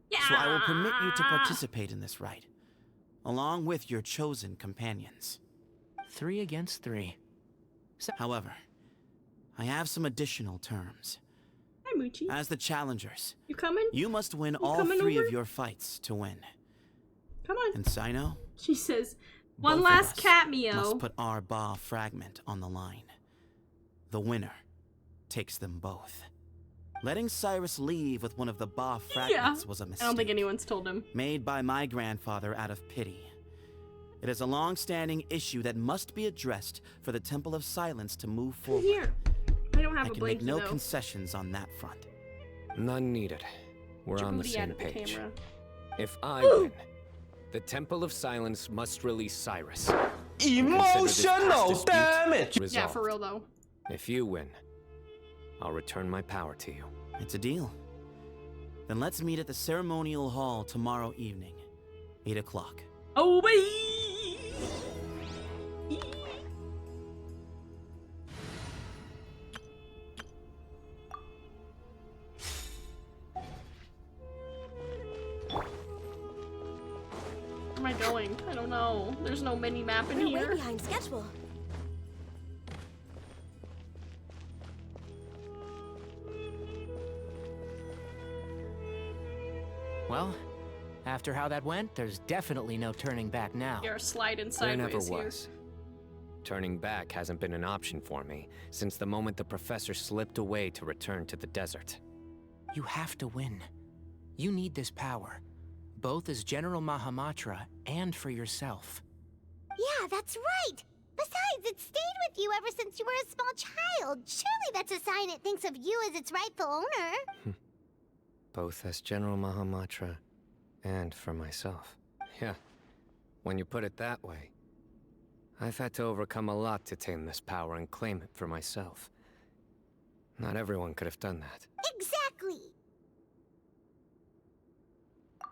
B: Yeah.
O: So I will permit you to participate in this rite, along with your chosen companions.
I: 3 against 3.
O: However, I have some additional terms.
B: Hi, Moochie.
O: As the challengers,
B: You coming?
O: you must win
B: You
O: all
B: coming
O: 3
B: over?
O: of your fights to win.
B: Come on.
O: And Sino,
B: She says,
O: both
B: one
O: of
B: last
O: us
B: cameo.
O: must put our Ba fragment on the line. The winner takes them both. Letting Cyrus leave with one of the Ba fragments was a mistake.
B: I don't think anyone's told him.
O: Made by my grandfather out of pity. It is a long-standing issue that must be addressed for the Temple of Silence to move forward.
B: Here. I don't have
O: I
B: a
O: can make
B: blankie,
O: no
B: though.
O: concessions on that front.
D: None needed. We're
B: Get your
D: on the
B: booty out
D: same
B: of the
D: page.
B: camera.
D: If I win, the Temple of Silence must release Cyrus.
J: Emotional damage!
B: Yeah, for real, though.
D: If you win, I'll return my power to you.
O: It's a deal. Then let's meet at the ceremonial hall tomorrow evening, 8 o'clock.
B: Oh, baby! Where am I going? I don't know. There's no mini map in
R: We're
B: here.
R: way behind schedule.
I: Well, after how that went, there's definitely no turning back now.
B: You're sliding
D: There never
B: sideways here.
D: was. Turning back hasn't been an option for me since the moment the professor slipped away to return to the desert.
I: You have to win. You need this power, both as General Mahamatra and for yourself.
C: Yeah, that's right. Besides, it stayed with you ever since you were a small child. Surely that's a sign it thinks of you as its rightful owner.
D: Both as General Mahamatra and for myself. Yeah, when you put it that way. I've had to overcome a lot to tame this power and claim it for myself. Not everyone could have done that.
C: Exactly.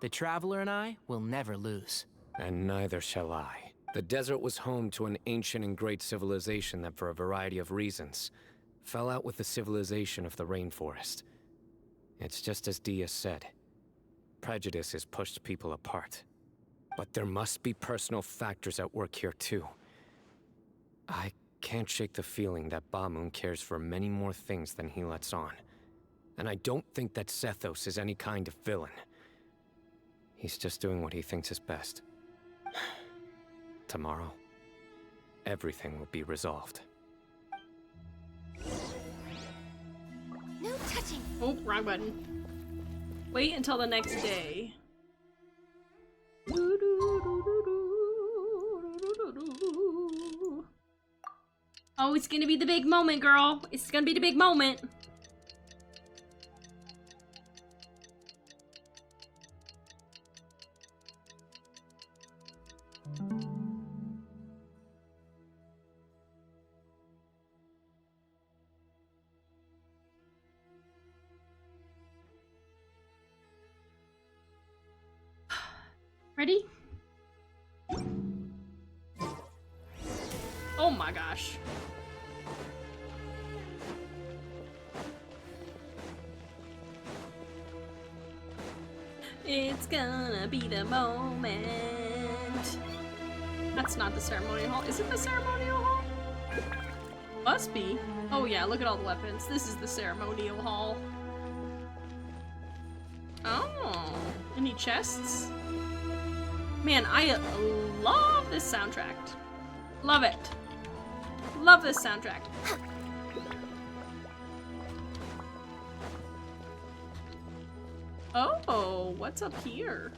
I: The Traveler and I will never lose.
D: And neither shall I. The desert was home to an ancient and great civilization that, for a variety of reasons, fell out with the civilization of the rainforest. It's just as Dia said. Prejudice has pushed people apart. But there must be personal factors at work here too. I can't shake the feeling that Bamoon cares for many more things than he lets on. And I don't think that Sethos is any kind of villain. He's just doing what he thinks is best. Tomorrow, everything will be resolved.
R: No touching.
B: Oh, wrong button. Wait until the next day. Oh, it's gonna be the big moment, girl. It's gonna be the big moment. Ready? Oh my gosh. It's gonna be the moment. That's not the ceremonial hall. Is it the ceremonial hall? Must be. Oh yeah, look at all the weapons. This is the ceremonial hall. Oh, any chests? Man, I love this soundtrack. Love it. Love this soundtrack. Oh, what's up here?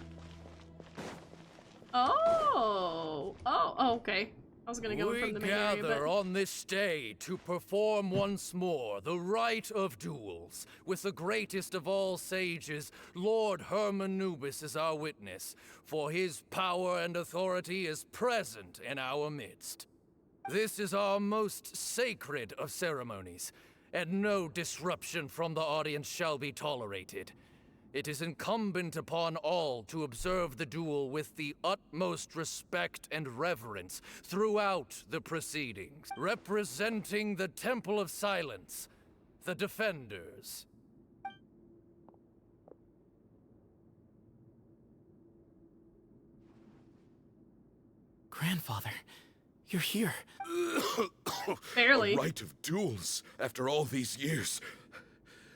B: Oh, okay. I was gonna go from the main area, but...
S: We gather on this day to perform once more the rite of duels, with the greatest of all sages, Lord Hermanubis, as our witness, for his power and authority is present in our midst. This is our most sacred of ceremonies, and no disruption from the audience shall be tolerated. It is incumbent upon all to observe the duel with the utmost respect and reverence throughout the proceedings. Representing the Temple of Silence, the Defenders.
O: Grandfather,
G: You're here.
B: Barely.
Q: A rite of duels after all these years.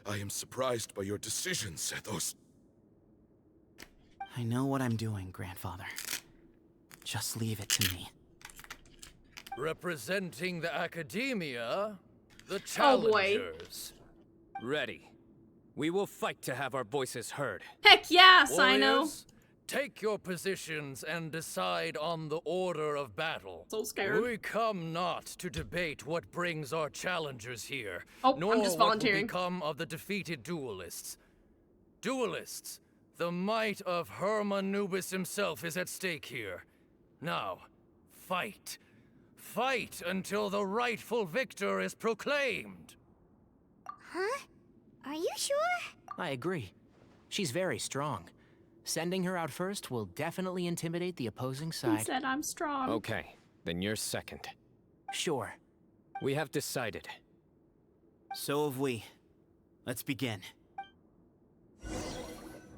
Q: I am surprised by your decision, Sethos.
O: I know what I'm doing, Grandfather. Just leave it to me.
S: Representing the Academia, the
B: Oh, boy.
S: challengers.
D: Ready. We will fight to have our voices heard.
B: Heck yes, I know.
S: Warriors, take your positions and decide on the order of battle.
B: So scared.
S: We come not to debate what brings our challengers here,
B: Oh,
S: nor
B: I'm just
S: what will
B: volunteering.
S: become of the defeated duelists. Duelists, the might of Hermanubis himself is at stake here. Now, fight. Fight until the rightful victor is proclaimed.
C: Huh? Are you sure?
I: I agree. She's very strong. Sending her out first will definitely intimidate the opposing
B: He
I: side.
B: said I'm strong.
D: Okay, then you're second.
I: Sure.
D: We have decided.
O: So have we. Let's begin.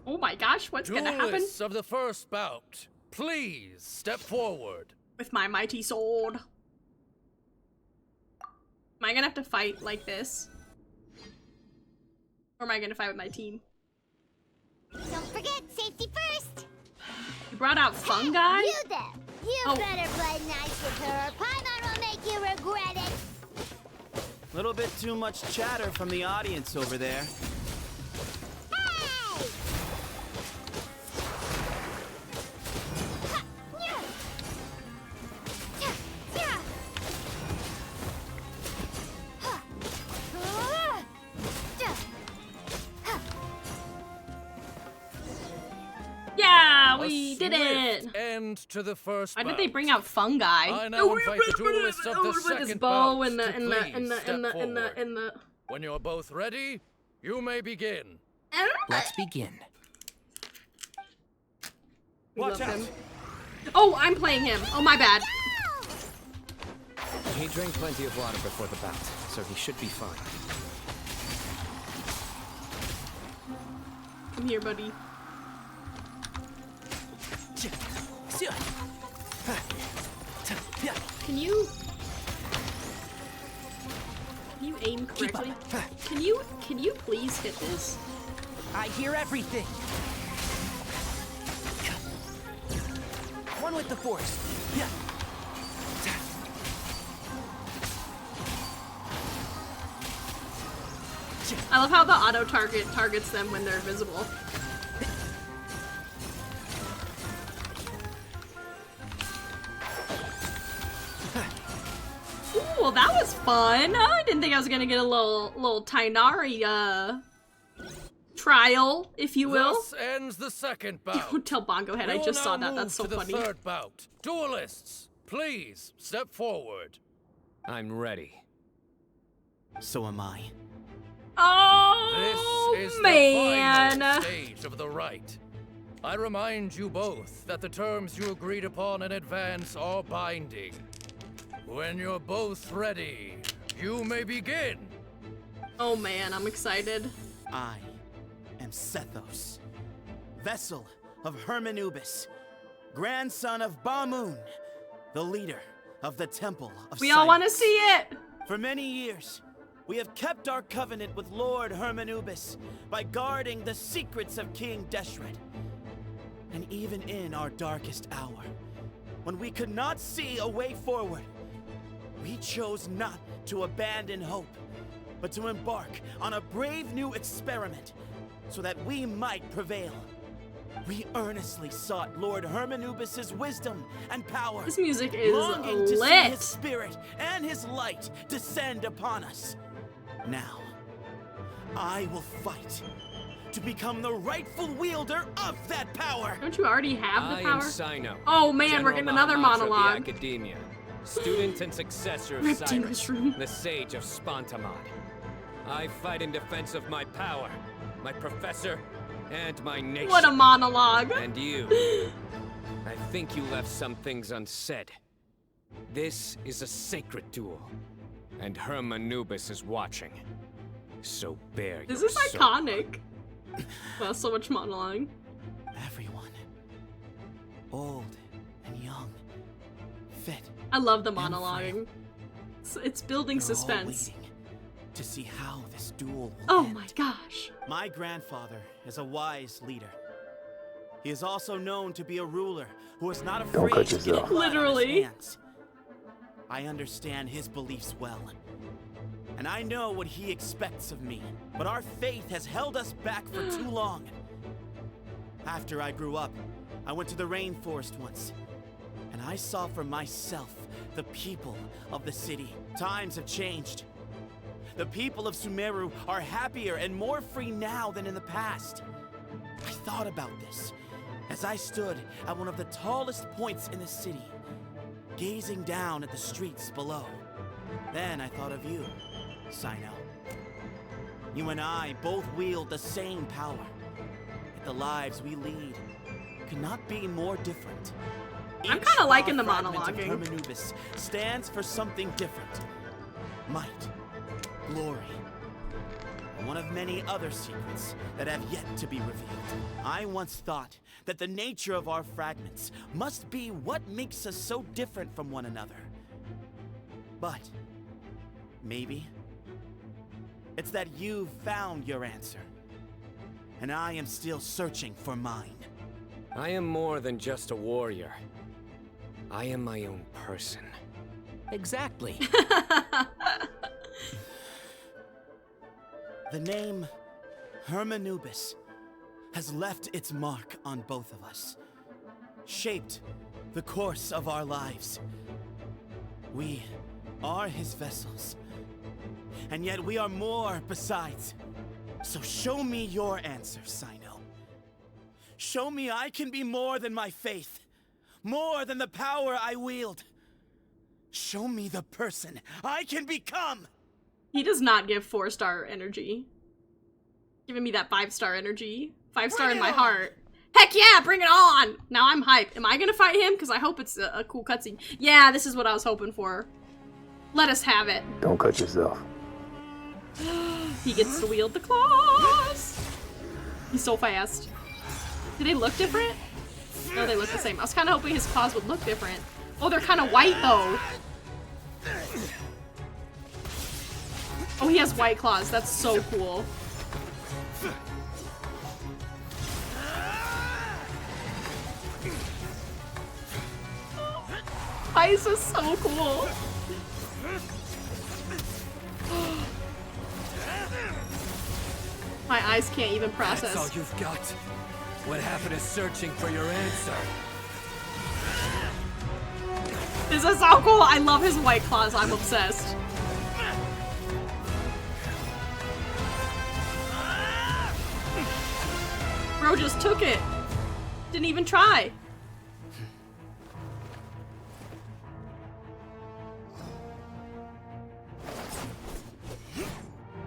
B: Oh my gosh, what's gonna happen?
S: Duelists of the first bout, please step forward.
B: With my mighty sword. Am I gonna have to fight like this? Or am I gonna fight with my team?
C: Don't forget, safety first.
B: You brought out fungi?
C: You there. You
B: Oh.
C: better play nice with her. Paimon will make you regret it.
O: Little bit too much chatter from the audience over there.
B: Yeah,
S: A
B: we did it!
S: swift end to the first
B: Why
S: bout.
B: did they bring out fungi?
S: I now invite the duelists of the
B: With his
S: second
B: bow
S: bout
B: and the
S: to
B: and the
S: please
B: and the
S: step
B: and the and the
S: forward.
B: and the
S: When you're both ready, you may begin.
I: Let's begin.
B: We
S: Watch
B: love
S: out.
B: him. Oh, I'm playing him. Oh, my bad.
D: He drank plenty of water before the bout, so he should be fine.
B: Come here, buddy. Can you aim correctly? Can you please hit this?
I: I hear everything. One with the force. Yeah.
B: I love how the auto targets them when they're visible. Ooh, well that was fun. I didn't think I was gonna get a little Tainari trial, if you will.
S: Thus ends the second bout.
B: Don't tell Bongo Head,
S: We
B: I
S: will
B: just saw
S: now
B: that. That's so
S: move to
B: funny.
S: the third bout. Duelists, please step forward.
D: I'm ready.
O: So am I.
B: Oh,
S: This is
B: man.
S: the final stage of the rite. I remind you both that the terms you agreed upon in advance are binding. When you're both ready, you may begin.
B: Oh man, I'm excited.
O: I am Sethos, vessel of Hermanubis, grandson of Bamoon, the leader of the Temple of
B: We all want to see it.
O: For many years, we have kept our covenant with Lord Hermanubis by guarding the secrets of King Deshret. And even in our darkest hour, when we could not see a way forward, we chose not to abandon hope, but to embark on a brave new experiment so that we might prevail. We earnestly sought Lord Hermanubis' wisdom and power,
B: This music is
O: longing to see
B: lit.
O: his spirit and his light descend upon us. Now, I will fight to become the rightful wielder of that power.
B: Don't you already have the
D: I
B: power?
D: am Sino.
B: Oh man,
D: General
B: we're getting another
D: Mahamatra of
B: monologue.
D: the Academia, student and successor of
B: Ripped in
D: Cyrus,
B: this room.
D: the sage of Spontamod. I fight in defense of my power, my professor, and my nation.
B: What a monologue.
D: And you. I think you left some things unsaid. This is a sacred duel, and Hermanubis is watching. So bear
B: This
D: your
B: is
D: soul.
B: iconic. Wow, so much monologue.
O: Everyone, old and young, fit
B: I love the monologuing. It's building suspense.
O: To see how this duel will
B: Oh
O: end.
B: my gosh.
O: My grandfather is a wise leader. He is also known to be a ruler who is not
T: Don't
O: afraid
T: cut
O: to get
T: yourself.
O: blood on his
B: Literally.
O: hands. I understand his beliefs well. And I know what he expects of me. But our faith has held us back for too long. After I grew up, I went to the rainforest once. And I saw for myself the people of the city. Times have changed. The people of Sumeru are happier and more free now than in the past. I thought about this as I stood at one of the tallest points in the city, gazing down at the streets below. Then I thought of you, Sino. You and I both wield the same power. Yet the lives we lead could not be more different.
B: I'm kind of liking the
O: fragment of
B: monologuing.
O: Hermanubis stands for something different. Might, glory, and one of many other secrets that have yet to be revealed. I once thought that the nature of our fragments must be what makes us so different from one another. But maybe it's that you've found your answer, and I am still searching for mine.
D: I am more than just a warrior. I am my own person.
I: Exactly.
O: The name Hermanubis has left its mark on both of us, shaped the course of our lives. We are his vessels, and yet we are more besides. So show me your answer, Sino. Show me I can be more than my faith, more than the power I wield. Show me the person I can become.
B: He does not give 4-star energy. Giving me that 5-star energy. 5-star in my heart. Heck yeah, bring it on! Now I'm hyped. Am I gonna fight him? Because I hope it's a cool cutscene. Yeah, this is what I was hoping for. Let us have it.
T: Don't cut yourself.
B: He gets to wield the claws! He's so fast. Do they look different? No, they look the same. I was kind of hoping his claws would look different. Oh, they're kind of white, though. Oh, he has white claws. That's so cool. Why is this so cool? My eyes can't even process.
A: That's all you've got. What happened is searching for your answer.
B: This is so cool. I love his white claws. I'm obsessed. Bro just took it. Didn't even try.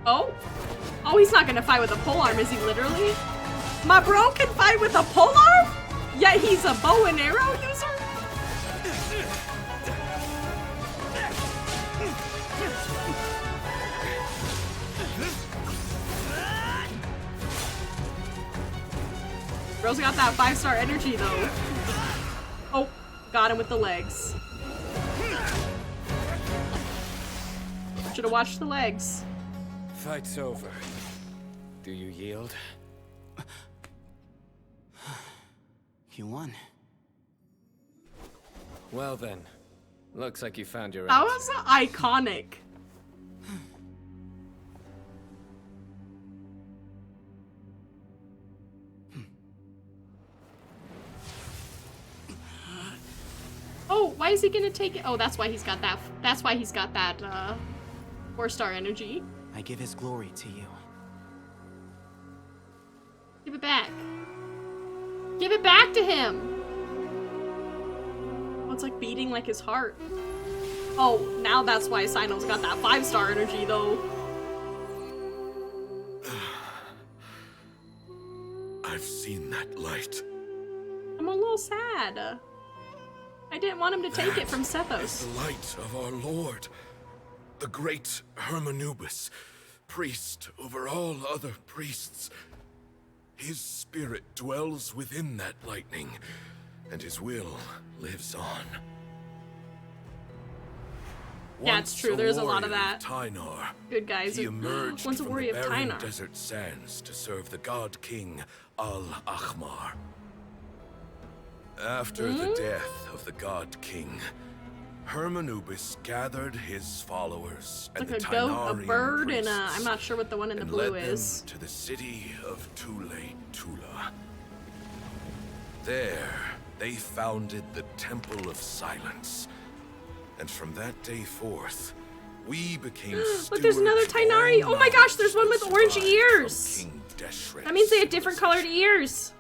B: Oh? Oh, he's not gonna fight with a polearm, is he literally? My bro can fight with a polearm? Yet he's a bow and arrow user? Bro's got that 5-star energy though. Oh, got him with the legs. Should've watched the legs.
D: Fight's over. Do you yield?
O: You won.
D: Well then, looks like you found your
B: That
D: answer.
B: was iconic. Oh, why is he gonna take it? Oh, that's why he's got that. That's why he's got that 4-star energy.
O: I give his glory to you.
B: Give it back. Give it back to him. Oh, it's like beating like his heart. Oh, now that's why Sino's got that 5-star energy though.
Q: I've seen that light.
B: I'm a little sad. I didn't want him to take it from Sethos.
Q: The light of our Lord, the great Hermanubis, priest over all other priests. His spirit dwells within that lightning, and his will lives on.
B: Yeah, it's true. There's a lot of that.
Q: Tynar.
B: Good guys.
Q: He emerged
B: Once a
Q: from
B: warrior
Q: the
B: of
Q: barren
B: Tynar.
Q: desert sands to serve the god king Al-Ahmar. After the death of the god king, Hermanubis gathered his followers and
B: Like
Q: the
B: a goat, a
Q: Tynarian
B: bird, and
Q: priests
B: I'm not sure what the one in the
Q: and
B: blue
Q: led
B: is.
Q: them to the city of Tule-Tula. There, they founded the Temple of Silence. And from that day forth, we became
B: Look, there's another Tynari. Oh my gosh, there's one with orange ears. That means they had different colored ears.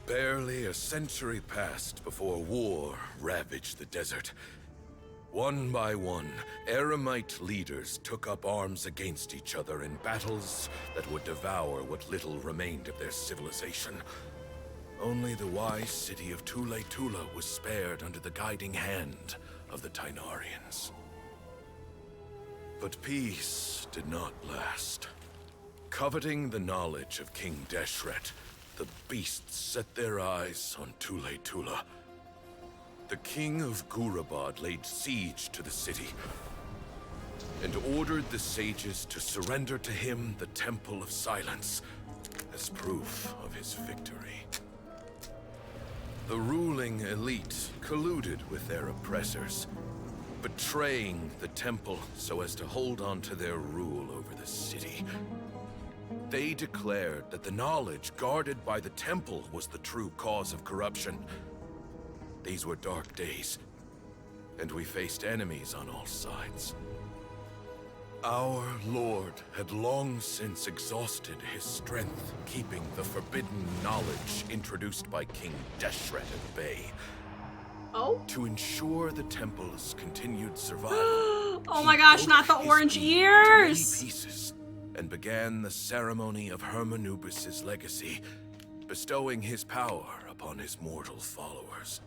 Q: Barely a century passed before war ravaged the desert. One by one, Eremite leaders took up arms against each other in battles that would devour what little remained of their civilization. Only the wise city of Tule-Tula was spared under the guiding hand of the Tynarians. But peace did not last. Coveting the knowledge of King Deshret, the beasts set their eyes on Tule-Tula. The king of Gurabad laid siege to the city and ordered the sages to surrender to him the Temple of Silence as proof of his victory. The ruling elite colluded with their oppressors, betraying the temple so as to hold on to their rule over the city. They declared that the knowledge guarded by the temple was the true cause of corruption. These were dark days, and we faced enemies on all sides. Our lord had long since exhausted his strength, keeping the forbidden knowledge introduced by King Deshret at bay.
B: Oh?
Q: To ensure the temple's continued survival.
B: Oh my gosh, not the orange ears!
Q: Pieces, and began the ceremony of Hermanubis' legacy, bestowing his power upon his mortal followers.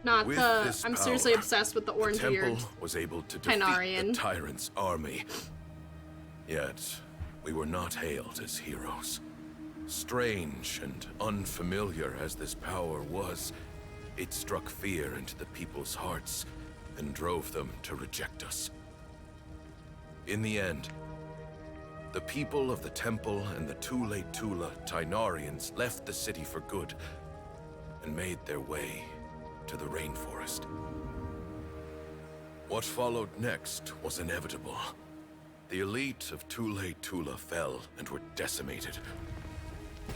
B: Not
Q: With
B: the.
Q: this
B: I'm
Q: power,
B: seriously obsessed with the orange
Q: the temple
B: ears.
Q: was able to defeat
B: Tynarian.
Q: the tyrant's army. Yet, we were not hailed as heroes. Strange and unfamiliar as this power was, it struck fear into the people's hearts and drove them to reject us. In the end, the people of the temple and the Tule-Tula Tynarians left the city for good and made their way to the rainforest. What followed next was inevitable. The elite of Tule-Tula fell and were decimated.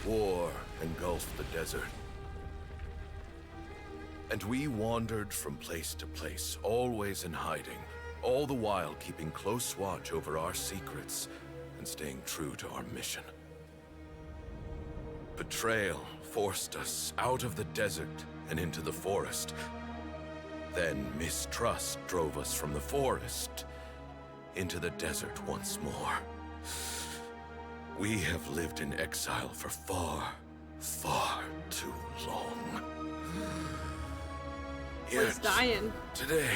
Q: War engulfed the desert. And we wandered from place to place, always in hiding, all the while keeping close watch over our secrets and staying true to our mission. Betrayal forced us out of the desert and into the forest. Then mistrust drove us from the forest into the desert once more. We have lived in exile for far, far too long.
B: He's dying.
Q: Today,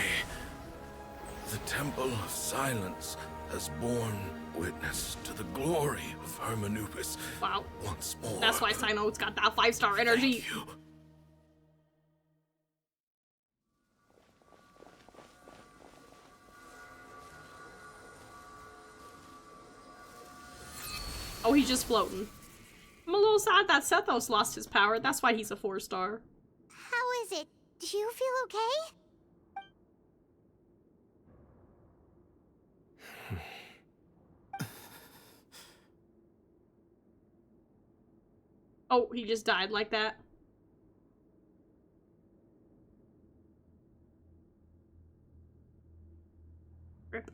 Q: the Temple of Silence has borne witness to the glory of Hermanubis.
B: Wow.
Q: Once more.
B: That's why Sino's got that 5-star energy.
Q: Thank you.
B: Oh, he's just floating. I'm a little sad that Sethos lost his power. That's why he's a 4-star.
C: How is it? Do you feel okay?
B: Oh, he just died like that. Rip.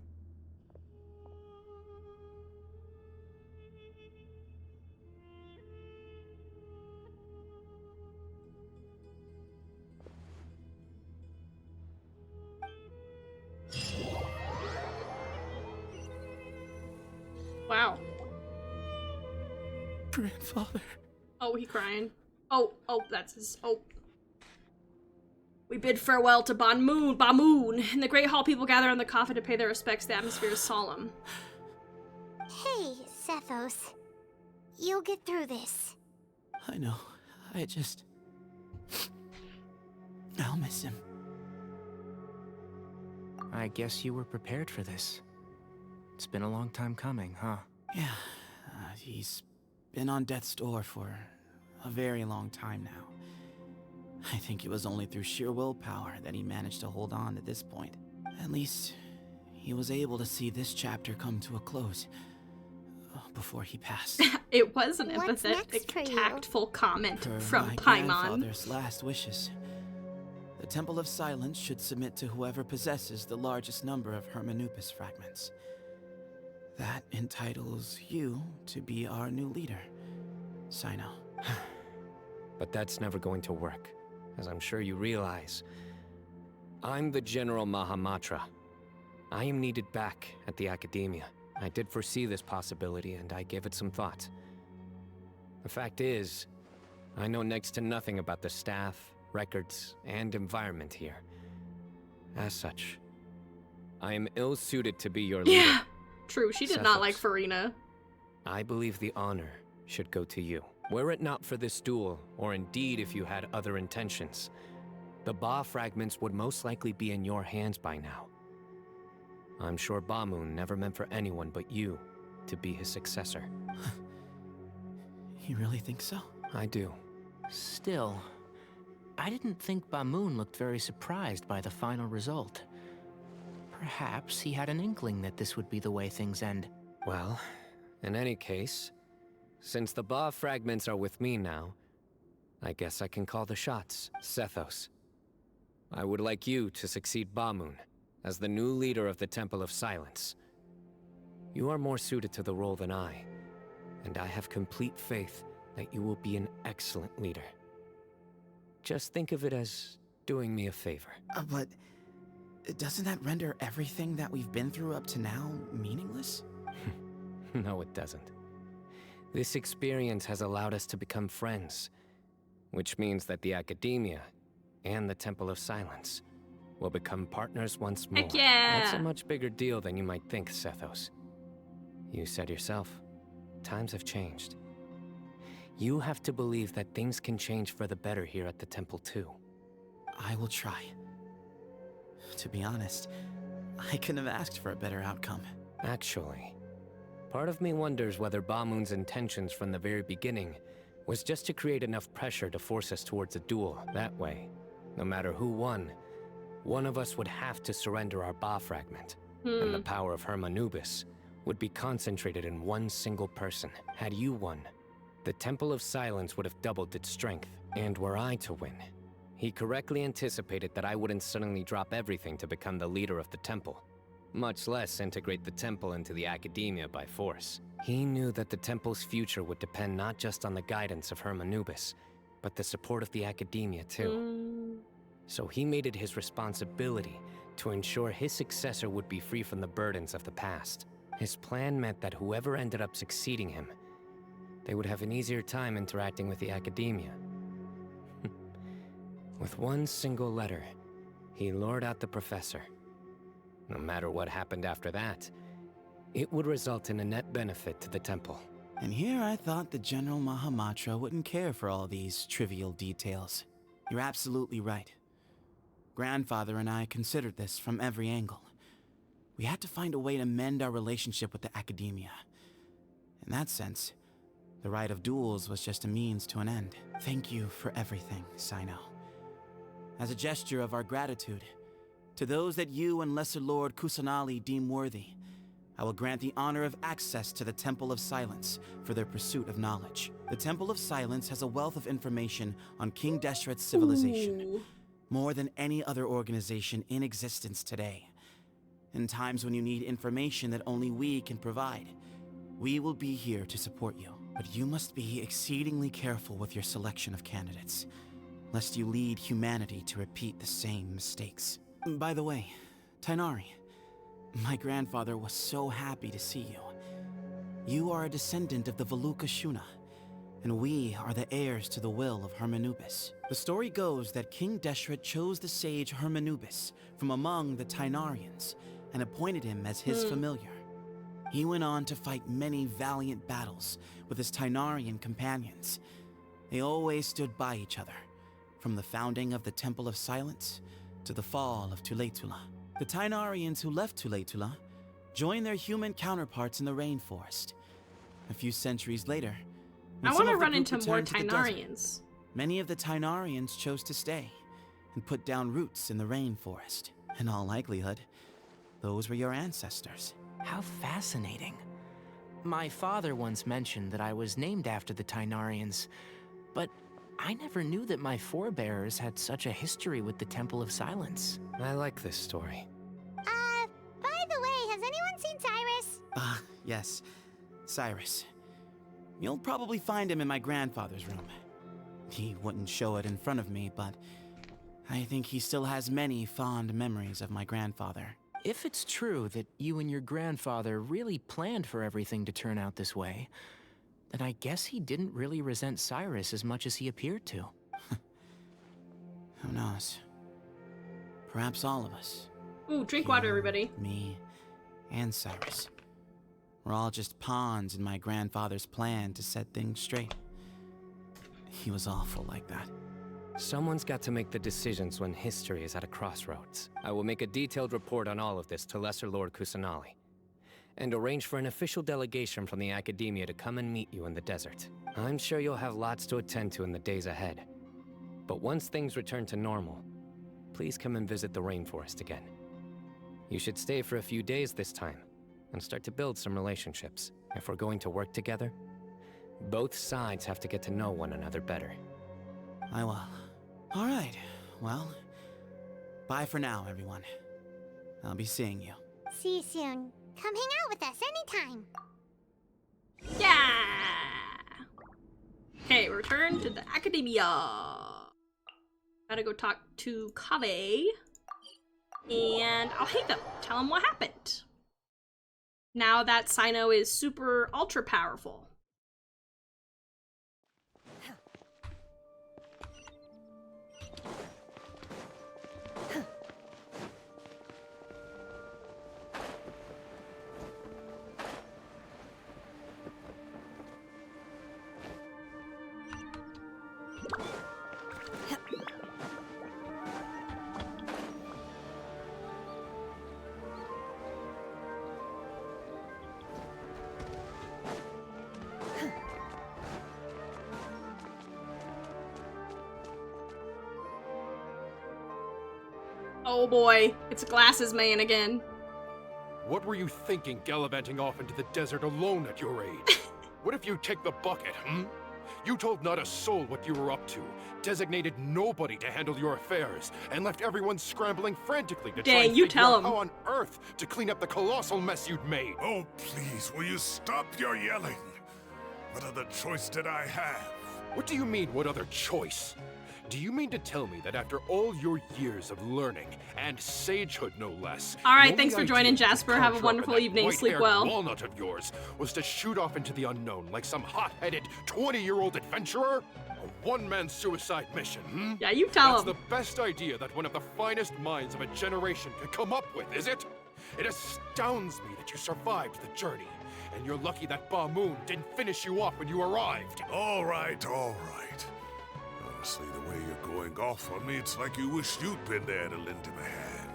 B: Wow.
O: Grandfather.
B: Oh, he crying. Oh, that's his. Oh. We bid farewell to Bamoon. In the Great Hall, people gather on the coffin to pay their respects. The atmosphere is solemn.
C: Hey, Sethos. You'll get through this.
O: I know. I just... I'll miss him.
I: I guess you were prepared for this. It's been a long time coming, huh?
O: Yeah, he's been on death's door for a very long time now. I think it was only through sheer willpower that he managed to hold on to this point. At least, he was able to see this chapter come to a close before he passed.
B: It was an
C: What's next
B: empathetic,
C: for you?
B: tactful comment
O: Per
B: from
O: my
B: Paimon.
O: grandfather's last wishes. The Temple of Silence should submit to whoever possesses the largest number of Hermanupis fragments. That entitles you to be our new leader, Sino.
D: But that's never going to work, as I'm sure you realize. I'm the General Mahamatra. I am needed back at the Academia. I did foresee this possibility, and I gave it some thought. The fact is, I know next to nothing about the staff, records, and environment here. As such, I am ill-suited to be your leader.
B: Yeah, true. She did not like
D: Sethos.
B: Farina.
D: I believe the honor should go to you. Were it not for this duel, or indeed if you had other intentions, the Ba fragments would most likely be in your hands by now. I'm sure Bamoon never meant for anyone but you to be his successor.
O: You really think so?
D: I do.
I: Still, I didn't think Bamoon looked very surprised by the final result. Perhaps he had an inkling that this would be the way things end.
D: Well, in any case, since the Ba fragments are with me now, I guess I can call the shots. Sethos, I would like you to succeed Bamoon as the new leader of the Temple of Silence. You are more suited to the role than I, and I have complete faith that you will be an excellent leader. Just think of it as doing me a favor.
O: But doesn't that render everything that we've been through up to now meaningless?
D: No, it doesn't. This experience has allowed us to become friends, which means that the Academia and the Temple of Silence will become partners once more.
B: Heck yeah!
D: That's a much bigger deal than you might think, Sethos. You said yourself, times have changed. You have to believe that things can change for the better here at the temple too.
O: I will try. To be honest, I couldn't have asked for a better outcome.
D: Actually, part of me wonders whether Bamoon's intentions from the very beginning was just to create enough pressure to force us towards a duel. That way, no matter who won, one of us would have to surrender our Ba fragment, and the power of Hermanubis would be concentrated in one single person. Had you won, the Temple of Silence would have doubled its strength. And were I to win, he correctly anticipated that I wouldn't suddenly drop everything to become the leader of the temple, much less integrate the temple into the Academia by force. He knew that the temple's future would depend not just on the guidance of Hermanubis, but the support of the Academia too. So he made it his responsibility to ensure his successor would be free from the burdens of the past. His plan meant that whoever ended up succeeding him, they would have an easier time interacting with the Academia. With one single letter, he lured out the professor. No matter what happened after that, it would result in a net benefit to the temple.
O: And here I thought the General Mahamatra wouldn't care for all these trivial details. You're absolutely right. Grandfather and I considered this from every angle. We had to find a way to mend our relationship with the Academia. In that sense, the right of duels was just a means to an end. Thank you for everything, Sino. As a gesture of our gratitude, to those that you and Lesser Lord Kusanali deem worthy, I will grant the honor of access to the Temple of Silence for their pursuit of knowledge. The Temple of Silence has a wealth of information on King Deshret's civilization, more than any other organization in existence today. In times when you need information that only we can provide, we will be here to support you. But you must be exceedingly careful with your selection of candidates, lest you lead humanity to repeat the same mistakes. By the way, Tainari, my grandfather was so happy to see you. You are a descendant of the Veluca Shuna, and we are the heirs to the will of Hermanubis. The story goes that King Deshret chose the sage Hermanubis from among the Tainarians and appointed him as his familiar. He went on to fight many valiant battles with his Tainarian companions. They always stood by each other, from the founding of the Temple of Silence to the fall of Tuletula. The Tainarians who left Tuletula joined their human counterparts in the rainforest. A few centuries later, when
B: I
O: some
B: want to
O: of the
B: run
O: group
B: into more
O: returned to the desert,
B: Tainarians.
O: many of the Tainarians chose to stay and put down roots in the rainforest. In all likelihood, those were your ancestors.
I: How fascinating. My father once mentioned that I was named after the Tainarians, but I never knew that my forebears had such a history with the Temple of Silence.
D: I like this story.
C: By the way, has anyone seen Cyrus?
O: Yes, Cyrus. You'll probably find him in my grandfather's room. He wouldn't show it in front of me, but I think he still has many fond memories of my grandfather.
I: If it's true that you and your grandfather really planned for everything to turn out this way, then I guess he didn't really resent Cyrus as much as he appeared to.
O: Who knows? Perhaps all of us.
B: Ooh, drink water, everybody.
O: Me and Cyrus. We're all just pawns in my grandfather's plan to set things straight. He was awful like that.
D: Someone's got to make the decisions when history is at a crossroads. I will make a detailed report on all of this to Lesser Lord Kusanali, and arrange for an official delegation from the Academia to come and meet you in the desert. I'm sure you'll have lots to attend to in the days ahead. But once things return to normal, please come and visit the rainforest again. You should stay for a few days this time, and start to build some relationships. If we're going to work together, both sides have to get to know one another better.
O: I will. All right. Well, bye for now, everyone. I'll be seeing you.
C: See you soon. Come hang out with us anytime.
B: Yeah! Okay, return to the Academia. Gotta go talk to Kave. And I'll hate them. Tell them what happened. Now that Sino is super ultra powerful. Oh boy, it's Glasses Man again.
M: What were you thinking gallivanting off into the desert alone at your age? What if you take the bucket, You told not a soul what you were up to, designated nobody to handle your affairs, and left everyone scrambling frantically to try and figure out how on earth to clean up the colossal mess you'd made.
E: Oh, please, will you stop your yelling? What other choice did I have?
M: What do you mean, what other choice? Do you mean to tell me that after all your years of learning, and sagehood no less...
B: Alright, thanks for joining, Jasper. Have a wonderful evening. Sleep well.
M: ...walnut of yours was to shoot off into the unknown like some hot-headed 20-year-old adventurer? A one-man suicide mission,
B: Yeah, you tell him.
M: That's the best idea that one of the finest minds of a generation could come up with, is it? It astounds me that you survived the journey, and you're lucky that Ba Moon didn't finish you off when you arrived.
E: All right, all right. Honestly, the way you're going off on me, it's like you wish you'd been there to lend him a hand.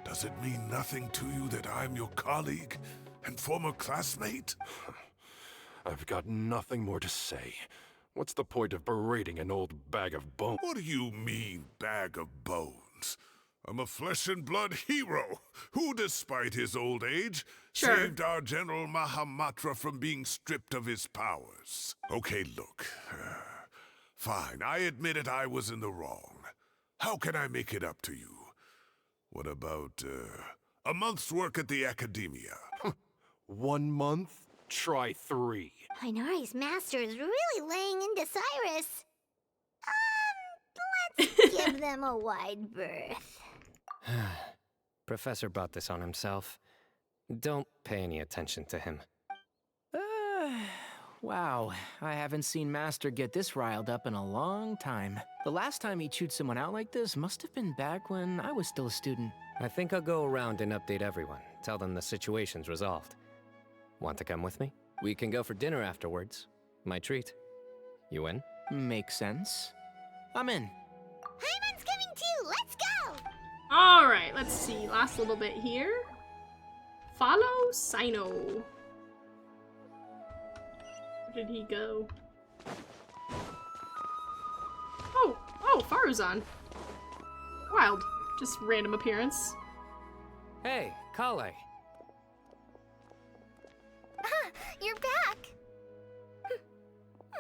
E: Does it mean nothing to you that I'm your colleague and former classmate?
M: I've got nothing more to say. What's the point of berating an old bag of bones?
E: What do you mean, bag of bones? I'm a flesh and blood hero who, despite his old age, saved our General Mahamatra from being stripped of his powers. Okay, look. Fine, I admit it, I was in the wrong. How can I make it up to you? What about, a month's work at the Academia?
M: 1 month? Try 3.
C: Inari's master is really laying into Cyrus. Let's give them a wide berth.
D: Professor brought this on himself. Don't pay any attention to him.
I: Wow, I haven't seen Master get this riled up in a long time. The last time he chewed someone out like this must have been back when I was still a student.
D: I think I'll go around and update everyone. Tell them the situation's resolved. Want to come with me? We can go for dinner afterwards. My treat. You in?
I: Makes sense. I'm in.
C: Hyman's coming too! Let's go!
B: Alright, let's see. Last little bit here. Follow Sino. Where did he go? Oh, Faruzan. Wild. Just random appearance.
D: Hey, Kale.
R: You're back!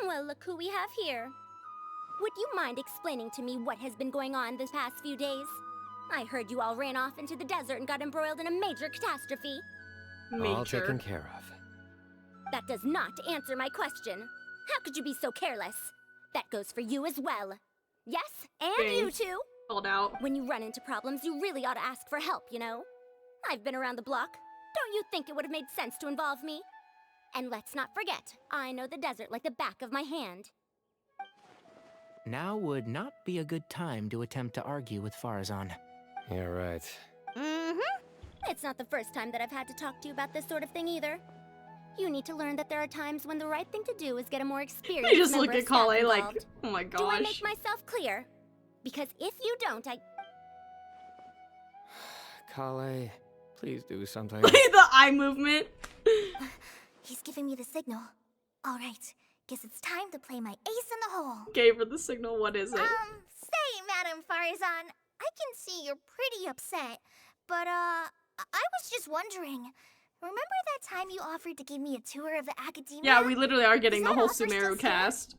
R: Well, look who we have here. Would you mind explaining to me what has been going on this past few days? I heard you all ran off into the desert and got embroiled in a major catastrophe.
D: All taken care of.
R: That does not answer my question. How could you be so careless? That goes for you as well. Yes, and you too.
B: Called out.
R: When you run into problems, you really ought to ask for help, you know? I've been around the block. Don't you think it would have made sense to involve me? And let's not forget, I know the desert like the back of my hand.
I: Now would not be a good time to attempt to argue with Farazan.
D: You're right.
R: Mm-hmm. It's not the first time that I've had to talk to you about this sort of thing either. You need to learn that there are times when the right thing to do is get a more experienced
B: They just
R: member
B: look
R: of
B: at
R: staff
B: Kale like,
R: involved.
B: oh my gosh.
R: Do I make myself clear? Because if you don't,
D: Kale, please do something.
B: The eye movement.
R: He's giving me the signal. All right, guess it's time to play my ace in the hole.
B: Gave her the signal. What is it?
R: Say, Madam Farazan, I can see you're pretty upset, but I was just wondering. Remember that time you offered to give me a tour of the academia?
B: Yeah, we literally are getting
R: Is
B: the
R: that
B: whole
R: offer still
B: Sumeru
R: stand?
B: cast.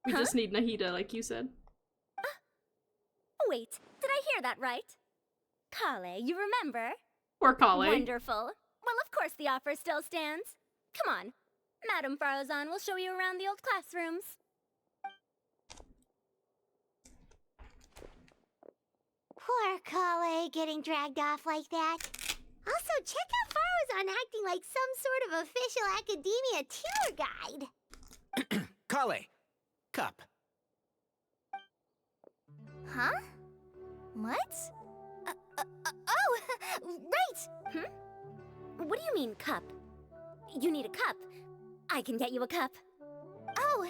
B: We
R: Huh?
B: just need Nahida, like you said.
R: Wait, did I hear that right? Kale, you remember?
B: Poor Kale.
R: Wonderful. Well, of course the offer still stands. Come on. Madam Farazan will show you around the old classrooms.
C: Poor Kale getting dragged off like that. Also, check out Faruzan acting like some sort of official academia tour guide.
I: Kale! Cup.
R: Huh? What? Oh, right! What do you mean, cup? You need a cup. I can get you a cup. Oh,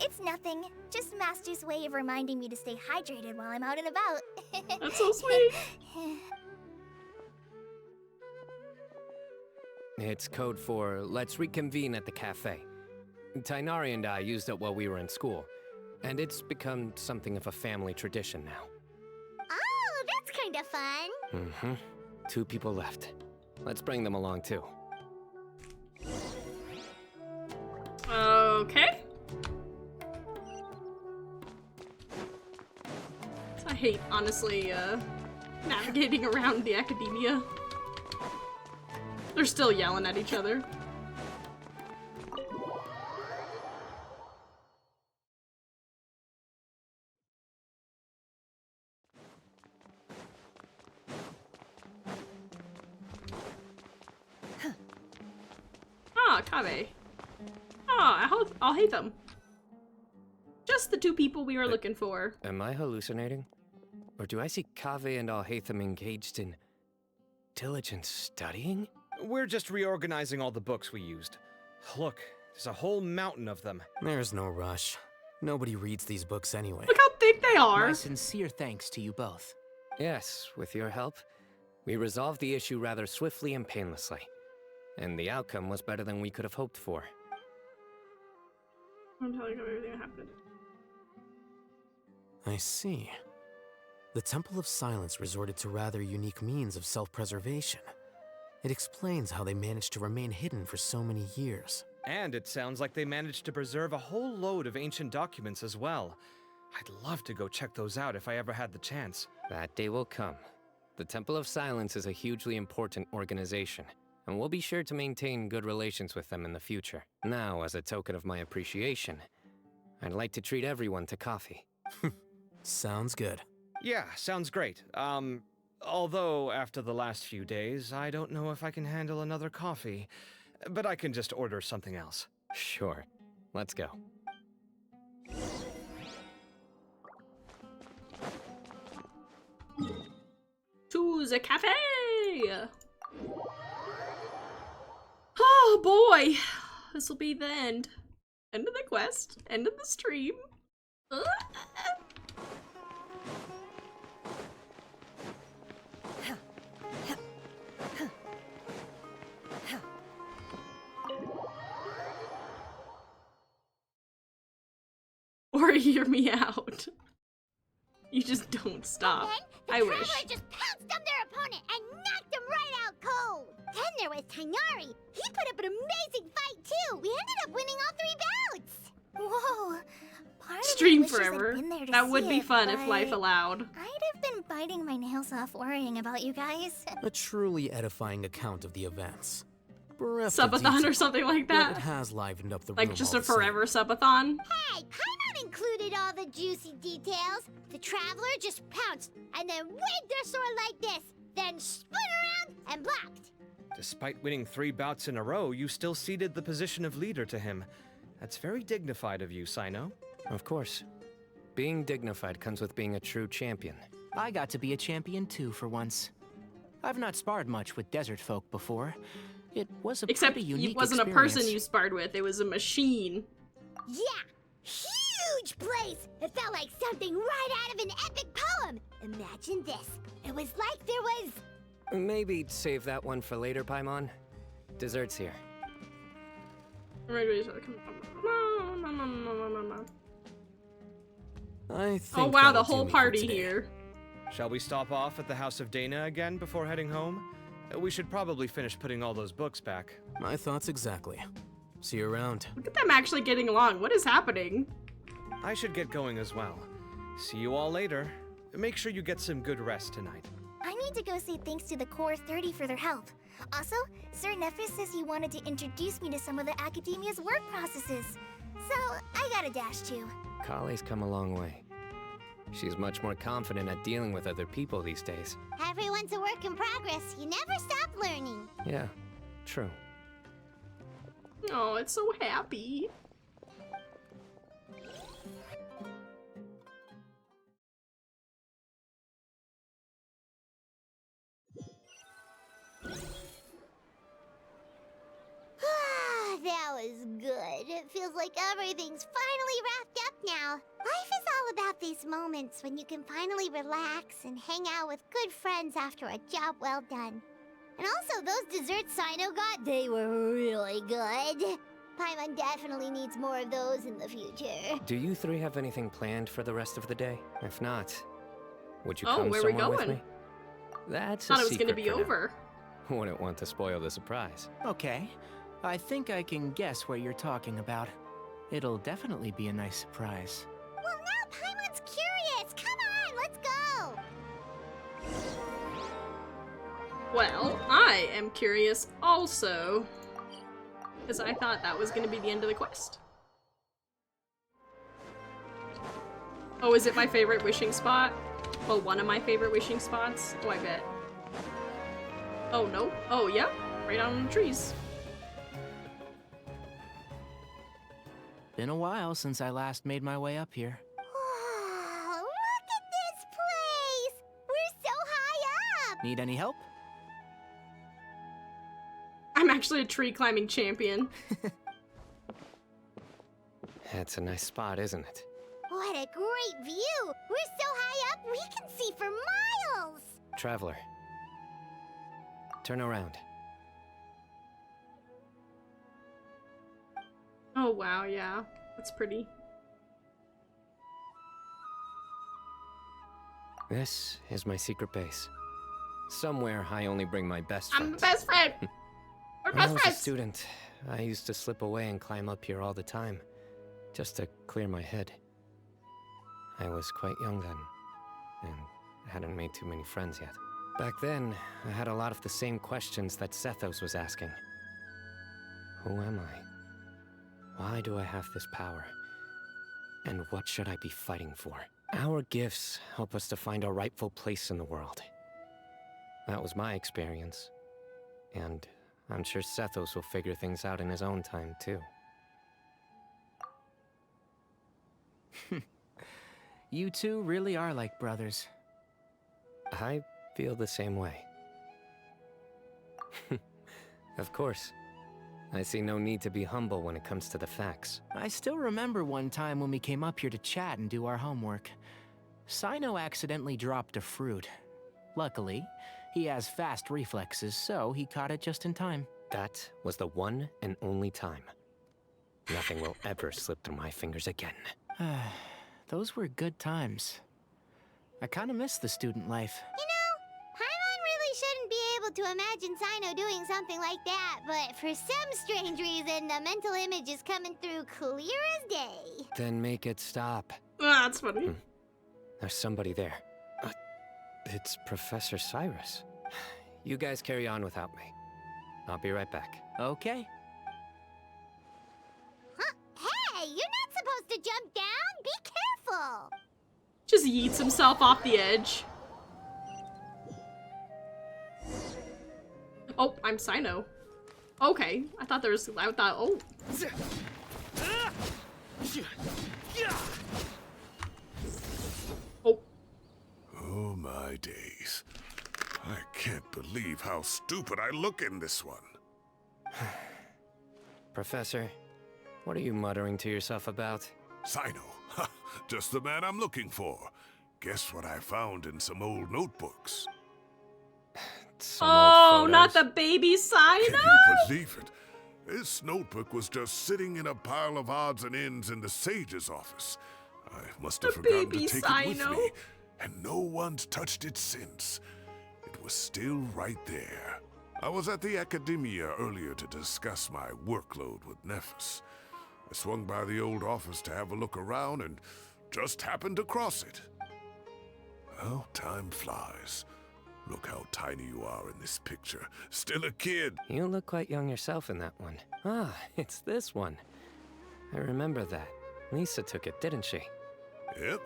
R: it's nothing. Just Master's way of reminding me to stay hydrated while I'm out and about.
B: That's so sweet.
D: It's code for let's reconvene at the cafe. Tainari and I used it while we were in school, and it's become something of a family tradition now.
C: Oh, that's kind of fun.
D: Mm-hmm. 2 people left. Let's bring them along too.
B: Okay. I hate, honestly, navigating around the academia. They're still yelling at each other. Ah, Kabe. Ah, I'll hate them. Just the 2 people we were looking for.
D: Am I hallucinating? Or do I see Kaveh and Alhaitham engaged in diligent studying?
J: We're just reorganizing all the books we used. Look, there's a whole mountain of them.
K: There's no rush. Nobody reads these books anyway.
B: Look how thick they are.
I: My sincere thanks to you both.
D: Yes, with your help, we resolved the issue rather swiftly and painlessly. And the outcome was better than we could have hoped for.
B: I'm telling you everything that happened.
K: I see. The Temple of Silence resorted to rather unique means of self-preservation. It explains how they managed to remain hidden for so many years.
J: And it sounds like they managed to preserve a whole load of ancient documents as well. I'd love to go check those out if I ever had the chance.
D: That day will come. The Temple of Silence is a hugely important organization, and we'll be sure to maintain good relations with them in the future. Now, as a token of my appreciation, I'd like to treat everyone to coffee.
K: Sounds good.
J: Yeah, sounds great. Although after the last few days, I don't know if I can handle another coffee. But I can just order something else.
D: Sure. Let's go.
B: To the cafe! Oh boy! This will be the end. End of the quest. End of the stream. Tori, hear me out. You just don't stop. I wish.
C: Traveler just pounced on their opponent and knocked him right out cold. Then there was Tainari. He put up an amazing fight too. We ended up winning all 3 bouts. Whoa. Part of me
B: Stream
C: wishes I'd
B: forever.
C: been there to
B: That would
C: see
B: be
C: it,
B: fun if
C: but
B: life allowed.
C: I'd have been biting my nails off worrying about you guys.
K: A truly edifying account of the events. Bereft of
B: Subathon or
K: detail,
B: something like
K: but
B: that.
K: it has livened up the
B: Like
K: room
B: just
K: all
B: a
K: the same.
B: forever subathon.
C: Hey, Paimon included all the juicy details. The Traveler just pounced and then waved their sword like this, then spun around and blocked.
J: Despite winning 3 bouts in a row, you still ceded the position of leader to him. That's very dignified of you, Sino.
D: Of course. Being dignified comes with being a true champion.
I: I got to be a champion too for once. I've not sparred much with desert folk before. It was a
B: Except
I: pretty unique
B: it wasn't
I: experience.
B: a person you sparred with, it was a machine.
C: Yeah, huge place. It felt like something right out of an epic poem. Imagine this. It was like there was...
D: Maybe save that one for later, Paimon. Dessert's here.
K: I think
B: Oh wow, the
K: that'll do
B: whole
K: me for
B: party
K: today.
B: here.
J: Shall we stop off at the House of Dana again before heading home? We should probably finish putting all those books back.
K: My thoughts exactly. See you around.
B: Look at them actually getting along. What is happening?
J: I should get going as well. See you all later. Make sure you get some good rest tonight.
R: I need to go say thanks to the Core 30 for their help. Also, Sir Nephis says he wanted to introduce me to some of the Academia's work processes. So, I gotta dash too.
D: Kale's come a long way. She's much more confident at dealing with other people these days.
C: Everyone's a work in progress. You never stop learning.
D: Yeah, true.
B: Oh, it's so happy.
C: That was good. It feels like everything's finally wrapped up now. Life is all about these moments when you can finally relax and hang out with good friends after a job well done. And also, those desserts Sino got, they were really good. Paimon definitely needs more of those in the future.
D: Do you 3 have anything planned for the rest of the day? If not, would you
B: Oh,
D: come
B: where are we
D: somewhere with
B: going?
D: me? That's
B: Thought
D: a
B: it was gonna
D: secret
B: be
D: for now.
B: over.
D: Wouldn't want to spoil the surprise.
I: Okay. I think I can guess what you're talking about. It'll definitely be a nice surprise.
C: Well, now Paimon's curious. Come on, let's go.
B: Well, I am curious also. Because I thought that was going to be the end of the quest. Oh, is it my favorite wishing spot? Well, one of my favorite wishing spots? Oh, I bet. Oh, no. Oh, yeah. Right on the trees.
I: Been a while since I last made my way up here.
C: Wow, look at this place. We're so high up.
I: Need any help?
B: I'm actually a tree climbing champion.
D: That's a nice spot, isn't it?
C: What a great view. We're so high up, we can see for miles.
D: Traveler. Turn around.
B: Oh, wow, yeah. That's pretty.
D: This is my secret base. Somewhere I only bring my best
B: I'm the
D: friends.
B: best friend. We're
D: When I
B: best
D: was a
B: friends.
D: student, I used to slip away and climb up here all the time, just to clear my head. I was quite young then, and hadn't made too many friends yet. Back then, I had a lot of the same questions that Sethos was asking. Who am I? Why do I have this power? And what should I be fighting for? Our gifts help us to find our rightful place in the world. That was my experience. And I'm sure Sethos will figure things out in his own time, too.
I: You two really are like brothers.
D: I feel the same way. Of course. I see no need to be humble when it comes to the facts.
I: I still remember one time when we came up here to chat and do our homework. Sino accidentally dropped a fruit. Luckily, he has fast reflexes, so he caught it just in time.
D: That was the one and only time. Nothing will ever slip through my fingers again.
I: those were good times. I kind of miss the student life.
C: You know, Paimon really shouldn't be able to imagine Sino doing something like that, but for some strange reason, the mental image is coming through clear as day.
D: Then make it stop.
B: Ah, that's funny.
D: There's somebody there. It's Professor Cyrus. You guys carry on without me. I'll be right back.
I: Okay.
C: Huh? Hey, you're not supposed to jump down. Be careful.
B: Just yeets himself off the edge. Oh, I'm Sino. Okay, I thought oh. Oh.
E: Oh my days. I can't believe how stupid I look in this one.
D: Professor, what are you muttering to yourself about?
E: Sino. Just the man I'm looking for. Guess what I found in some old notebooks?
B: Oh, not the baby Sino!
E: Can you believe it? This notebook was just sitting in a pile of odds and ends in the sage's office. I must have forgotten to take it with me, and no one's touched it since. It was still right there. I was at the Academia earlier to discuss my workload with Nephis. I swung by the old office to have a look around and just happened to cross it. Well, time flies. Look how tiny you are in this picture. Still a kid.
D: You look quite young yourself in that one. Ah, it's this one. I remember that. Lisa took it, didn't she?
E: Yep.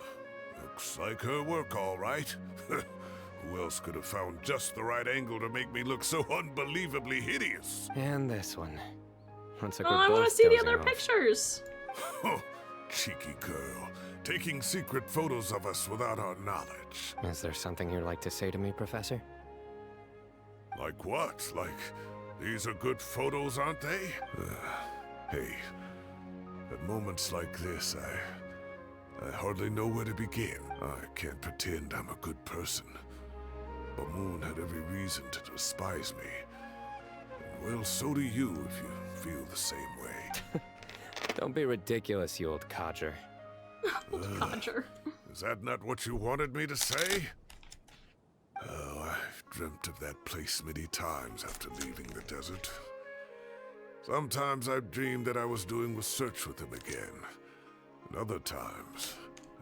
E: Looks like her work, all right. Who else could have found just the right angle to make me look so unbelievably hideous?
D: And this one. Looks like
B: I want to see the other pictures.
E: Oh, cheeky girl. Taking secret photos of us without our knowledge.
D: Is there something you'd like to say to me, Professor?
E: Like what? Like, these are good photos, aren't they? Hey, at moments like this, I hardly know where to begin. I can't pretend I'm a good person. But Moon had every reason to despise me. And well, so do you if you feel the same way.
D: Don't be ridiculous, you old codger.
B: Codger.
E: Is that not what you wanted me to say? Oh, I've dreamt of that place many times after leaving the desert. Sometimes I've dreamed that I was doing research with them again. And other times,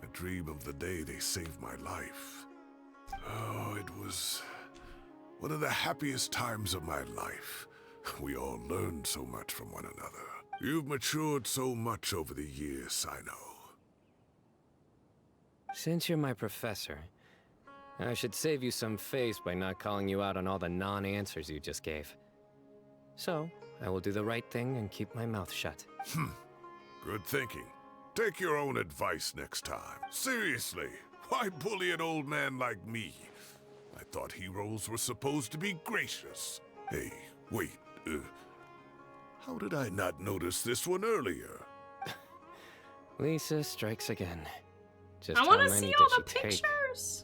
E: I dream of the day they saved my life. Oh, it was one of the happiest times of my life. We all learned so much from one another. You've matured so much over the years, I know.
D: Since you're my professor, I should save you some face by not calling you out on all the non-answers you just gave. So, I will do the right thing and keep my mouth shut.
E: Good thinking. Take your own advice next time. Seriously, why bully an old man like me? I thought heroes were supposed to be gracious. Hey, wait, how did I not notice this one earlier?
D: Lisa strikes again. Just
B: I want to see all the pictures.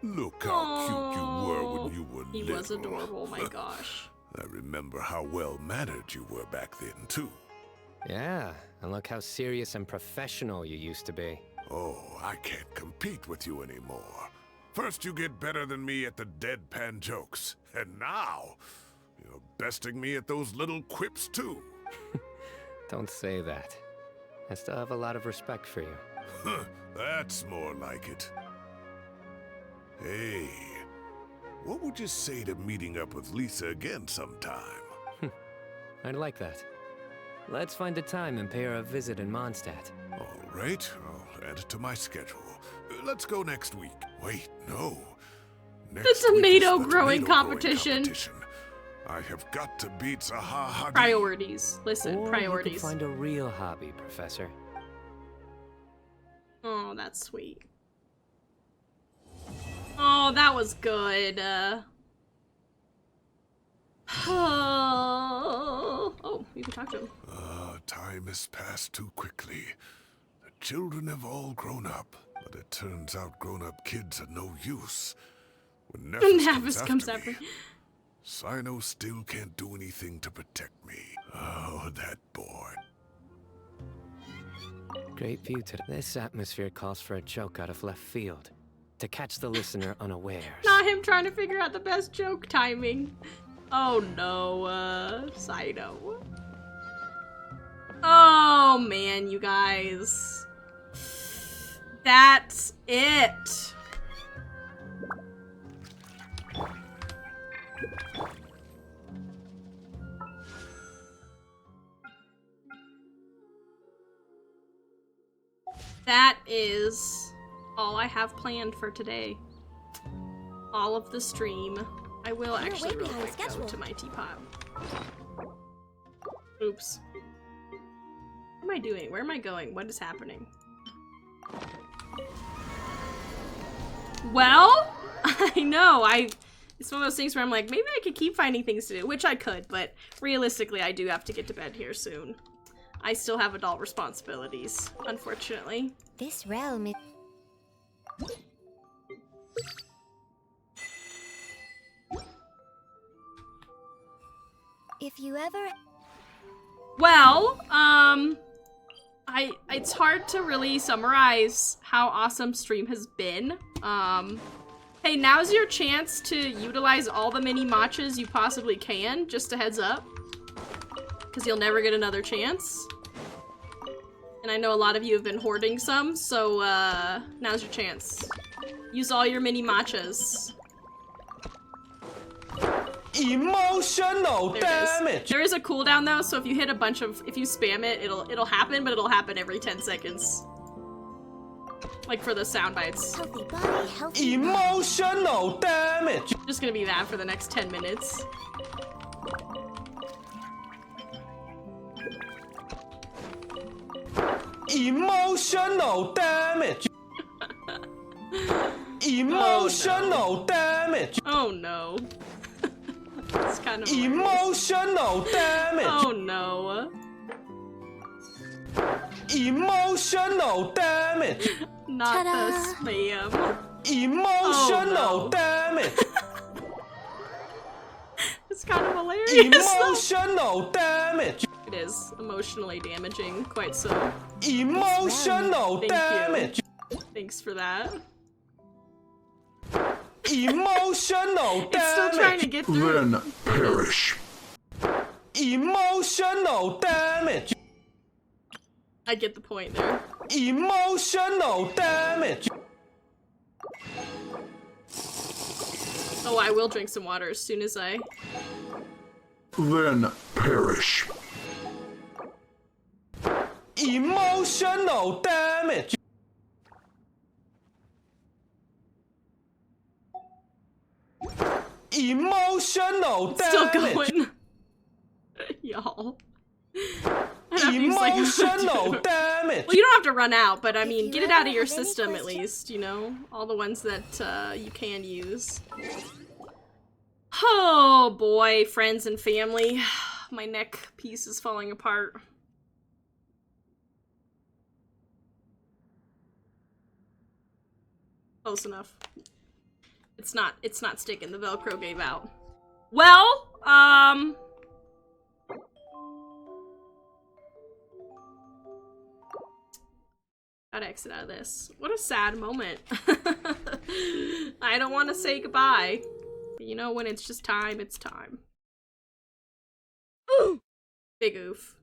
E: Look how cute you were when you were little.
B: He was adorable, my gosh.
E: I remember how well-mannered you were back then, too.
D: Yeah, and look how serious and professional you used to be.
E: Oh, I can't compete with you anymore. First you get better than me at the deadpan jokes, and now you're besting me at those little quips, too.
D: Don't say that. I still have a lot of respect for you.
E: That's more like it. Hey, what would you say to meeting up with Lisa again sometime?
D: I'd like that. Let's find a time and pay her a visit in Mondstadt.
E: All right, I'll add it to my schedule. Let's go next week. Wait, no.
B: The tomato growing competition.
E: I have got to beat Zaha.
B: Priorities. Listen,
D: or
B: priorities.
D: You could find a real hobby, Professor.
B: Oh, that's sweet. Oh, that was good. Oh, you can talk to him.
E: Time has passed too quickly. The children have all grown up, but it turns out grown-up kids are no use. When Nephis comes after me, Sino still can't do anything to protect me. Oh, that boy.
D: Great view today. This atmosphere calls for a joke out of left field. To catch the listener unawares.
B: Not him trying to figure out the best joke timing. Oh no, Cyno. Oh man, you guys. That's it. That is all I have planned for today. All of the stream. I will actually real quick go to my teapot. Oops. What am I doing? Where am I going? What is happening? Well, I know, it's one of those things where I'm like, maybe I could keep finding things to do, which I could, but realistically I do have to get to bed here soon. I still have adult responsibilities, unfortunately.
C: This realm is... If you ever...
B: Well, it's hard to really summarize how awesome stream has been. Hey, now's your chance to utilize all the mini matchas you possibly can, just a heads up. Because you'll never get another chance. And I know a lot of you have been hoarding some, so now's your chance. Use all your mini matchas.
J: Emotional damage!
B: There is a cooldown though, so if you hit a bunch of, if you spam it, it'll happen, but it'll happen every 10 seconds. Like for the sound bites.
C: Healthy body, healthy
J: Emotional damage!
B: Just gonna be that for the next 10 minutes.
J: Emotional damage! Emotional damage!
B: Oh no. It's kind of
J: emotional damage!
B: Oh no.
J: Emotional damage!
B: Not the spam.
J: Emotional damage!
B: It's kind of hilarious.
J: Emotional damage!
B: It is emotionally damaging, quite so.
J: Emotional damage!
B: Thanks for that.
J: Emotional damage!
B: It's still trying to get through.
E: Then perish.
J: Emotional damage!
B: I get the point there.
J: Emotional damage!
B: Oh, I will drink some water as soon as I...
E: Then perish.
J: Emotional damage! Emotional damage!
B: Still going. Y'all.
J: Emotional damage!
B: Well, you don't have to run out, but I mean, get it out of your system at least, you know? All the ones that you can use. Oh boy, friends and family. My neck piece is falling apart. Close enough. It's not sticking. The Velcro gave out. Well, gotta exit out of this. What a sad moment. I don't want to say goodbye. But you know, when it's just time, it's time. Ooh! Big oof.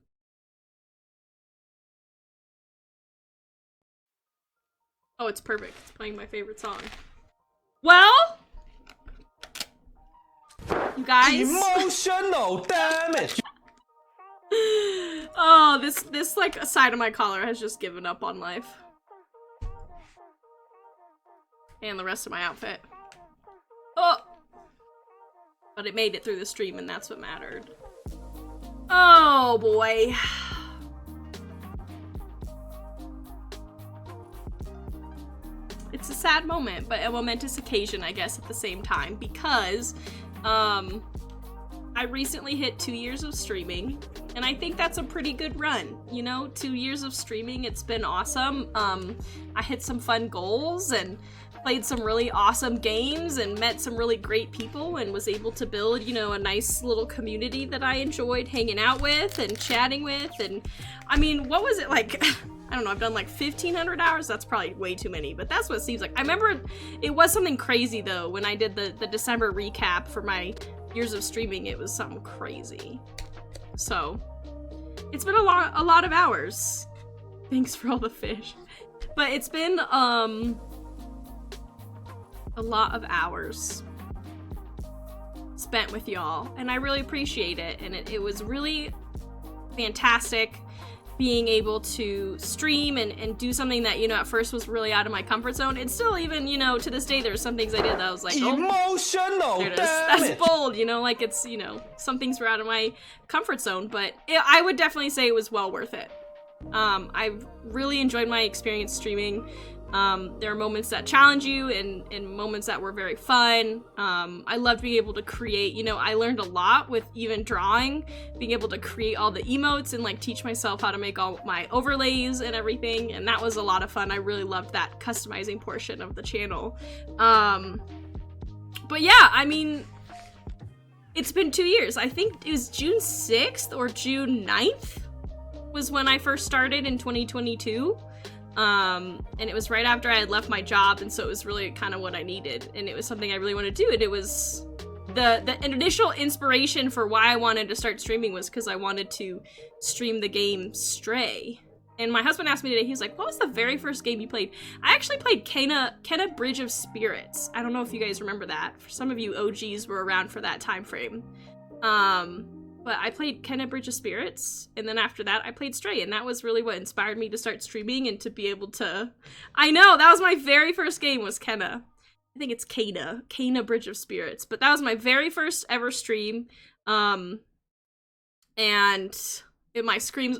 B: Oh, it's perfect. It's playing my favorite song. Well, you guys.
J: Emotional damage.
B: Oh, this like side of my collar has just given up on life, and the rest of my outfit. Oh, but it made it through the stream, and that's what mattered. Oh boy. It's a sad moment, but a momentous occasion, I guess, at the same time, because I recently hit 2 years of streaming, and I think that's a pretty good run, you know? 2 years of streaming, it's been awesome. I hit some fun goals, and played some really awesome games, and met some really great people, and was able to build, you know, a nice little community that I enjoyed hanging out with, and chatting with, and I mean, what was it like? I don't know, I've done like 1,500 hours. That's probably way too many, but that's what it seems like. I remember it was something crazy though when I did the December recap for my years of streaming. It was something crazy. So it's been a lot of hours. Thanks for all the fish. But it's been a lot of hours spent with y'all, and I really appreciate it. And it was really fantastic being able to stream and do something that, you know, at first was really out of my comfort zone. And still, even, you know, to this day, there's some things I did that I was like, oh,
T: emotional,
B: there it is. That's bold, you know, like it's, you know, some things were out of my comfort zone, but I would definitely say it was well worth it. I've really enjoyed my experience streaming. There are moments that challenge you and moments that were very fun. I loved being able to create, you know, I learned a lot with even drawing, being able to create all the emotes and like teach myself how to make all my overlays and everything. And that was a lot of fun. I really loved that customizing portion of the channel. But yeah, I mean, it's been 2 years. I think it was June 6th or June 9th was when I first started in 2022. And it was right after I had left my job, and so it was really kind of what I needed, and it was something I really wanted to do. And it was the initial inspiration for why I wanted to start streaming was because I wanted to stream the game Stray. And my husband asked me today, he was like, what was the very first game you played? I actually played Kena Bridge of Spirits. I don't know if you guys remember that. For some of you OGs were around for that time frame. But I played Kena Bridge of Spirits, and then after that I played Stray, and that was really what inspired me to start streaming and to be able to... I know, that was my very first game, was Kena. I think it's Kena Bridge of Spirits, but that was my very first ever stream. And my streams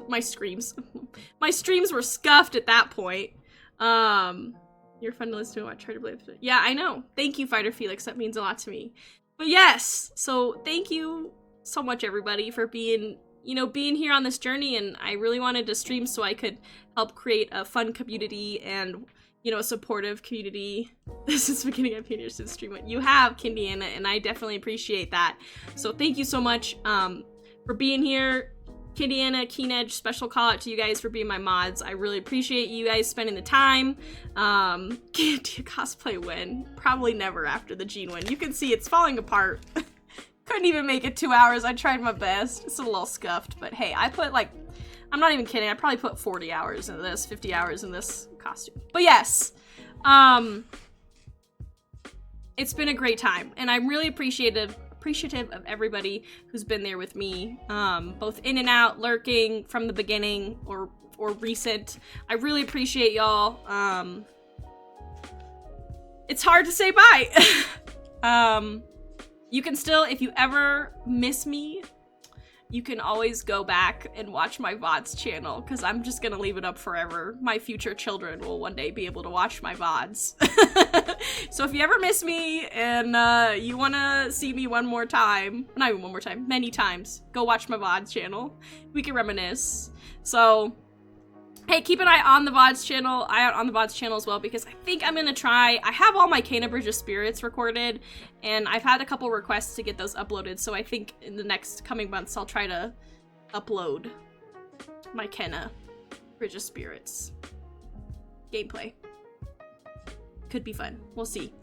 B: were scuffed at that point. You're fun to listen to. I try to believe it. Yeah, I know. Thank you, Fighter Felix. That means a lot to me. But yes, so thank you so much, everybody, for being here on this journey. And I really wanted to stream so I could help create a fun community and, you know, a supportive community. This is the beginning of here to stream what you have, Kindiana, and I definitely appreciate that. So thank you so much for being here. Kindiana, Keen Edge, special call out to you guys for being my mods. I really appreciate you guys spending the time. Do you cosplay when? Probably never after the Jean win. You can see it's falling apart. Couldn't even make it 2 hours. I tried my best. It's a little scuffed, but hey, I put like, I'm not even kidding, I probably put 40 hours into this, 50 hours in this costume. But yes, it's been a great time, and I'm really appreciative of everybody who's been there with me, both in and out, lurking from the beginning or recent. I really appreciate y'all. It's hard to say bye. You can still, if you ever miss me, you can always go back and watch my VODs channel, because I'm just gonna leave it up forever. My future children will one day be able to watch my VODs. So if you ever miss me and you wanna see me one more time, not even one more time, many times, go watch my VODs channel. We can reminisce. So, hey, keep an eye on the VODs channel, as well, because I think I'm gonna try, I have all my Kena Bridge of Spirits recorded, and I've had a couple requests to get those uploaded, so I think in the next coming months I'll try to upload my Kena Bridge of Spirits gameplay. Could be fun. We'll see.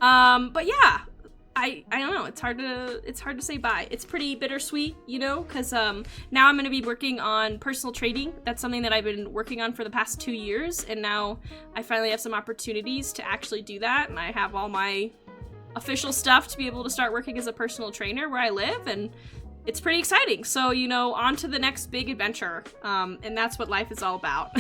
B: But yeah, I don't know, it's hard to say bye. It's pretty bittersweet, you know, because now I'm going to be working on personal trading. That's something that I've been working on for the past 2 years, and now I finally have some opportunities to actually do that, and I have all my official stuff to be able to start working as a personal trainer where I live, and it's pretty exciting. So, you know, on to the next big adventure, and that's what life is all about.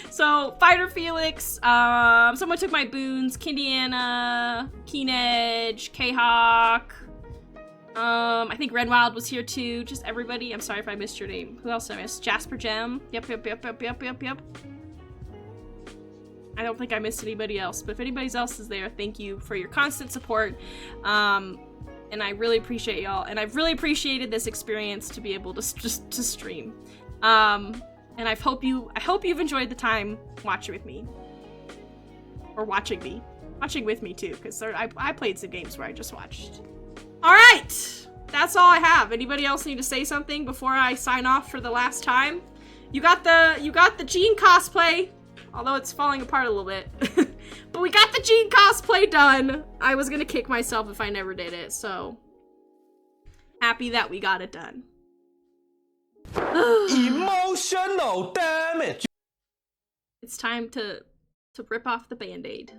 B: So, Fighter Felix, someone took my boons, Kindiana, Keen Edge, K-Hawk, I think Renwild was here too, just everybody. I'm sorry if I missed your name. Who else did I miss? Jasper Gem. Yep. I don't think I missed anybody else, but if anybody else is there, thank you for your constant support. And I really appreciate y'all, and I've really appreciated this experience to be able to to stream. And I hope you've enjoyed the time watching with me, or watching with me too, because I played some games where I just watched. All right, that's all I have. Anybody else need to say something before I sign off for the last time? You got the Jean cosplay, although it's falling apart a little bit. But we got the Jean cosplay done. I was gonna kick myself if I never did it, so happy that we got it done.
T: Emotional damage.
B: It's time to rip off the band-aid.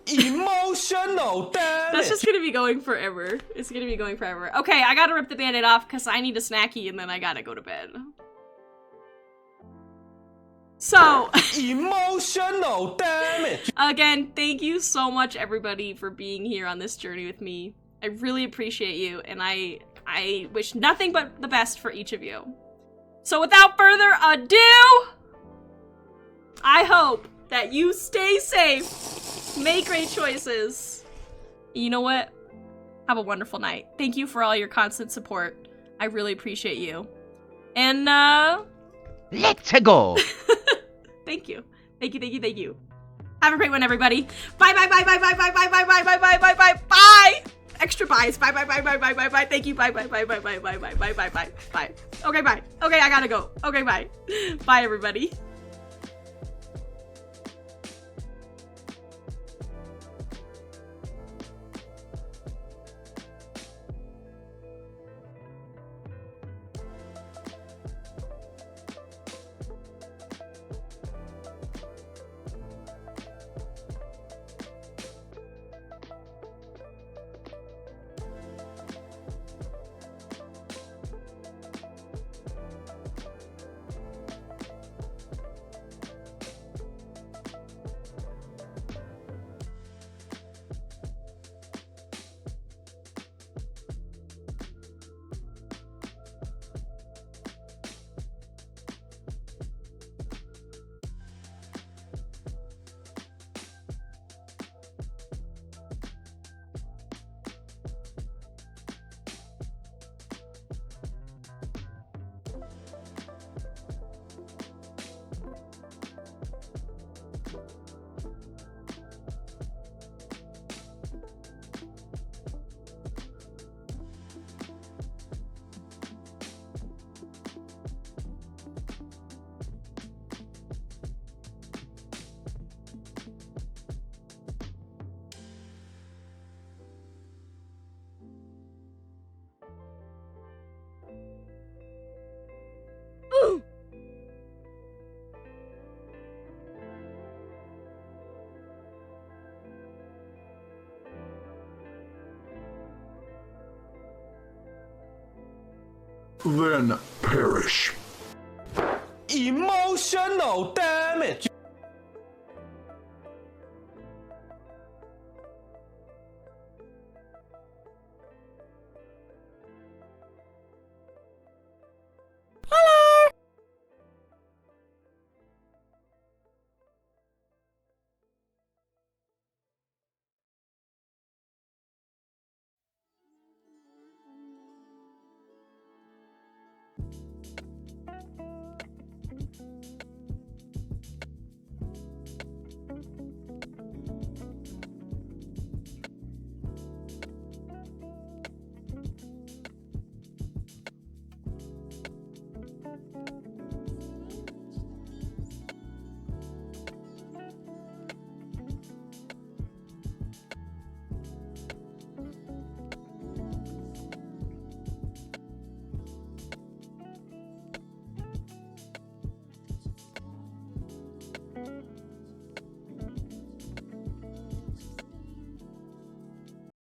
T: Emotional damage.
B: That's just gonna be going forever. It's gonna be going forever. Okay, I gotta rip the band-aid off because I need a snacky and then I gotta go to bed. So,
T: emotional damage.
B: Again, thank you so much, everybody, for being here on this journey with me. I really appreciate you, and I wish nothing but the best for each of you. So, without further ado, I hope that you stay safe, make great choices. You know what? Have a wonderful night. Thank you for all your constant support. I really appreciate you. And, let's go. Thank you. Thank you, thank you, thank you. Have a great one, everybody. Bye, bye, bye, bye, bye, bye, bye, bye, bye, bye, bye, bye, bye, bye. Extra buys. Bye, bye, bye, bye, bye, bye, bye. Thank you. Bye, bye, bye, bye, bye, bye, bye, bye, bye, bye, bye. Okay, bye. Okay, I gotta go. Okay, bye. Bye, everybody.
T: Then perish. Emotional damage.